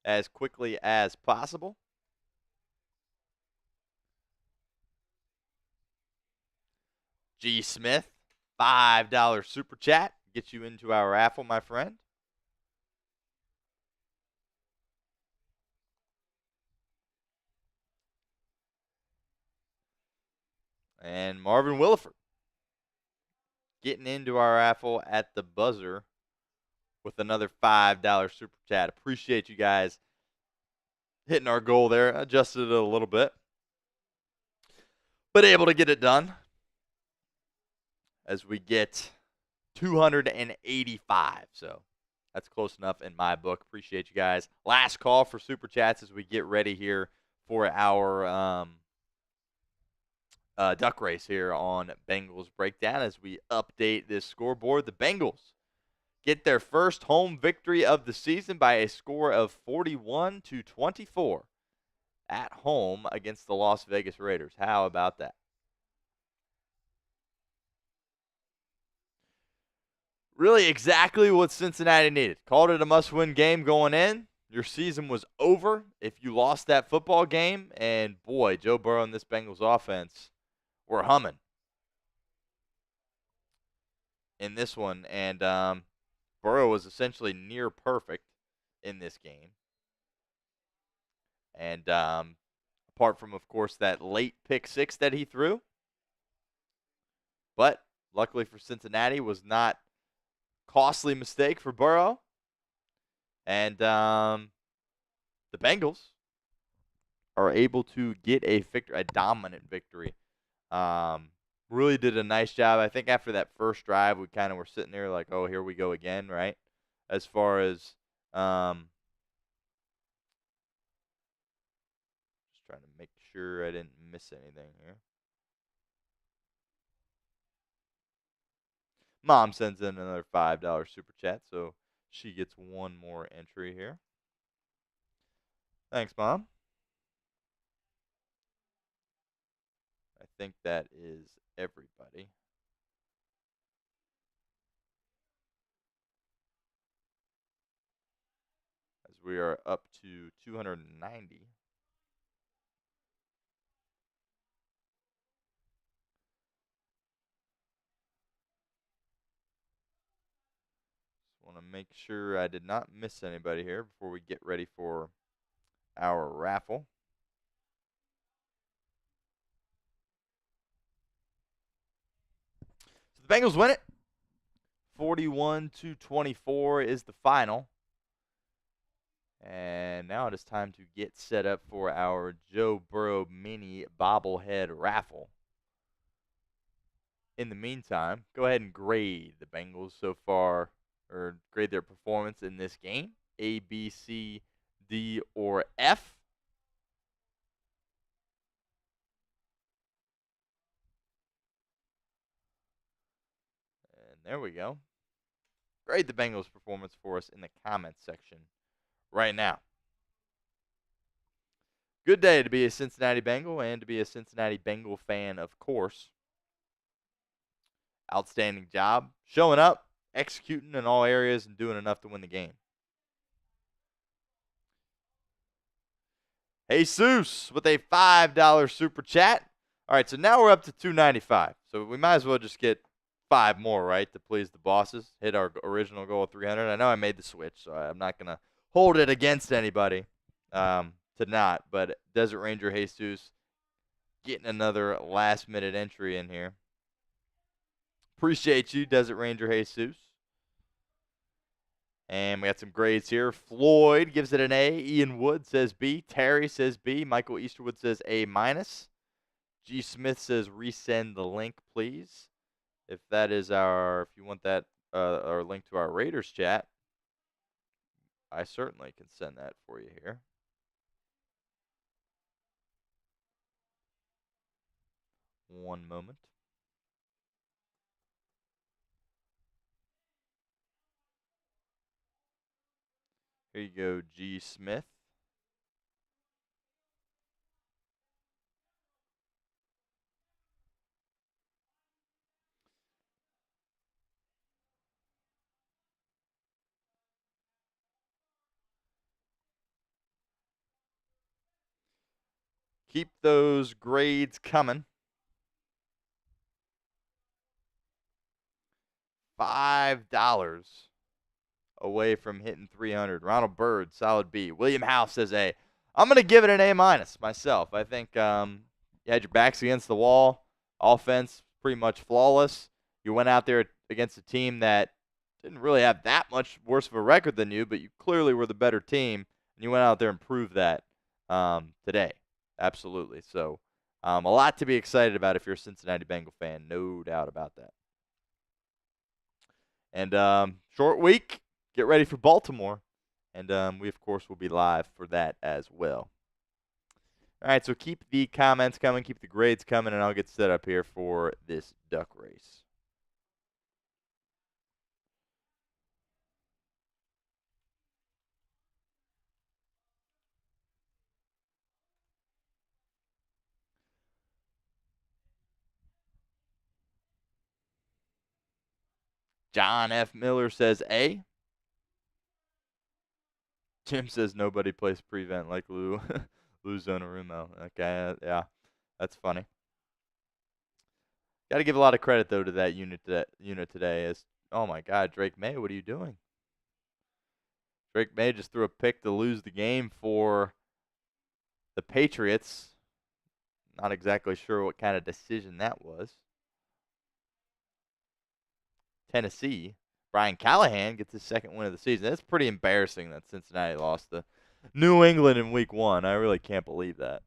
as quickly as possible. G. Smith, $5 super chat. Get you into our raffle, my friend. And Marvin Williford getting into our raffle at the buzzer with another $5 super chat. Appreciate you guys hitting our goal there. Adjusted it a little bit, but able to get it done as we get 285. So that's close enough in my book. Appreciate you guys. Last call for super chats as we get ready here for our duck race here on Bengals Breakdown as we update this scoreboard. The Bengals get their first home victory of the season by a score of 41-24 at home against the Las Vegas Raiders. How about that? Really exactly what Cincinnati needed. Called it a must-win game going in. your season was over if you lost that football game. And boy, Joe Burrow and this Bengals offense were humming in this one. And Burrow was essentially near perfect in this game. And apart from, of course, that late pick six that he threw. But luckily for Cincinnati, was not costly mistake for Burrow. And the Bengals are able to get a dominant victory. Really did a nice job. I think after that first drive, we kind of were sitting there like, oh, here we go again, right? As far as just trying to make sure I didn't miss anything here. Mom sends in another $5 super chat, so she gets one more entry here. Thanks, Mom. I think that is everybody. As we are up to 290. Just want to make sure I did not miss anybody here before we get ready for our raffle. So the Bengals win it. 41-24 is the final. And now it is time to get set up for our Joe Burrow mini bobblehead raffle. In the meantime, go ahead and grade the Bengals so far, or grade their performance in this game. A, B, C, D, or F. And there we go. Grade the Bengals performance for us in the comments section right now. Good day to be a Cincinnati Bengal and to be a Cincinnati Bengal fan, of course. Outstanding job. Showing up, executing in all areas, and doing enough to win the game. Jesus with a $5 super chat. All right, so now we're up to $295. So we might as well just get 5 more, right, to please the bosses. Hit our original goal of 300. I know I made the switch, so I'm not going to hold it against anybody to not. But Desert Ranger Jesus getting another last-minute entry in here. Appreciate you, Desert Ranger Jesus. And we got some grades here. Floyd gives it an A. Ian Wood says B. Terry says B. Michael Easterwood says A-. G. Smith says resend the link, please. If that is if you want that, our link to our Raiders chat, I certainly can send that for you here. One moment. Here you go, G. Smith. Keep those grades coming. $5 away from hitting 300. Ronald Bird, solid B. William House says A. I'm going to give it an A- myself. I think you had your backs against the wall. Offense pretty much flawless. You went out there against a team that didn't really have that much worse of a record than you, but you clearly were the better team, and you went out there and proved that today. Absolutely. So a lot to be excited about if you're a Cincinnati Bengal fan. No doubt about that. And short week. Get ready for Baltimore. And we, of course, will be live for that as well. All right, so keep the comments coming, keep the grades coming, and I'll get set up here for this duck race. John F. Miller says A. Jim says nobody plays prevent like Lou Lou Zonarumo. Okay, yeah, that's funny. Got to give a lot of credit though to that unit today. As oh my God, Drake May, what are you doing? Drake May just threw a pick to lose the game for the Patriots. Not exactly sure what kind of decision that was. Tennessee. Brian Callahan gets his second win of the season. It's pretty embarrassing that Cincinnati lost to New England in week 1. I really can't believe that.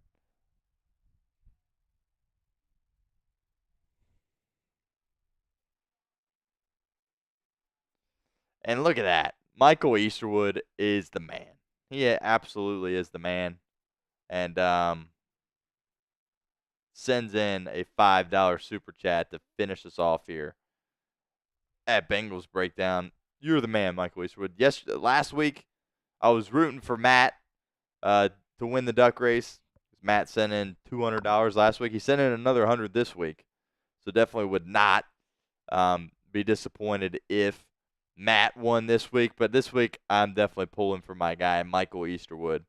And look at that. Michael Easterwood is the man. He absolutely is the man. And sends in a $5 super chat to finish us off here at Bengals Breakdown. You're the man, Michael Eastwood. Last week, I was rooting for Matt to win the duck race. Matt sent in $200 last week. He sent in another 100 this week. So definitely would not be disappointed if Matt won this week. But this week, I'm definitely pulling for my guy, Michael Easterwood.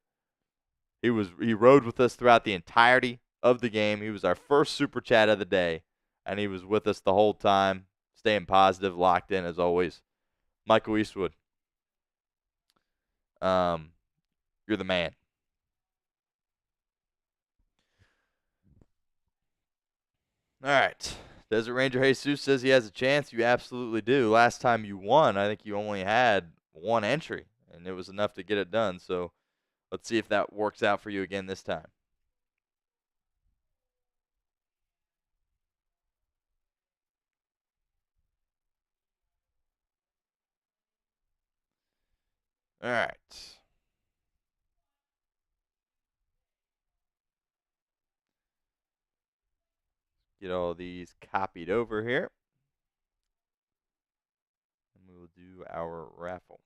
He rode with us throughout the entirety of the game. He was our first super chat of the day, and he was with us the whole time, staying positive, locked in as always. Michael Eastwood, you're the man. All right. Desert Ranger Jesus says he has a chance. You absolutely do. Last time you won, I think you only had one entry, and it was enough to get it done. So let's see if that works out for you again this time. All right. Get all these copied over here. And we will do our raffle.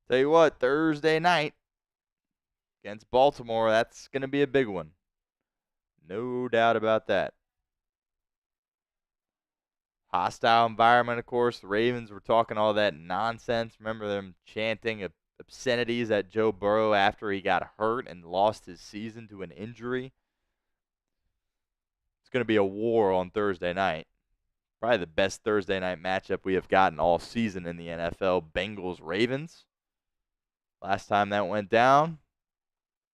Tell you what, Thursday night against Baltimore, that's going to be a big one. No doubt about that. Hostile environment, of course. The Ravens were talking all that nonsense. Remember them chanting obscenities at Joe Burrow after he got hurt and lost his season to an injury. It's going to be a war on Thursday night. Probably the best Thursday night matchup we have gotten all season in the NFL. Bengals Ravens. Last time that went down,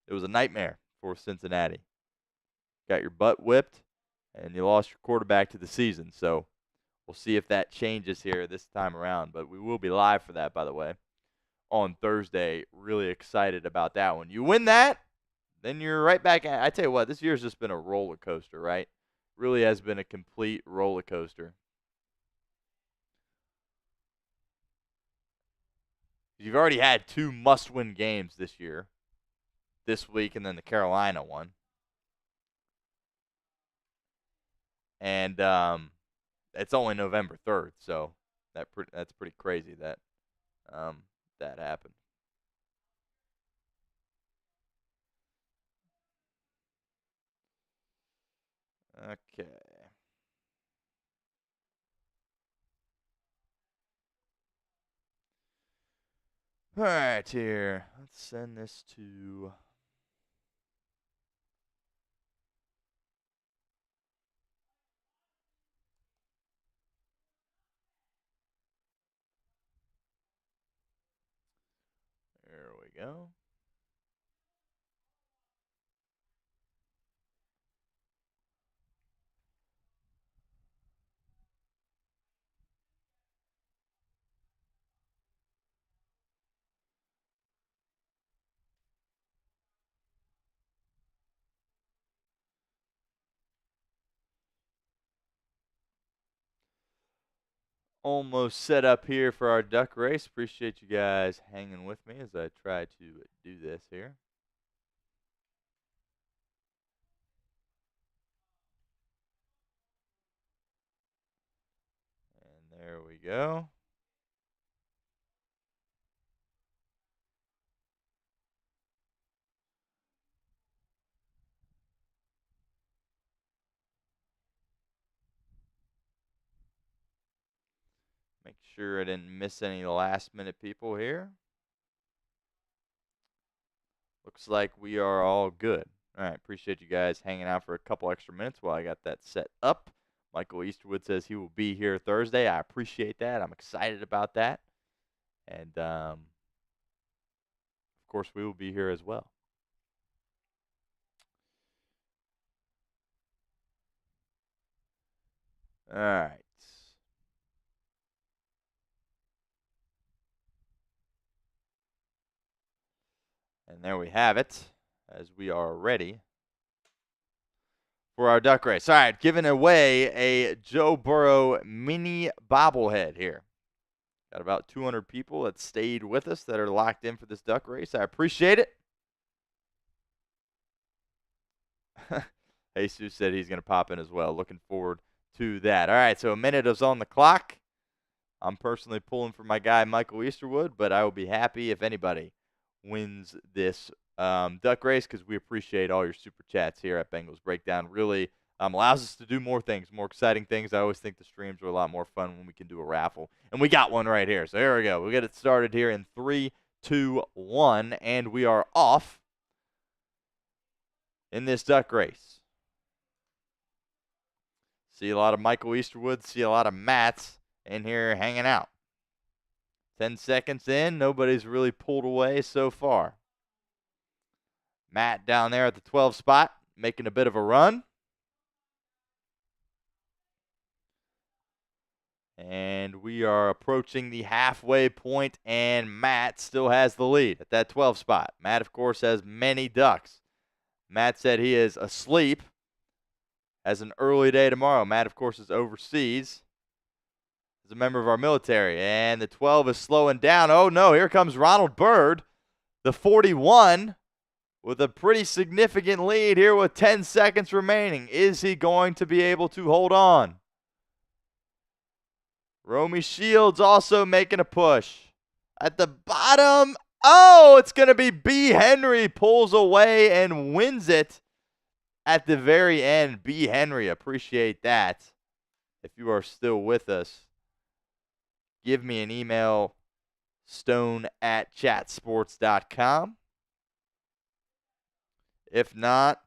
it was a nightmare for Cincinnati. Got your butt whipped, and you lost your quarterback to the season. So we'll see if that changes here this time around. But we will be live for that, by the way, on Thursday. Really excited about that one. You win that, then you're right back at. I tell you what, this year's just been a roller coaster, right? Really has been a complete roller coaster. You've already had 2 must-win games this year, this week and then the Carolina one. And it's only November 3rd, so that's pretty crazy that that happened. Okay. All right, here. Let's send this to. There we go. Almost set up here for our duck race. Appreciate you guys hanging with me as I try to do this here. go. Make sure I didn't miss any last-minute people here. Looks like we are all good. All right, appreciate you guys hanging out for a couple extra minutes while I got that set up. Michael Easterwood says he will be here Thursday. I appreciate that. I'm excited about that. And, of course, we will be here as well. All right. And there we have it, as we are ready for our duck race. All right, giving away a Joe Burrow mini bobblehead here. Got about 200 people that stayed with us that are locked in for this duck race. I appreciate it. Jesus said he's going to pop in as well. Looking forward to that. All right, so a minute is on the clock. I'm personally pulling for my guy, Michael Easterwood, but I will be happy if anybody wins this duck race because we appreciate all your super chats here at Bengals Breakdown. Really allows us to do more things, more exciting things. I always think the streams are a lot more fun when we can do a raffle. And we got one right here. So here we go. We'll get it started here in 3, 2, 1, and we are off in this duck race. See a lot of Michael Easterwood, see a lot of Matts in here hanging out. 10 seconds in, nobody's really pulled away so far. Matt down there at the 12 spot, making a bit of a run. And we are approaching the halfway point, and Matt still has the lead at that 12 spot. Matt, of course, has many ducks. Matt said he is asleep. Has an early day tomorrow. Matt, of course, is overseas. Is a member of our military. And the 12 is slowing down. Oh, no, here comes Ronald Byrd, the 41, with a pretty significant lead here with 10 seconds remaining. Is he going to be able to hold on? Romy Shields also making a push. At the bottom, oh, it's going to be B. Henry pulls away and wins it at the very end. B. Henry, appreciate that. If you are still with us, give me an email, stone@chatsports.com. If not,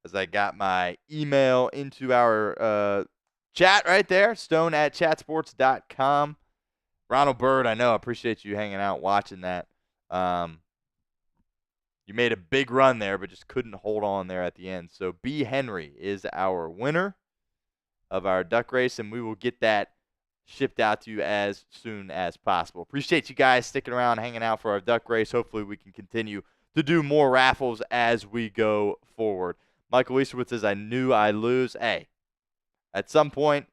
as I got my email into our chat right there, stone@chatsports.com. Ronald Byrd, I know, I appreciate you hanging out watching that. You made a big run there, but just couldn't hold on there at the end. So B. Henry is our winner of our duck race, and we will get that shipped out to you as soon as possible. Appreciate you guys sticking around, hanging out for our duck race. Hopefully we can continue to do more raffles as we go forward. Michael Easterwood says, I knew I'd lose. Hey, at some point,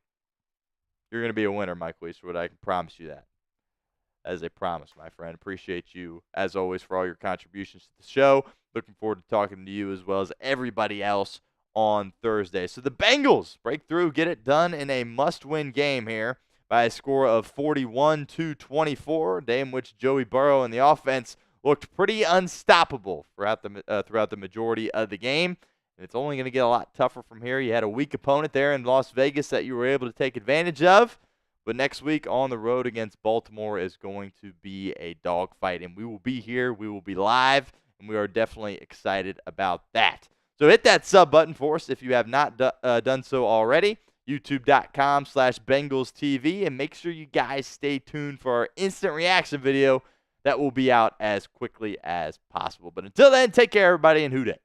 you're going to be a winner, Michael Easterwood. I can promise you that. As a promise, my friend. Appreciate you, as always, for all your contributions to the show. Looking forward to talking to you as well as everybody else on Thursday. So the Bengals break through, get it done in a must-win game here by a score of 41-24, a day in which Joey Burrow and the offense looked pretty unstoppable throughout the majority of the game. And it's only going to get a lot tougher from here. You had a weak opponent there in Las Vegas that you were able to take advantage of. But next week on the road against Baltimore is going to be a dogfight. And we will be here. We will be live. And we are definitely excited about that. So hit that sub button for us if you have not done so already. YouTube.com/BengalsTV. And make sure you guys stay tuned for our instant reaction video that will be out as quickly as possible. But until then, take care, everybody, and Who Dat?